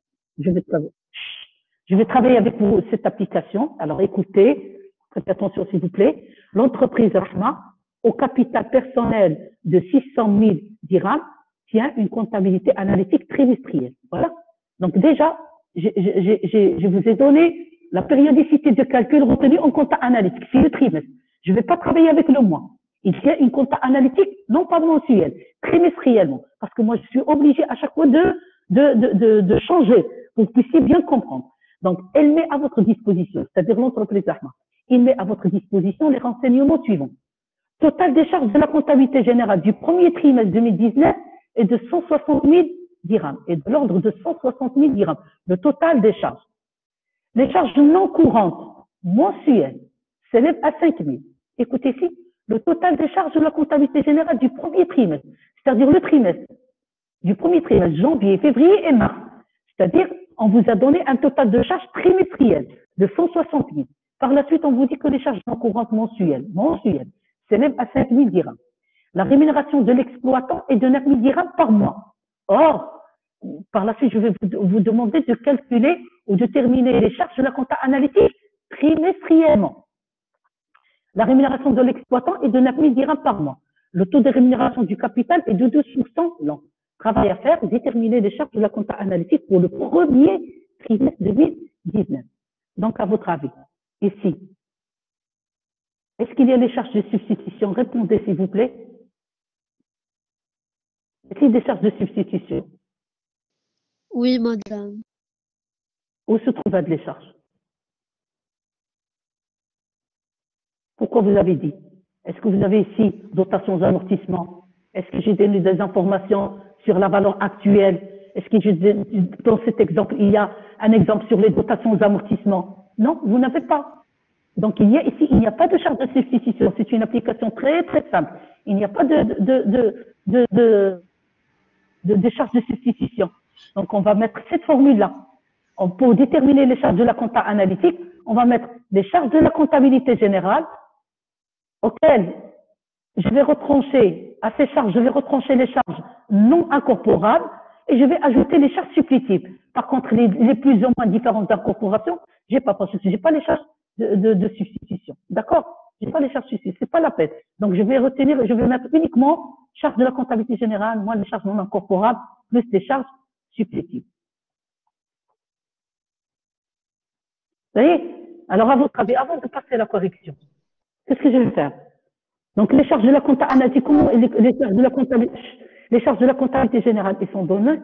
Speaker 2: Je vais travailler avec vous cette application. Alors, écoutez, faites attention s'il vous plaît. L'entreprise Rahma, au capital personnel de 600 000 dirhams, tient une comptabilité analytique trimestrielle. Voilà. Donc déjà, je vous ai donné la périodicité de calcul retenue en compta analytique, c'est le trimestre. Je ne vais pas travailler avec le mois. Il y a une compta analytique, non pas mensuelle, trimestriellement, parce que moi je suis obligé à chaque fois de changer pour que vous puissiez bien comprendre. Donc, elle met à votre disposition, c'est-à-dire l'entreprise Rahma, il met à votre disposition les renseignements suivants. Total des charges de la comptabilité générale du premier trimestre 2019 est de 160 000 dirhams, et de l'ordre de 160 000 dirhams, le total des charges. Les charges non courantes mensuelles s'élèvent à 5 000. Écoutez ici, le total des charges de la comptabilité générale du premier trimestre, c'est-à-dire le trimestre du premier trimestre, janvier, février et mars. C'est-à-dire, on vous a donné un total de charges trimestrielles de 160 000. Par la suite, on vous dit que les charges non courantes mensuelles s'élèvent à 5 000 dirhams. La rémunération de l'exploitant est de 9 000 dirhams par mois. Or, par la suite, je vais vous demander de calculer ou de terminer les charges de la compta analytique trimestriellement. La rémunération de l'exploitant est de 9 000 dirhams par mois. Le taux de rémunération du capital est de 12% l'an. Travail à faire, déterminer les charges de la compta analytique pour le premier trimestre 2019. Donc, à votre avis, ici, est-ce qu'il y a les charges de substitution? Répondez, s'il vous plaît. Est-ce qu'il y a des charges de substitution?
Speaker 8: Oui, madame.
Speaker 2: Où se trouvent les charges? Pourquoi vous avez dit? Est-ce que vous avez ici dotations amortissement? Est-ce que j'ai donné des informations sur la valeur actuelle? Est-ce que dans cet exemple, il y a un exemple sur les dotations amortissement? Non, vous n'avez pas. Donc, il n'y a pas de charge de substitution. C'est une application très, très simple. Il n'y a pas de charge de substitution. Donc, on va mettre cette formule-là. Pour déterminer les charges de la compta analytique, on va mettre les charges de la comptabilité générale auxquelles je vais retrancher, à ces charges, je vais retrancher les charges non incorporables et je vais ajouter les charges supplétives. Par contre, les plus ou moins différentes d'incorporation, j'ai pas, parce que j'ai pas les charges de substitution. D'accord? J'ai pas les charges substitution, c'est pas la peine. Donc, je vais mettre uniquement charges de la comptabilité générale, moins les charges non incorporables, plus les charges supplétives. Vous voyez? Alors, à votre avis, avant de passer à la correction, qu'est-ce que je vais faire? Donc, les charges de la compta analytique, les charges de la comptabilité générale, ils sont données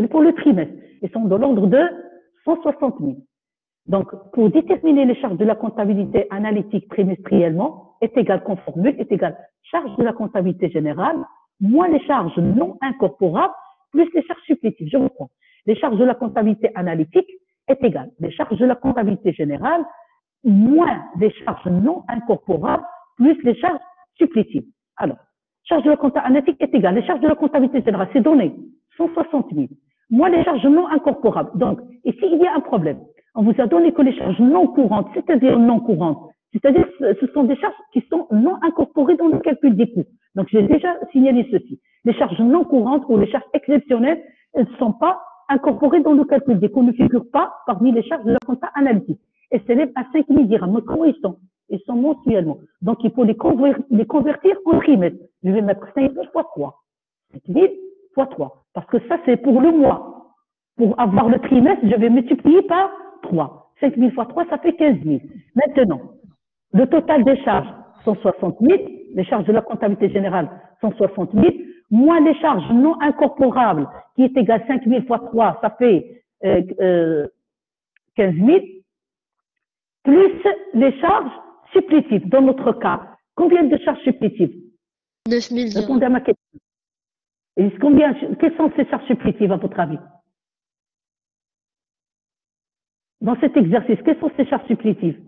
Speaker 2: pour le trimestre. Ils sont de l'ordre de 160 000. Donc, pour déterminer les charges de la comptabilité analytique trimestriellement, est égal, comme formule, est égal charge de la comptabilité générale, moins les charges non incorporables, plus les charges supplétives. Je reprends. Les charges de la comptabilité analytique est égal les charges de la comptabilité générale, moins les charges non incorporables, plus les charges supplétives. Alors, charge de la comptabilité analytique est égale les charges de la comptabilité générale, c'est donné, 160 000, moins les charges non incorporables. Donc, ici, il y a un problème. On vous a donné que les charges non courantes, c'est-à-dire non courantes, c'est-à-dire ce sont des charges qui sont non incorporées dans le calcul des coûts. Donc, j'ai déjà signalé ceci. Les charges non courantes ou les charges exceptionnelles, elles ne sont pas incorporées dans le calcul des coûts, ne figurent pas parmi les charges de la compta analytique. Et s'élèvent à 5 000 dirhams. Mais comment ils sont? Ils sont mensuellement. Donc, il faut les convertir en trimestre. Je vais mettre 5 000 fois 3. 5 000 fois 3. Parce que ça, c'est pour le mois. Pour avoir le trimestre, je vais multiplier par 3. 5 000 fois 3, ça fait 15 000. Maintenant, le total des charges, 160 000. Les charges de la comptabilité générale, 160 000. Moins les charges non incorporables, qui est égal à 5 000 fois 3, ça fait 15 000. Plus les charges supplétives. Dans notre cas, combien de charges supplétives?
Speaker 8: 9 000 dirhams.
Speaker 2: Répondez à ma question. Et quelles sont ces charges supplétives à votre avis? Dans cet exercice, quelles sont ces charges supplétives?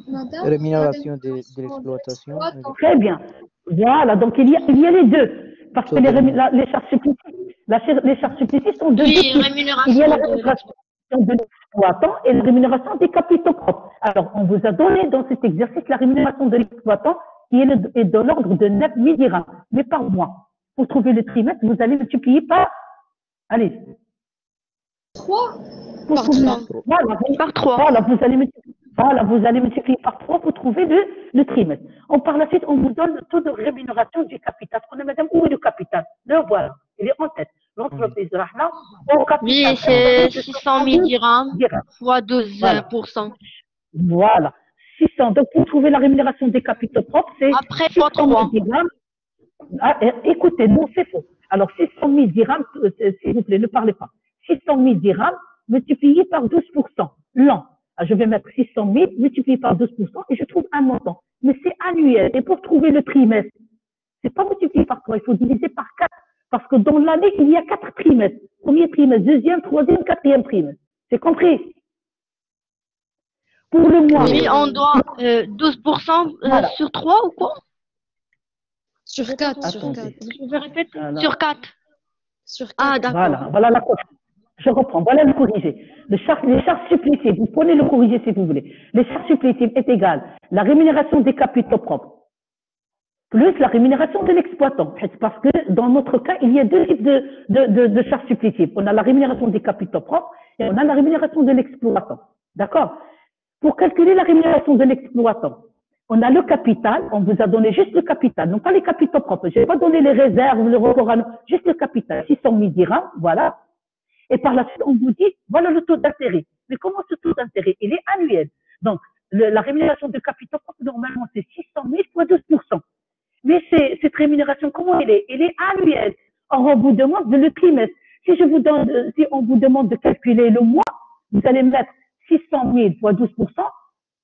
Speaker 3: Madame,
Speaker 10: Rémunération de l'exploitation.
Speaker 2: Très bien. Voilà, donc il y a les deux. Parce que les charges supplétives sont de deux types. Il y a la rémunération de l'exploitant et la rémunération des capitaux propres. Alors, on vous a donné dans cet exercice la rémunération de l'exploitant qui est de l'ordre de 9 000 dirhams, mais par mois. Pour trouver le trimestre, vous allez multiplier par, allez,
Speaker 3: 3
Speaker 8: Par 3.
Speaker 2: Par 3. Voilà, vous allez multiplier par 3 pour trouver le trimestre. Par la suite, on vous donne le taux de rémunération du capital. On a, madame, où est le capital? Le voilà, il est en tête. L'entreprise Rahma, au capital.
Speaker 8: Oui, c'est 600 000 dirhams fois 12%.
Speaker 2: Voilà, 600. Donc, pour trouver la rémunération des capitaux propres, c'est
Speaker 8: après fois 3.
Speaker 2: dirhams. Ah, écoutez, non, c'est faux. Alors, 600 000 dirhams, s'il vous plaît, ne parlez pas. 600 000 dirhams multiplié par 12%, l'an. Je vais mettre 600 000 multiplié par 12% et je trouve un montant. Mais c'est annuel. Et pour trouver le trimestre, c'est pas multiplié par 3, il faut diviser par 4. Parce que dans l'année, il y a 4 trimestres. Premier trimestre, deuxième, troisième, quatrième trimestre. C'est compris? Pour le mois.
Speaker 8: Oui, on doit 12%
Speaker 2: voilà.
Speaker 8: Sur 3 ou quoi? Sur 4.
Speaker 2: Attendez.
Speaker 8: Je vais répéter.
Speaker 2: Voilà.
Speaker 8: Sur 4. Sur 4. Ah, d'accord.
Speaker 2: Voilà la correction. Je reprends, voilà le corrigé. Les charges supplétives, vous prenez le corrigé si vous voulez. Les charges supplétives est égale la rémunération des capitaux propres plus la rémunération de l'exploitant. Parce que dans notre cas, il y a deux types de charges supplétives. On a la rémunération des capitaux propres et on a la rémunération de l'exploitant. D'accord? Pour calculer la rémunération de l'exploitant, On a le capital, on vous a donné juste le capital, non pas les capitaux propres. Je n'ai pas donné les réserves, le recours à juste le capital, 600 000 dirhams, voilà. Et par la suite, on vous dit, voilà le taux d'intérêt. Mais comment ce taux d'intérêt? Il est annuel. Donc, la rémunération de capitaux propres, normalement, c'est 600 000 fois 12%. Mais cette rémunération, comment elle est? Elle est annuelle. Or, on vous demande de le trimestre. Si on vous demande de calculer le mois, vous allez mettre 600 000 fois 12%,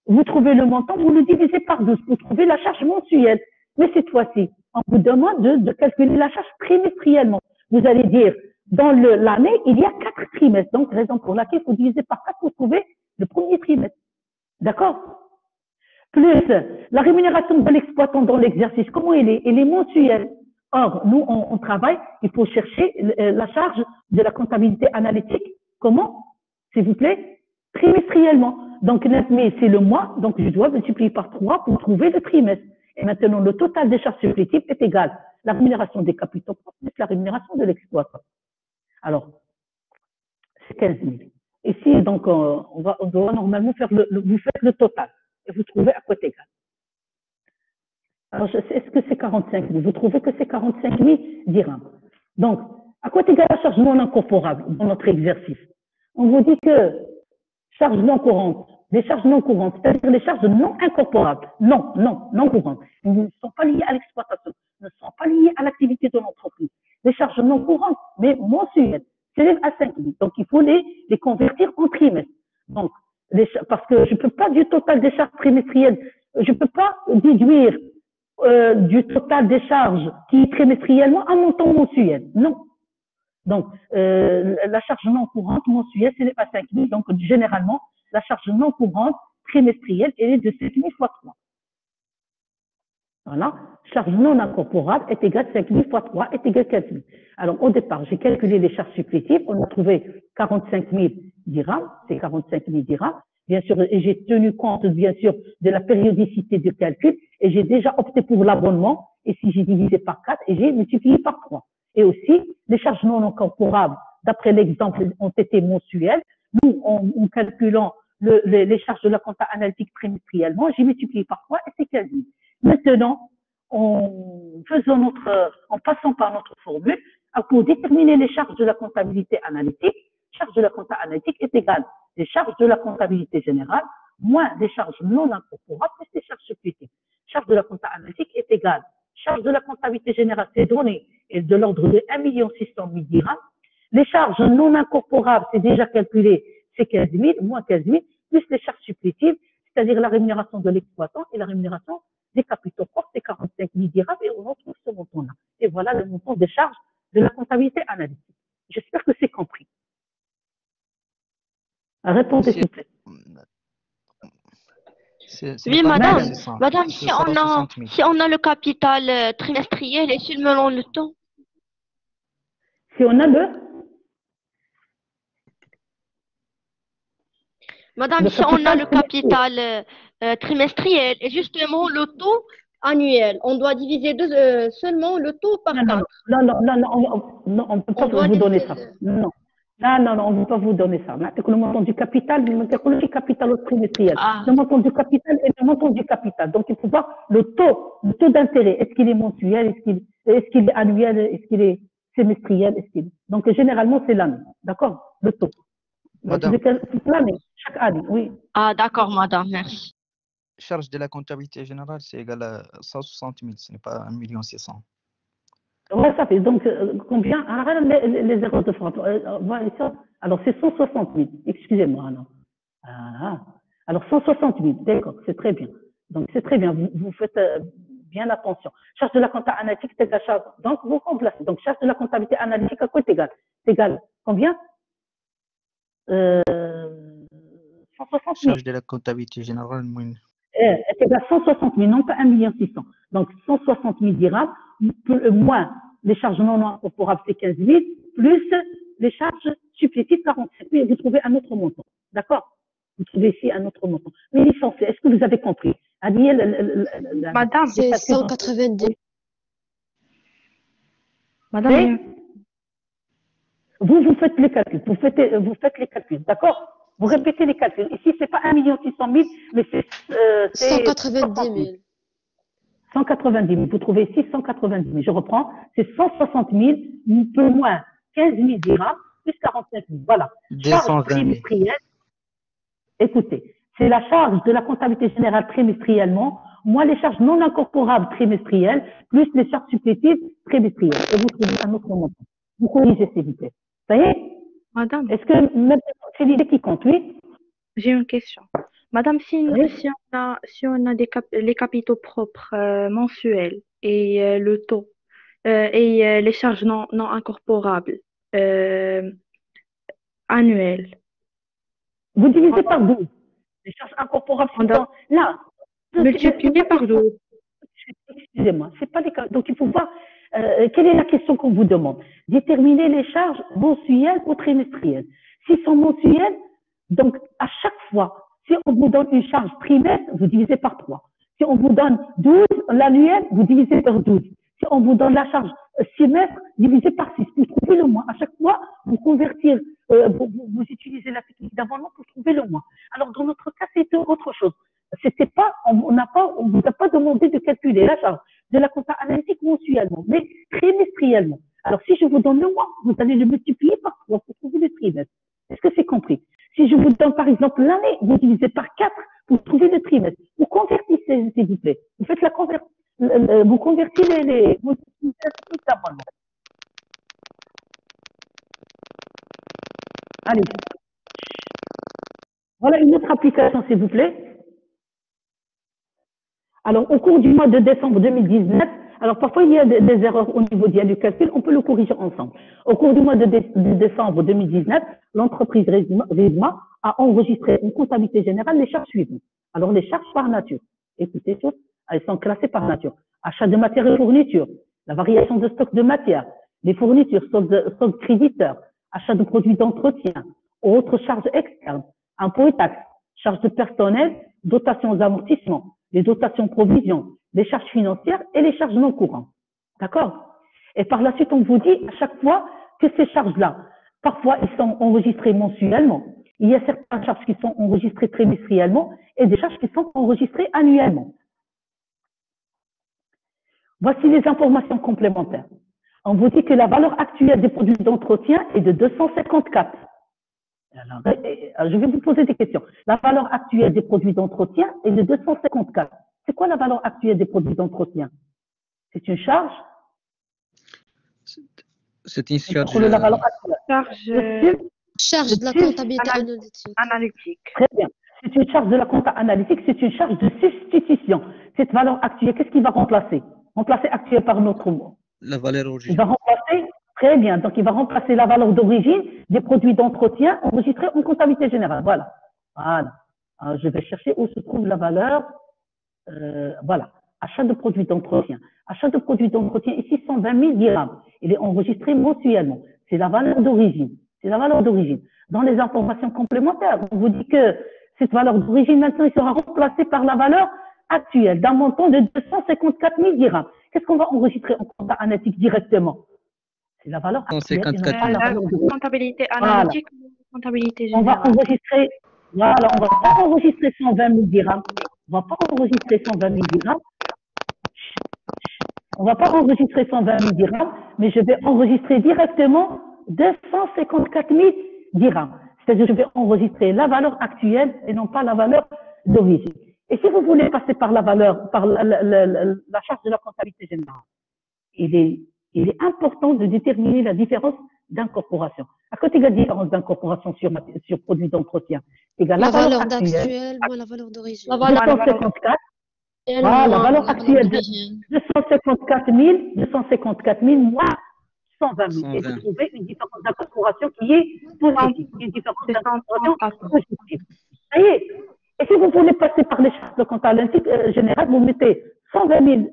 Speaker 2: vous trouvez le montant, vous le divisez par 12, vous trouvez la charge mensuelle. Mais cette fois-ci, on vous demande de calculer la charge trimestriellement. Vous allez dire, dans l'année, il y a 4 trimestres. Donc, raison pour laquelle vous divisez par 4 pour trouver le premier trimestre. D'accord? Plus la rémunération de l'exploitant dans l'exercice, comment elle est? Elle est mensuelle. Or, nous, on travaille, il faut chercher la charge de la comptabilité analytique. Comment? S'il vous plaît? Trimestriellement. Donc, 9 000, c'est le mois, donc je dois multiplier par 3 pour trouver le trimestre. Et maintenant, le total des charges supplétives est égal à la rémunération des capitaux plus la rémunération de l'exploitant. Alors, c'est 15 000. Ici, donc, on doit normalement faire vous faites le total et vous trouvez à quoi c'est égal. Alors, est-ce que c'est 45 000? Vous trouvez que c'est 45 000 dirhams. Donc, à quoi est égal la charge non incorporable dans notre exercice? On vous dit que charges non courantes, les charges non courantes, c'est-à-dire les charges non incorporables, non courantes, ne sont pas liées à l'exploitation, ne sont pas liées à l'activité de l'entreprise. Les charges non courantes, mais mensuelles, s'élèvent à 5 000. Donc, il faut les convertir en trimestres. Donc, parce que je ne peux pas du total des charges trimestrielles, je ne peux pas déduire du total des charges qui est trimestriellement un montant mensuel. Non. Donc, la charge non courante mensuelle, ce n'est pas 5 000. Donc, généralement, la charge non courante trimestrielle, elle est de 7 000 fois 3. Voilà. Charge non incorporable est égale à 5 000 fois 3 est égale à 15 000. Alors, au départ, j'ai calculé les charges supplétives. On a trouvé 45 000 dirhams. C'est 45 000 dirhams. Bien sûr, et j'ai tenu compte, bien sûr, de la périodicité de calcul. Et j'ai déjà opté pour l'abonnement. Et si j'ai divisé par 4 et j'ai multiplié par 3. Et aussi, les charges non incorporables, d'après l'exemple, ont été mensuelles. Nous, en calculant les charges de la compta analytique trimestriellement, j'ai multiplié par 3 et c'est 15 000. Maintenant, en passant par notre formule, pour déterminer les charges de la comptabilité analytique, charge de la compta analytique est égale des charges de la comptabilité générale moins des charges non incorporables plus des charges supplétives. Charge de la compta analytique est égale charge de la comptabilité générale, c'est donné, est de l'ordre de 1 600 000 dirhams. Les charges non incorporables, c'est déjà calculé, c'est 15 000, moins 15 000, plus les charges supplétives, c'est-à-dire la rémunération de l'exploitant et la rémunération des capitaux propres, c'est 45 000 dirhams, et on retrouve ce montant-là. Et voilà le montant des charges de la comptabilité analytique. J'espère que c'est compris. Répondez, s'il vous plaît.
Speaker 8: Oui, madame, si on a le capital trimestriel et seulement le temps.
Speaker 2: Si on a
Speaker 8: Madame, si on a le capital trimestriel et justement le taux annuel, on doit diviser seulement le taux par 4.
Speaker 2: Non, on ne peut pas vous donner ça. Non, on ne peut pas vous donner ça. Le montant du capital, le capital au trimestriel. Le montant du capital et le montant du capital. Donc, il faut voir le taux d'intérêt. Est-ce qu'il est mensuel? Est-ce qu'il est annuel? Est-ce qu'il est semestriel? Donc, généralement, c'est l'année. D'accord? Le taux.
Speaker 10: Madame.
Speaker 2: L'année, chaque année, oui.
Speaker 8: Ah, d'accord, madame, merci.
Speaker 10: Charge de la comptabilité générale, c'est égal à 160 000, ce n'est pas 1 600 000.
Speaker 2: Ouais, ça fait donc combien? Alors, les erreurs de frappe. Alors, c'est 160 000. Excusez-moi. Alors, 160 000. D'accord, c'est très bien. Donc, c'est très bien. Vous faites bien attention. Charge de la comptabilité analytique, c'est égal à charge. Donc, vous remplacez. Donc, charge de la comptabilité analytique, à quoi c'est égal? C'est égal. Combien? 160 000.
Speaker 10: Charge de la comptabilité générale,
Speaker 2: C'est égal à 160 000, non pas 1 600 000. Donc, 160 000 dirhams, moins les charges non incorporables, c'est 15 000, plus les charges supplétives, 47 000, vous trouvez un autre montant. D'accord? Vous trouvez ici un autre montant. Mais licencié, est-ce que vous avez compris?
Speaker 4: Madame,
Speaker 3: c'est 190.
Speaker 4: Madame,
Speaker 2: vous faites les calculs. Vous faites les calculs. D'accord? Vous répétez les calculs. Ici, c'est pas 1 600 000, mais c'est
Speaker 3: 190 000.
Speaker 2: 190 000. Vous trouvez ici 190 000. Je reprends. C'est 160 000, un peu moins 15 000 dirhams, plus 45 000. Voilà. Charge
Speaker 10: 220 000.
Speaker 2: trimestrielle. Écoutez, c'est la charge de la comptabilité générale trimestriellement, moins les charges non incorporables trimestrielles, plus les charges supplétives trimestrielles. Et vous trouvez un autre montant. Vous corrigez, s'il vous plaît. Ça y est?
Speaker 11: Madame,
Speaker 2: Est-ce que même c'est l'idée qui compte, oui?
Speaker 11: j'ai une question. Madame,
Speaker 2: Oui.
Speaker 11: si on a les capitaux propres mensuels et le taux et les charges non incorporables annuelles,
Speaker 2: Vous divisez par 12. Les charges incorporables
Speaker 11: on doit
Speaker 2: sont là.
Speaker 11: multiplier par 12.
Speaker 2: Excusez-moi, c'est pas des cas. Donc il faut voir quelle est la question qu'on vous demande. Déterminer les charges mensuelles ou trimestrielles. S'ils sont mensuelles, donc à chaque fois, si on vous donne une charge trimestre, vous divisez par 3. Si on vous donne 12 l'annuel, vous divisez par 12. Si on vous donne la charge semestre, divisé par 6. Vous trouvez le mois. À chaque fois, vous convertir, vous utilisez la technique d'abondement pour trouver le mois. Alors dans notre cas, c'était autre chose. C'était pas, on vous a pas demandé de calculer la charge de la compta analytique mensuellement, mais trimestriellement. Alors, si je vous donne le mois, vous allez le multiplier par 3 pour trouver le trimestre. Est-ce que c'est compris? Si je vous donne, par exemple, l'année, vous divisez par 4 pour trouver le trimestre. Vous convertissez, s'il vous plaît. Vous faites la conversion, vous convertissez vous utilisez la technique d'abondement. Allez. Voilà une autre application, s'il vous plaît. Alors, au cours du mois de décembre 2019, alors parfois il y a des erreurs au niveau du calcul, on peut le corriger ensemble. Au cours du mois de décembre 2019, l'entreprise Risma a enregistré une comptabilité générale les charges suivantes. Alors, les charges par nature. Écoutez tous, elles sont classées par nature. Achat de matières et fournitures, la variation de stock de matière, les fournitures, stock créditeurs, achat de produits d'entretien, autres charges externes, impôts et taxes, charges de personnel, dotations aux amortissements, les dotations provisions, les charges financières et les charges non courantes. D'accord? Et par la suite, on vous dit à chaque fois que ces charges-là, parfois, ils sont enregistrés mensuellement. Il y a certaines charges qui sont enregistrées trimestriellement et des charges qui sont enregistrées annuellement. Voici les informations complémentaires. On vous dit que la valeur actuelle des produits d'entretien est de 254. Alors, je vais vous poser des questions. La valeur actuelle des produits d'entretien est de 254. C'est quoi la valeur actuelle des produits d'entretien? C'est une charge?
Speaker 10: C'est une charge.
Speaker 2: La valeur actuelle.
Speaker 3: Charge de la comptabilité
Speaker 11: analytique.
Speaker 2: Très bien. C'est une charge de la compta analytique, c'est une charge de substitution. Cette valeur actuelle, qu'est-ce qu'il va remplacer? Remplacer actuelle par notre mot.
Speaker 10: La valeur originale.
Speaker 2: Il va remplacer, très bien, donc il va remplacer la valeur d'origine des produits d'entretien enregistrés en comptabilité générale. Voilà. Voilà. Alors, je vais chercher où se trouve la valeur. Voilà. Achat de produits d'entretien. Achat de produits d'entretien, ici, 120 000 dirhams. Il est enregistré mensuellement. C'est la valeur d'origine. C'est la valeur d'origine. Dans les informations complémentaires, on vous dit que cette valeur d'origine, maintenant, il sera remplacée par la valeur actuelle d'un montant de 254 000 dirhams. Qu'est-ce qu'on va enregistrer en compta analytique directement? C'est la valeur actuelle.
Speaker 10: 154 000.
Speaker 11: Comptabilité analytique, comptabilité générale.
Speaker 2: On va enregistrer, voilà, on va pas enregistrer 120 000 dirhams. On va pas enregistrer 120 000 dirhams. On va pas enregistrer 120 000 dirhams, mais je vais enregistrer directement 254 000 dirhams. C'est-à-dire, je vais enregistrer la valeur actuelle et non pas la valeur d'origine. Et si vous voulez passer par la valeur, par la charge de la comptabilité générale, il est important de déterminer la différence d'incorporation. À côté de la différence d'incorporation sur produit d'entretien, égal
Speaker 3: la
Speaker 2: la
Speaker 3: valeur
Speaker 2: actuelle,
Speaker 3: d'actuelle, la valeur d'origine.
Speaker 2: La valeur 254. Voilà, la valeur actuelle de 254 000 moins 120 000. Et vous trouvez une différence d'incorporation qui est positive. Une différence d'incorporation positive. Ça y est. Et si vous voulez passer par les charges de compta analytique générale, vous mettez 120 000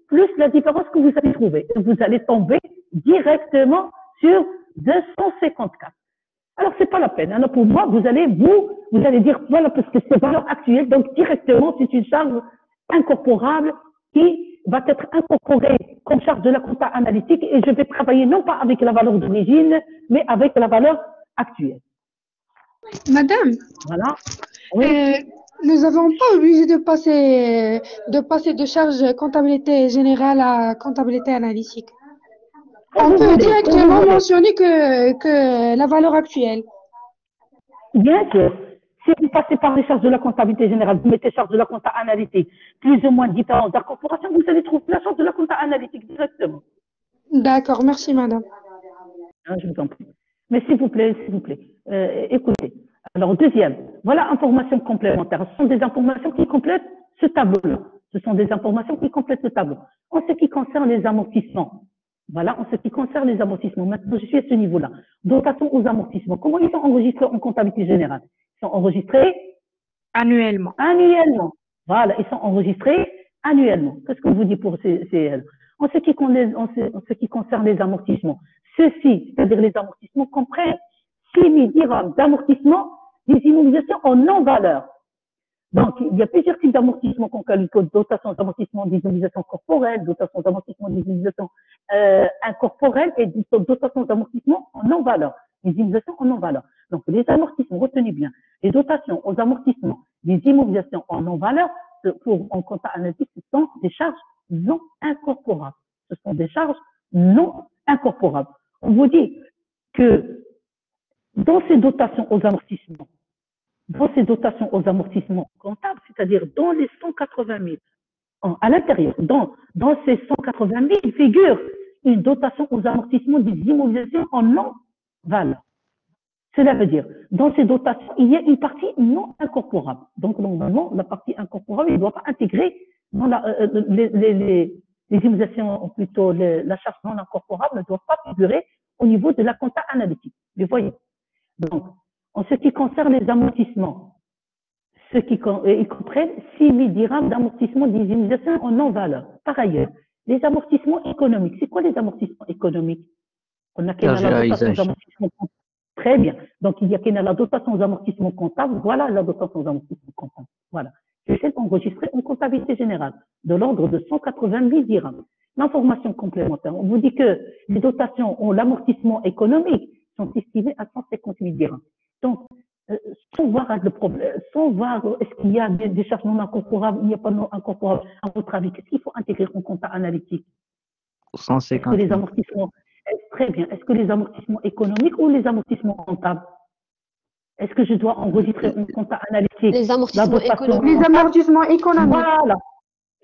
Speaker 2: plus la différence que vous allez trouver. Et vous allez tomber directement sur 254. Alors, c'est pas la peine. Alors, pour moi, vous allez dire, voilà, parce que c'est valeur actuelle, donc directement, c'est une charge incorporable qui va être incorporée comme charge de la compta analytique et je vais travailler non pas avec la valeur d'origine, mais avec la valeur actuelle.
Speaker 4: Madame,
Speaker 2: Voilà. Oui.
Speaker 4: nous n'avons pas obligé de passer de charge comptabilité générale à comptabilité analytique. On peut directement mentionner que la valeur actuelle.
Speaker 2: Bien sûr. Si vous passez par les charges de la comptabilité générale, vous mettez charges de la compta analytique, plus ou moins différentes d'incorporation, vous allez trouver la charge de la compta analytique directement.
Speaker 4: D'accord, merci madame.
Speaker 2: Je vous en prie. Mais s'il vous plaît, écoutez. Alors, deuxième, voilà informations complémentaires. Ce sont des informations qui complètent ce tableau-là. Ce sont des informations qui complètent ce tableau. En ce qui concerne les amortissements, voilà, en ce qui concerne les amortissements, maintenant je suis à ce niveau-là. Dotation aux amortissements, comment ils sont enregistrés en comptabilité générale? Ils sont enregistrés
Speaker 11: Annuellement.
Speaker 2: Annuellement. Voilà, ils sont enregistrés annuellement. Qu'est-ce qu'on vous dit pour ces en ce qui concerne les amortissements, ceux-ci, c'est-à-dire les amortissements, comprennent 6 000 dirhams d'amortissement des immobilisations en non-valeur. Donc, il y a plusieurs types d'amortissements qu'on qualifie, dotation d'amortissement des immobilisations corporelles, dotation d'amortissement des immobilisations incorporelles et dotation d'amortissement en non-valeur, des immobilisations en non-valeur. Donc, les amortissements, retenez bien, les dotations aux amortissements des immobilisations en non-valeur, en compta analytique, ce sont des charges non incorporables. Ce sont des charges non incorporables. On vous dit que dans ces dotations aux amortissements comptables, c'est-à-dire dans les 180 000, à l'intérieur, dans ces 180 000 figure une dotation aux amortissements des immobilisations en non-valeur. Cela veut dire, dans ces dotations, il y a une partie non incorporable. Donc, normalement, la partie incorporable, il ne doit pas intégrer dans les immobilisations, plutôt la charge non incorporable ne doit pas figurer au niveau de la compta analytique. Vous voyez. Donc, en ce qui concerne les amortissements, ils comprennent 6 000 dirhams d'amortissement des immobilisations en non-valeur. Par ailleurs, les amortissements économiques. C'est quoi les amortissements économiques? On a la dotation aux amortissements comptables. Très bien. Donc, il y a la dotation aux amortissements comptables. Voilà la dotation aux amortissements comptables. Voilà. C'est celle enregistrée en comptabilité générale, de l'ordre de 180 000 dirhams. L'information complémentaire, on vous dit que les dotations ont l'amortissement économique sont estimées à 150 000 dirhams. Donc, sans voir le problème, sans voir est-ce qu'il y a des charges non incorporables, il n'y a pas non incorporables, à votre avis, qu'est-ce qu'il faut intégrer en compta analytique?
Speaker 10: 150 000.
Speaker 2: Les amortissements, très bien. Est-ce que les amortissements économiques ou les amortissements comptables? Est-ce que je dois enregistrer en compta analytique?
Speaker 3: Les amortissements économiques.
Speaker 4: Les amortissements économiques.
Speaker 2: Voilà.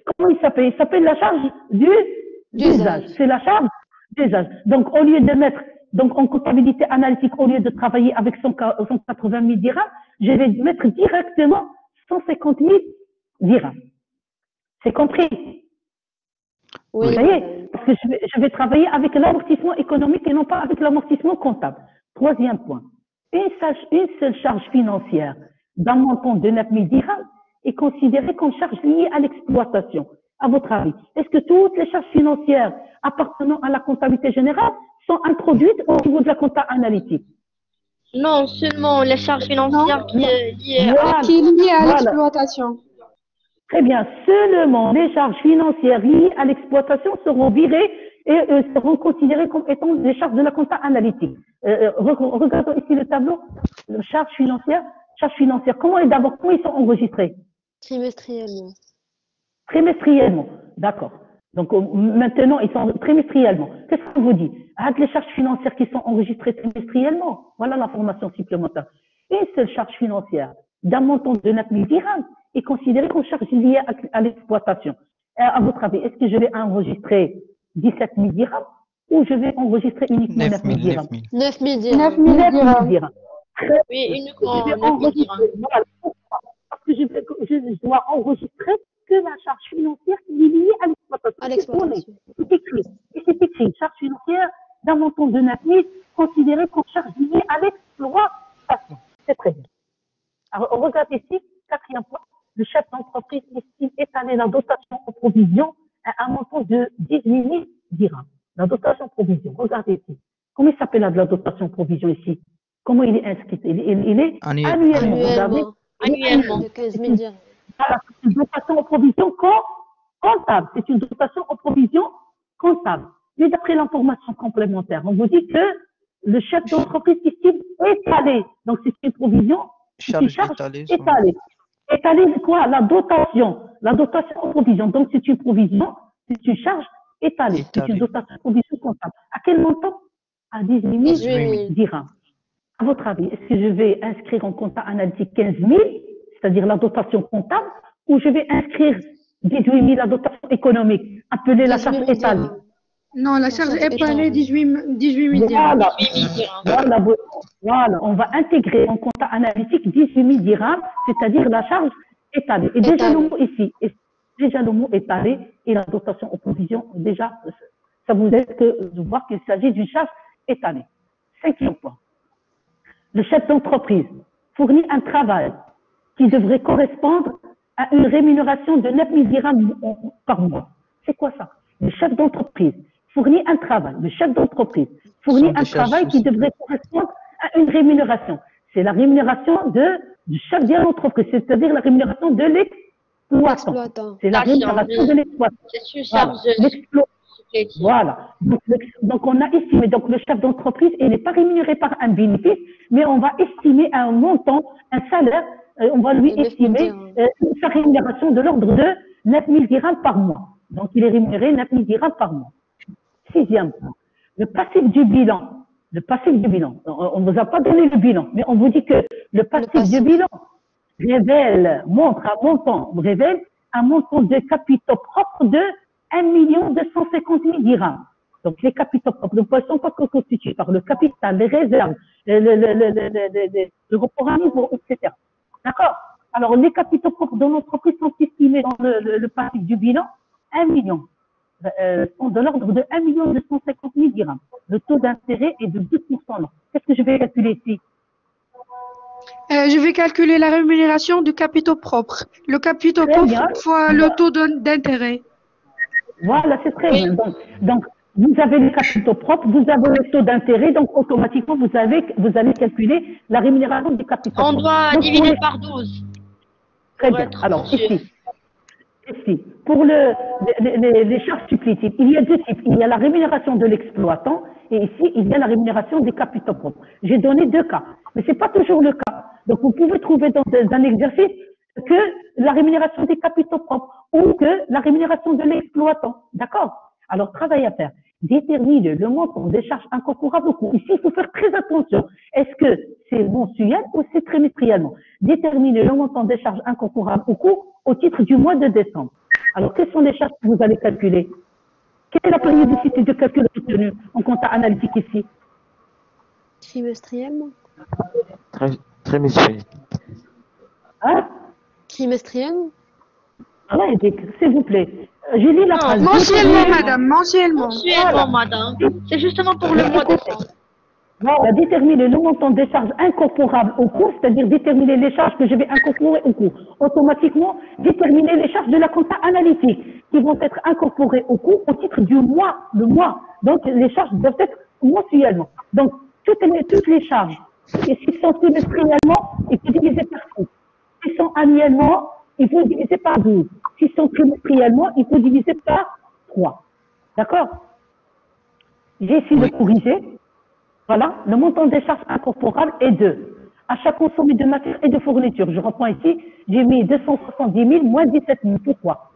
Speaker 2: Comment il s'appelle? Il s'appelle la charge d'usage. C'est la charge d'usage. Donc, au lieu de mettre, donc, en comptabilité analytique, au lieu de travailler avec 180 000 dirhams, je vais mettre directement 150 000 dirhams. C'est compris?
Speaker 3: Oui.
Speaker 2: Vous voyez? Parce que je vais travailler avec l'amortissement économique et non pas avec l'amortissement comptable. Troisième point. Une seule charge financière d'un montant de 9 000 dirhams est considérée comme charge liée à l'exploitation. À votre avis, est-ce que toutes les charges financières appartenant à la comptabilité générale sont introduites au niveau de la compta analytique?
Speaker 8: Non, seulement les charges financières qui est liées
Speaker 4: à l'exploitation.
Speaker 2: Très bien. Seulement les charges financières liées à l'exploitation seront virées et seront considérées comme étant des charges de la compta analytique. Regardons ici le tableau. Charges financières. Comment ils sont enregistrés?
Speaker 3: Trimestriellement.
Speaker 2: Trimestriellement. D'accord. Donc, maintenant, ils sont trimestriellement. Qu'est-ce qu'on vous dit? Les charges financières qui sont enregistrées trimestriellement. Voilà l'information supplémentaire. Une seule charge financière d'un montant de 9 000 dirhams est considérée comme charge liée à l'exploitation. À votre avis, est-ce que je vais enregistrer 17 000 dirhams ou je vais enregistrer uniquement 9 000 dirhams?
Speaker 3: 9 000 dirhams.
Speaker 2: 9 000 dirhams.
Speaker 8: Oui, uniquement 9 000 dirhams.
Speaker 2: Voilà. Parce que je dois enregistrer que la charge financière qui est liée à l'exploitation.
Speaker 3: À l'exploitation.
Speaker 2: C'est écrit. Et c'est écrit. Charge financière d'un montant de 9 000 considérée comme charge liée à l'exploitation. C'est très bien. Alors, on regarde ici, quatrième point. Le chef d'entreprise estime étaler la dotation en provision à un montant de 18 000 dirhams. La dotation provision. Regardez ici. Comment il s'appelle la dotation provision ici? Comment il est inscrit? Il est annuellement. Regardez.
Speaker 3: Annuellement. De 15 000 dirhams.
Speaker 2: Voilà, c'est une dotation en provision comptable. C'est une dotation en provision comptable. Mais d'après l'information complémentaire, on vous dit que le chef d'entreprise estime étalé. Donc, c'est une provision, c'est une charge étalée. Étalée, quoi? La dotation en provision. Donc, c'est une provision, c'est une charge étalée. C'est une dotation en provision comptable. À quel montant? À 18 000 dirhams. À votre avis, est-ce que je vais inscrire en compta analytique 15 000, c'est-à-dire la dotation comptable, ou je vais inscrire 18 000 la dotation économique, appelée la charge étalée?
Speaker 4: Non, la charge étalée, 18 000 dirhams.
Speaker 2: Voilà, on va intégrer en compta analytique 18 000 dirhams, c'est-à-dire la charge étalée. Et déjà le mot ici, déjà le mot étalé et la dotation en provision, déjà, ça vous aide de voir qu'il s'agit d'une charge étalée. 5e point. Le chef d'entreprise fournit un travail qui devrait correspondre à une rémunération de 9 000 dirhams par mois. C'est quoi ça? Le chef d'entreprise fournit un travail. Le chef d'entreprise fournit un travail qui devrait correspondre à une rémunération. C'est la rémunération du chef d'entreprise, c'est-à-dire la rémunération de l'exploitant. C'est la rémunération de l'exploitant.
Speaker 8: C'est une charge.
Speaker 2: Voilà. Donc, on a estimé, donc le chef d'entreprise, il n'est pas rémunéré par un bénéfice, mais on va estimer un montant, un salaire, on va lui estimer sa rémunération de l'ordre de 9 000 dirhams par mois. Donc, il est rémunéré 9 000 dirhams par mois. 6e point. Le passif du bilan. Le passif du bilan. On ne vous a pas donné le bilan, mais on vous dit que le passif du bilan révèle un montant de capitaux propres de 1 250 000 dirhams. Donc, les capitaux propres ne sont pas constitués par le capital, les réserves, le report à niveau, etc. D'accord? Alors, les capitaux propres de l'entreprise sont estimés dans le passif du bilan 1 million. Sont de l'ordre de 1 250 000 dirhams. Le taux d'intérêt est de 2%. Qu'est-ce que je vais calculer ici?
Speaker 4: Je vais calculer la rémunération du capitaux propre. Le capitaux propre fois le taux d'intérêt.
Speaker 2: Voilà, c'est très bien. Donc, vous avez les capitaux propres, vous avez le taux d'intérêt, donc automatiquement, vous allez calculer la rémunération des capitaux propres.
Speaker 8: On doit diviser par 12.
Speaker 2: Très bien. Alors, ici, pour les charges supplétives, il y a deux types. Il y a la rémunération de l'exploitant et ici, il y a la rémunération des capitaux propres. J'ai donné 2 cas, mais ce n'est pas toujours le cas. Donc, vous pouvez trouver dans un exercice que la rémunération des capitaux propres ou que la rémunération de l'exploitant. D'accord? Alors, travail à faire. Déterminer le montant des charges incorporables au coût. Ici, il faut faire très attention. Est-ce que c'est mensuel ou c'est trimestriellement? Déterminer le montant des charges incorporables au coût au titre du mois de décembre. Alors, quelles sont les charges que vous allez calculer? Quelle est la périodicité de calcul retenue en compta analytique ici?
Speaker 3: Trimestriellement.
Speaker 9: Trimestriel.
Speaker 2: Hein?
Speaker 3: Trimestriellement.
Speaker 2: Ouais, s'il vous plaît. J'ai lu la phrase.
Speaker 4: Mensuellement, madame, mensuellement.
Speaker 8: Mensuellement, madame. C'est justement pour le mois de décembre.
Speaker 2: Voilà, déterminer le montant des charges incorporables au coût, c'est-à-dire déterminer les charges que je vais incorporer au coût. Automatiquement, déterminer les charges de la compta analytique qui vont être incorporées au coût au titre du mois, le mois. Donc, les charges doivent être mensuellement. Donc, toutes les charges, et s'ils sont trimestriellement, il faut diviser par 6. S'ils sont annuellement, il faut diviser par 12. S'ils sont trimestriellement, il faut diviser par 3. D'accord? J'ai essayé de corriger. Voilà, le montant des charges incorporables est de achat consommé de matières et de fournitures. Je reprends ici, j'ai mis 270 000 moins 17 000. Pourquoi?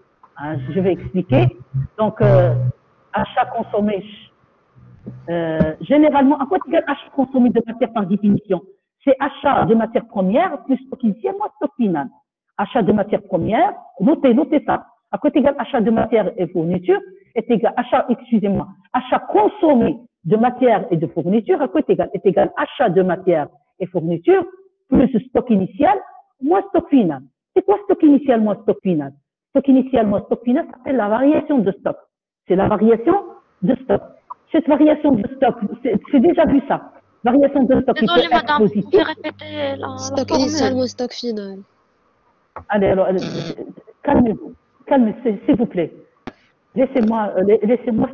Speaker 2: Je vais expliquer. Donc, achat consommé, généralement, à quoi égal achat consommé de matières par définition? C'est achat de matières premières plus stock initial moins stock final. Achat de matières premières, notez ça. À quoi égal achat de matières et fournitures est égal achat consommé de matières et de fournitures, à quoi est égal achat de matières et fournitures plus stock initial moins stock final. C'est quoi stock initial moins stock final? Stock initial moins stock final, ça s'appelle la variation de stock. C'est la variation de stock. Cette variation de stock, c'est déjà vu ça. Variation de stock.
Speaker 8: Désolée, madame, vous pouvez répéter la
Speaker 3: stock initial moins stock final.
Speaker 2: Allez, alors, calmez-vous, s'il vous plaît. Laissez-moi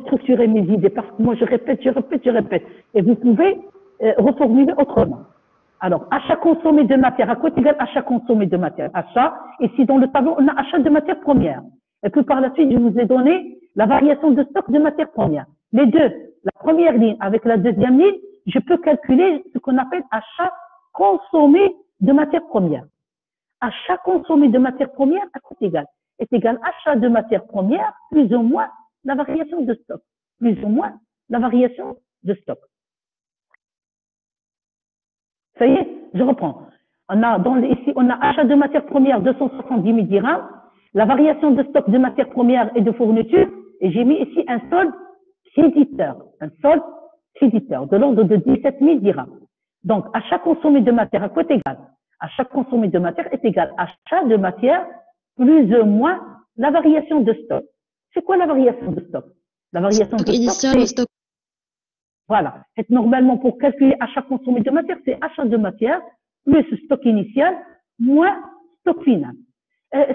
Speaker 2: structurer mes idées parce que moi je répète. Et vous pouvez reformuler autrement. Alors, achat consommé de matière, à quoi est égal achat consommé de matière? Achat, ici dans le tableau, on a achat de matière première. Et puis par la suite, je vous ai donné la variation de stock de matière première. Les deux, la première ligne avec la deuxième ligne, je peux calculer ce qu'on appelle achat consommé de matières premières. Achat consommé de matières premières à coût égal est égal achat de matières premières plus ou moins la variation de stock. Plus ou moins la variation de stock. Ça y est, je reprends. Ici, on a achat de matières premières 270 000 dirhams, la variation de stock de matières premières et de fournitures, et j'ai mis ici un solde créditeur, de l'ordre de 17 000 dirhams. Donc, achat consommé de matière à quoi est égal? Achat consommé de matière est égal achat de matière plus ou moins la variation de stock. C'est quoi la variation de stock? La variation de stock,
Speaker 3: initial au stock.
Speaker 2: Voilà. Et normalement, pour calculer achat consommé de matière, c'est achat de matière plus stock initial moins stock final.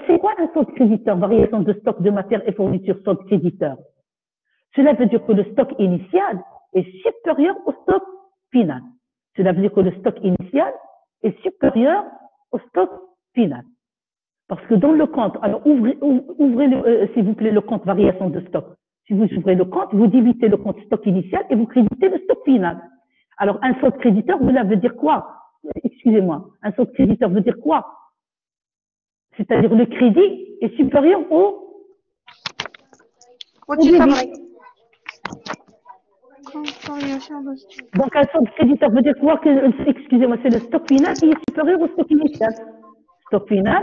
Speaker 2: C'est quoi un solde créditeur? Variation de stock de matière et fourniture solde créditeur. Cela veut dire que le stock initial est supérieur au stock final. Cela veut dire que le stock initial est supérieur au stock final. Parce que dans le compte, alors ouvrez s'il vous plaît, le compte variation de stock. Si vous ouvrez le compte, vous débitez le compte stock initial et vous créditez le stock final. Alors, un solde créditeur, cela veut dire quoi? Excusez-moi. Un solde créditeur veut dire quoi? C'est-à-dire le crédit est supérieur au débit. Donc, un solde créditeur veut dire quoi? Excusez-moi, c'est le stock final qui est supérieur au stock initial. Stock final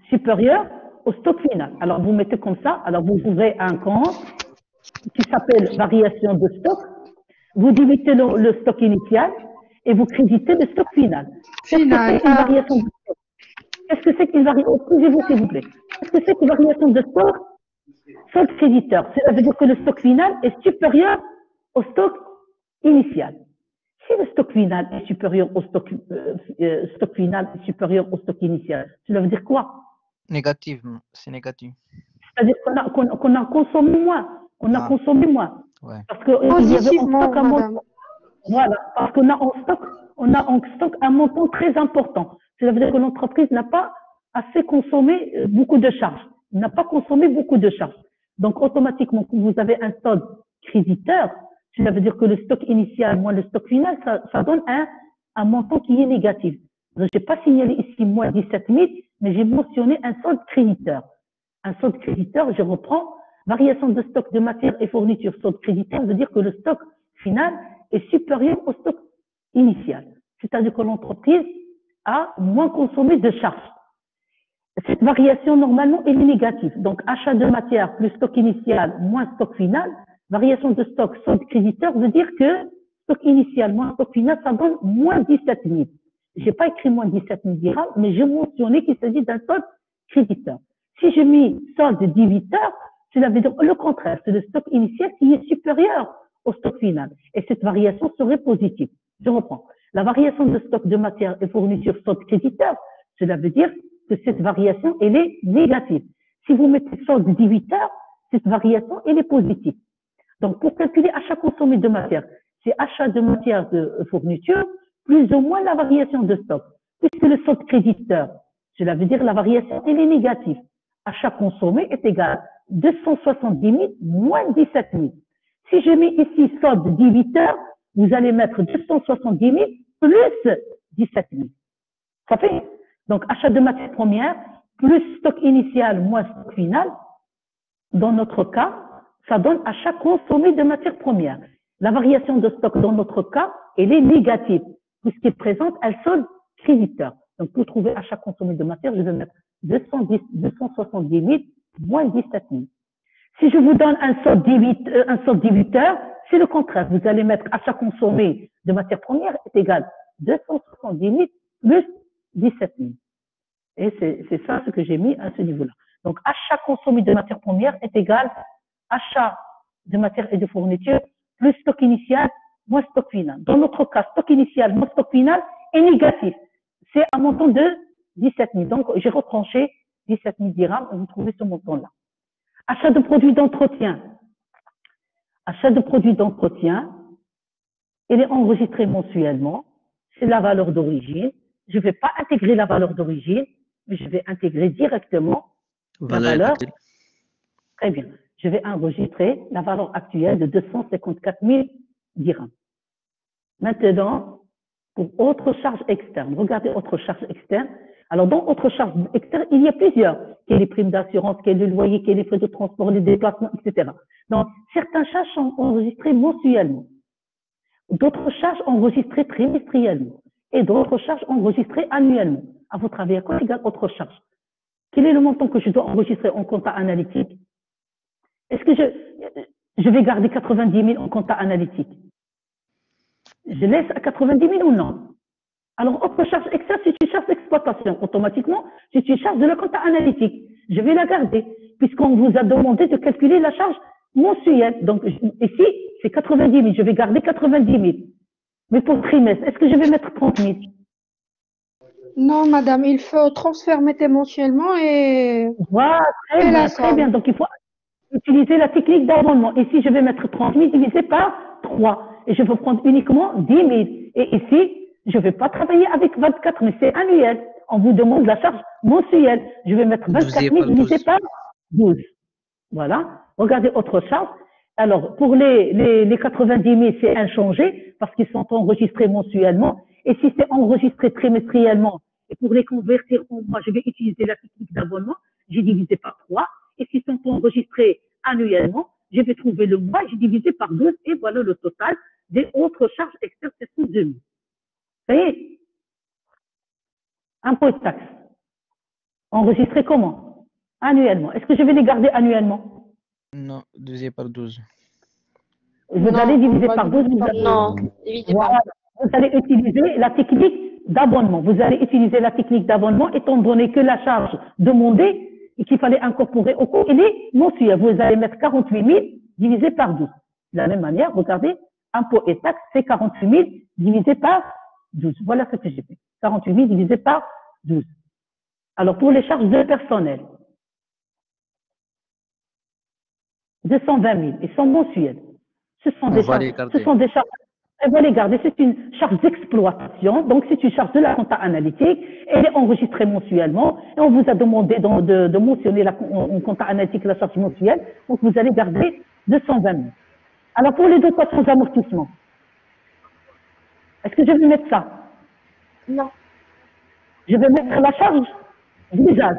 Speaker 2: supérieur au stock final. Alors, vous mettez comme ça. Alors, vous ouvrez un compte qui s'appelle variation de stock. Vous débitez le stock initial et vous créditez le stock final. Qu'est-ce que c'est une variation de stock? Qu'est-ce que c'est qu'une variation? Excusez-vous, s'il vous plaît. Qu'est-ce que c'est qu'une variation de stock? Solde créditeur. Cela veut dire que le stock final est supérieur au stock initial. Si le stock final est supérieur au stock final est supérieur au stock initial, cela veut dire quoi?
Speaker 10: Négatif, c'est négatif.
Speaker 2: C'est-à-dire qu'on a consommé moins. On a consommé moins.
Speaker 10: Ouais.
Speaker 2: Parce qu'il y avait en stock un montant. Voilà, parce qu'on a en stock un montant très important. Cela veut dire que l'entreprise n'a pas assez consommé beaucoup de charges. N'a pas consommé beaucoup de charges. Donc, automatiquement, quand vous avez un solde créditeur, cela veut dire que le stock initial moins le stock final, ça donne un montant qui est négatif. Je n'ai pas signalé ici moins 17 000, mais j'ai mentionné un solde créditeur. Un solde créditeur, je reprends, variation de stock de matière et fourniture. Solde créditeur veut dire que le stock final est supérieur au stock initial. C'est-à-dire que l'entreprise a moins consommé de charges. Cette variation, normalement, elle est négative. Donc, achat de matière plus stock initial moins stock final, variation de stock solde créditeur veut dire que stock initial moins stock final, ça donne moins 17 000. J'ai pas écrit moins 17 000 dirhams, mais j'ai mentionné qu'il s'agit d'un solde créditeur. Si je mets solde débiteur, cela veut dire le contraire, c'est le stock initial qui est supérieur au stock final. Et cette variation serait positive. Je reprends. La variation de stock de matière et fourniture solde créditeur, cela veut dire que cette variation, elle est négative. Si vous mettez solde débiteur, cette variation, elle est positive. Donc, pour calculer achat consommé de matière, c'est achat de matière de fourniture plus ou moins la variation de stock. Puisque le solde créditeur, cela veut dire la variation, elle est négative. Achat consommé est égal 270 000 moins 17 000. Si je mets ici solde débiteur, vous allez mettre 270 000 plus 17 000. Ça fait? Donc, achat de matières premières plus stock initial moins stock final. Dans notre cas, ça donne achat consommé de matières premières. La variation de stock dans notre cas, elle est négative, puisqu'elle présente un solde créditeur. Donc, pour trouver achat consommé de matière, je vais mettre 270 000 moins 17 000. Si je vous donne un solde débiteur, c'est le contraire. Vous allez mettre achat consommé de matières premières est égal 270 000 plus 17 000. Et c'est ça ce que j'ai mis à ce niveau-là. Donc, achat consommé de matières premières est égal achat de matières et de fournitures plus stock initial moins stock final. Dans notre cas, stock initial moins stock final est négatif. C'est un montant de 17 000. Donc, j'ai retranché 17 000 dirhams et vous trouvez ce montant-là. Achat de produits d'entretien. Achat de produits d'entretien, il est enregistré mensuellement. C'est la valeur d'origine. Je ne vais pas intégrer la valeur d'origine, mais je vais intégrer directement la valeur. Très bien. Je vais enregistrer la valeur actuelle de 254 000 dirhams. Maintenant, pour autres charges externes, regardez autres charges externes. Alors, dans autres charges externes, il y a plusieurs. Quelles les primes d'assurance, quels le loyer, quels les frais de transport, les déplacements, etc. Donc, certaines charges sont enregistrées mensuellement. D'autres charges enregistrées trimestriellement. Et d'autres charges enregistrées annuellement. À votre avis, à quoi égale autre charge? Quel est le montant que je dois enregistrer en compta analytique? Est-ce que je vais garder 90 000 en compta analytique? Je laisse à 90 000 ou non? Alors, autre charge externe, c'est une charge d'exploitation. Automatiquement, c'est une charge de la compta analytique. Je vais la garder, puisqu'on vous a demandé de calculer la charge mensuelle. Donc, ici, c'est 90 000. Je vais garder 90 000. Mais pour trimestre, est-ce que je vais mettre 30 000?
Speaker 4: Non, madame, il faut transférer mensuellement et
Speaker 2: Voilà, très
Speaker 4: la
Speaker 2: bien, très
Speaker 4: somme.
Speaker 2: bien. Donc, il faut utiliser la technique d'abondement. Ici, je vais mettre 30 000 divisé par 3. Et je vais prendre uniquement 10 000. Et ici, je ne vais pas travailler avec 24, mais c'est annuel. On vous demande la charge mensuelle. Je vais mettre 24 000 divisé par 12. Voilà. Regardez autre charge. Alors, pour les 90 000, c'est inchangé parce qu'ils sont enregistrés mensuellement. Et si c'est enregistré trimestriellement, et pour les convertir en mois, je vais utiliser la technique d'abonnement. J'ai divisé par 3. Et s'ils sont enregistrés annuellement, je vais trouver le mois, j'ai divisé par 12 et voilà le total des autres charges externes, c'est 2 000. Ça y est. Impôts et taxes. Enregistrés comment? Annuellement. Est-ce que je vais les garder annuellement?
Speaker 10: Non, divisé par 12.
Speaker 2: Vous allez diviser par 12.
Speaker 8: Non, divisé par
Speaker 2: Voilà. Vous allez utiliser la technique d'abonnement. Vous allez utiliser la technique d'abonnement étant donné que la charge demandée et qu'il fallait incorporer au coût, il est mensuel. Vous allez mettre 48 000 divisé par 12. De la même manière, regardez, impôts et taxes, c'est 48 000 divisé par 12. Voilà ce que j'ai fait. 48 000 divisé par 12. Alors, pour les charges de personnel, 220 000, ils sont mensuels. Ce sont des charges. On va les garder. C'est une charge d'exploitation. Donc, c'est une charge de la compta analytique. Elle est enregistrée mensuellement. Et on vous a demandé de mentionner en compta analytique la charge mensuelle. Donc, vous allez garder 220 000. Alors, pour les dotations d'amortissement, est-ce que je vais mettre ça?
Speaker 8: Non.
Speaker 2: Je vais mettre la charge d'usage.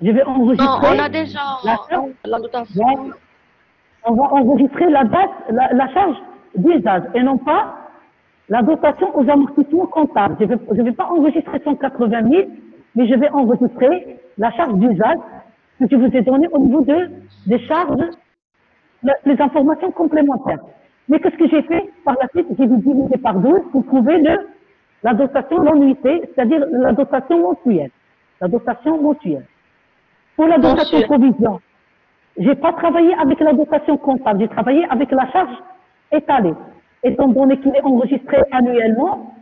Speaker 2: Je vais enregistrer.
Speaker 8: Non, on a déjà la dotation.
Speaker 2: Ouais. On va enregistrer la charge d'usage et non pas la dotation aux amortissements comptables. Je vais pas enregistrer 180 000, mais je vais enregistrer la charge d'usage que je vous ai donnée au niveau des charges, les informations complémentaires. Mais qu'est-ce que j'ai fait par la suite? J'ai divisé par 12 pour trouver la dotation d'annuité, c'est-à-dire la dotation mensuelle. La dotation mensuelle. Pour la dotation provision, j'ai pas travaillé avec la dotation comptable, j'ai travaillé avec la charge étalée. Étant donné qu'il est enregistré annuellement,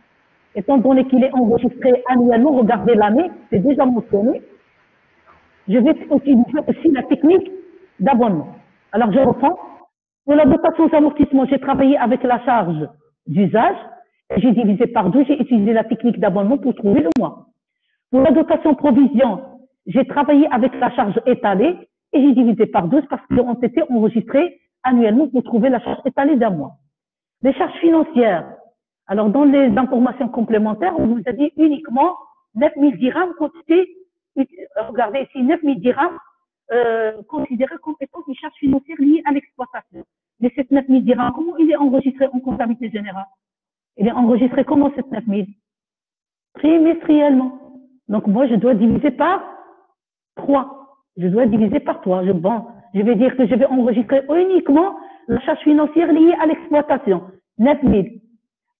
Speaker 2: regardez l'année, c'est déjà mentionné, je vais utiliser aussi la technique d'abonnement. Alors, je reprends. Pour la dotation d'amortissement, j'ai travaillé avec la charge d'usage, j'ai divisé par 2, j'ai utilisé la technique d'abonnement pour trouver le mois. Pour la dotation provision, j'ai travaillé avec la charge étalée et j'ai divisé par 12 parce qu'ils ont été enregistrés annuellement pour trouver la charge étalée d'un mois. Les charges financières. Alors, dans les informations complémentaires, on vous a dit uniquement 9 000 dirhams quantité. Regardez ici, 9 000 dirhams considérés comme étant une charge financière liée à l'exploitation. Mais cette 9 000 dirhams, comment il est enregistré en comptabilité générale? Il est enregistré comment cette 9 000? Trimestriellement. Donc, moi, je dois diviser par 3. Je dois diviser par 3. Je vais dire que je vais enregistrer uniquement la charge financière liée à l'exploitation, 9 000.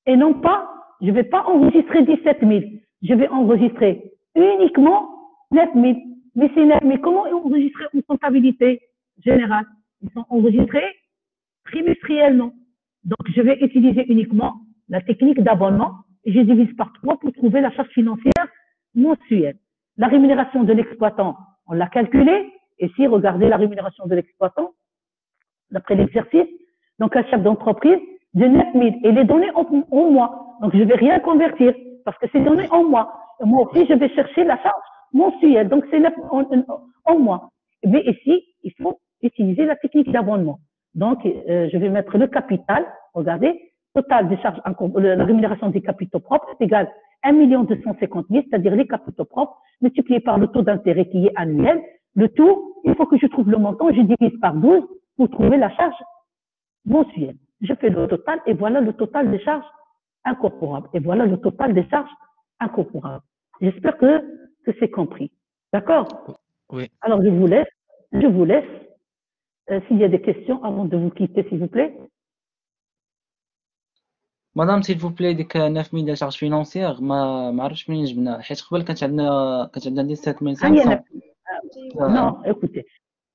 Speaker 2: Et non pas, je ne vais pas enregistrer 17 000. Je vais enregistrer uniquement 9 000. Mais ces 9 000, comment ils sont enregistrés en comptabilité générale? Ils sont enregistrés trimestriellement. Donc, je vais utiliser uniquement la technique d'abonnement et je divise par 3 pour trouver la charge financière mensuelle. La rémunération de l'exploitant, on l'a calculée. Et si, regardez la rémunération de l'exploitant, d'après l'exercice, donc un chef d'entreprise de 9 000. Et les données en mois. Donc, je ne vais rien convertir parce que c'est donné en mois. Et moi aussi, je vais chercher la charge mensuelle. Donc, c'est en mois. Mais ici, il faut utiliser la technique d'abonnement. Donc, je vais mettre le capital. Regardez, totale des charges, la rémunération des capitaux propres est égale à 1 250 000, c'est-à-dire les capitaux propres, multiplié par le taux d'intérêt qui est annuel. Le tout, il faut que je trouve le montant, je divise par 12 pour trouver la charge mensuelle. Je fais le total et voilà le total des charges incorporables. Et voilà le total des charges incorporables. J'espère que c'est compris. D'accord?
Speaker 10: Oui.
Speaker 2: Alors, je vous laisse. S'il y a des questions avant de vous quitter, s'il vous plaît.
Speaker 12: مدام s'il vous plaît ديك 9000 ديال شارج فينونسيير ما عرفتش منين جبناها حيت قبل كانت عندنا 17500.
Speaker 2: Non, écoutez.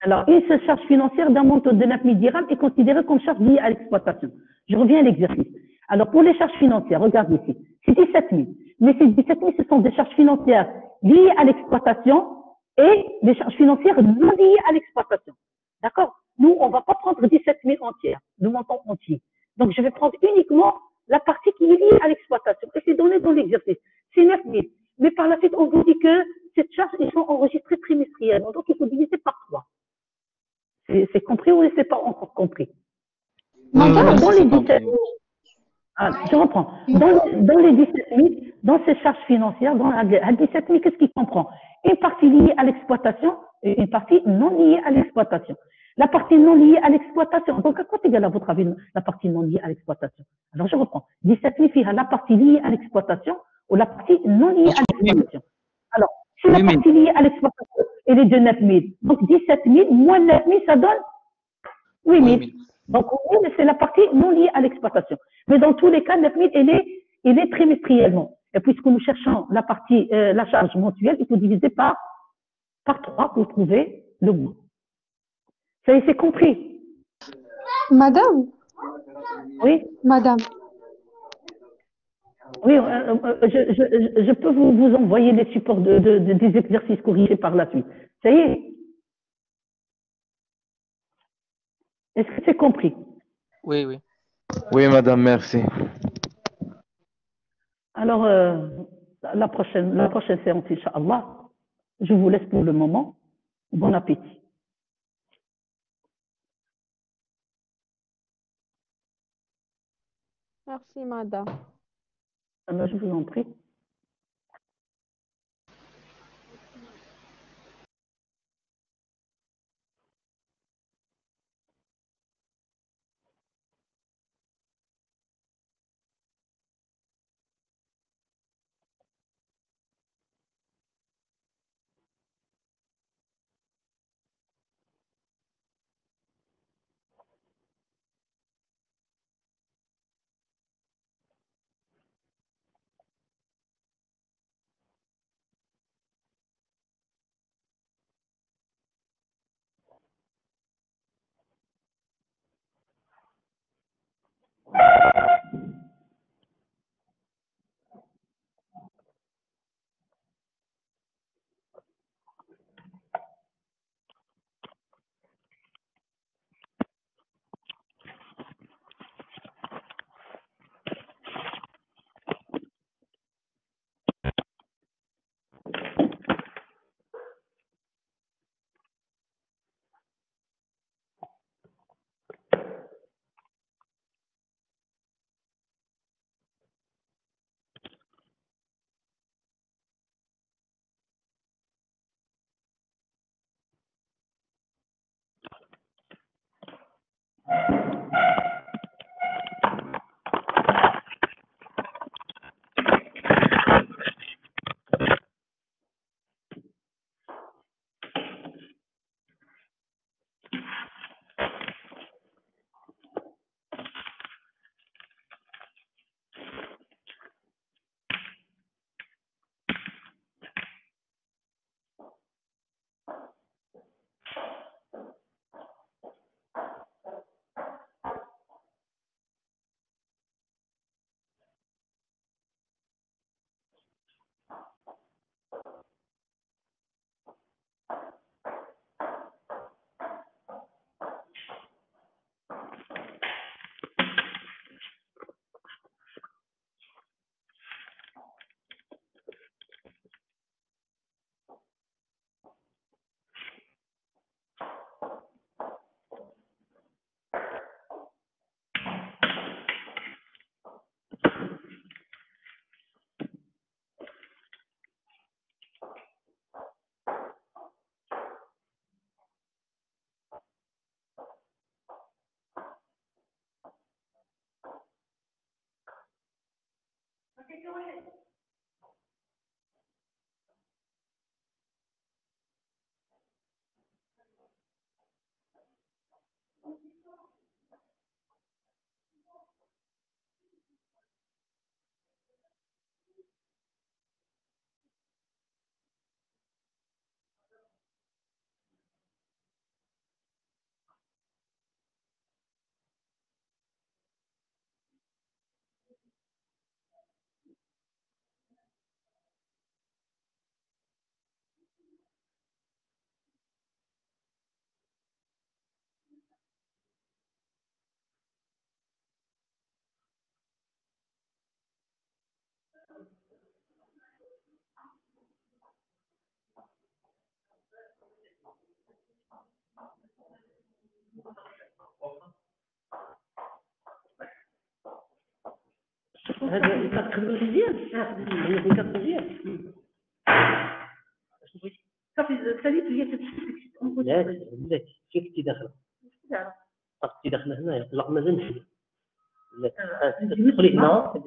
Speaker 2: Alors, une seule charge financière d'un montant de 9 000 dirhams est considérée comme charge liée à l'exploitation. Je reviens à l'exercice. Alors, pour les charges financières, regardez ici, c'est 17 000. Mais ces 17 000, ce sont des charges financières liées à l'exploitation et des charges financières non liées à l'exploitation. D'accord? Nous, on ne va pas prendre 17 000 entières, le montant entier. Donc, je vais prendre uniquement la partie qui est liée à l'exploitation. Et c'est donné dans l'exercice. C'est 9 000. Mais par la suite, on vous dit que cette charge, ils sont enregistrés trimestriellement. Donc, il faut diviser par 3. C'est compris ou c'est pas encore compris?
Speaker 12: Madame,
Speaker 2: dans les 17 000, je reprends. Dans les 17 000, dans ces charges financières, dans les 17 000, qu'est-ce qui comprend? Une partie liée à l'exploitation et une partie non liée à l'exploitation. La partie non liée à l'exploitation. Donc, à quoi est égale à votre avis la partie non liée à l'exploitation? Alors, je reprends. 17 000 filles, la partie liée à l'exploitation ou la partie non liée à l'exploitation. Alors, si la partie liée à l'exploitation, elle est de 9 000. Donc, 17 000 moins 9 000, ça donne 8 000. Donc, c'est la partie non liée à l'exploitation. Mais dans tous les cas, 9 000, elle est trimestriellement. Et puisque nous cherchons la partie, la charge mensuelle, il faut diviser par 3 pour trouver le mois. Ça y est, c'est compris.
Speaker 4: Madame?
Speaker 2: Oui?
Speaker 4: Madame?
Speaker 2: Oui, je peux vous envoyer les supports des exercices corrigés par la suite. Ça y est? Est-ce que c'est compris?
Speaker 12: Oui, oui.
Speaker 9: Oui, madame, merci.
Speaker 2: Alors, la prochaine séance, Inch'Allah, je vous laisse pour le moment. Bon appétit.
Speaker 13: Merci, madame.
Speaker 2: Alors, je vous en prie. هذا يتخدم مزيان يتخدم مزيان صافي ساليت هي لا بلاتي فيك كنتي داخله كنتي داخله هنايا لا مازال نحل لا تدخلي هنا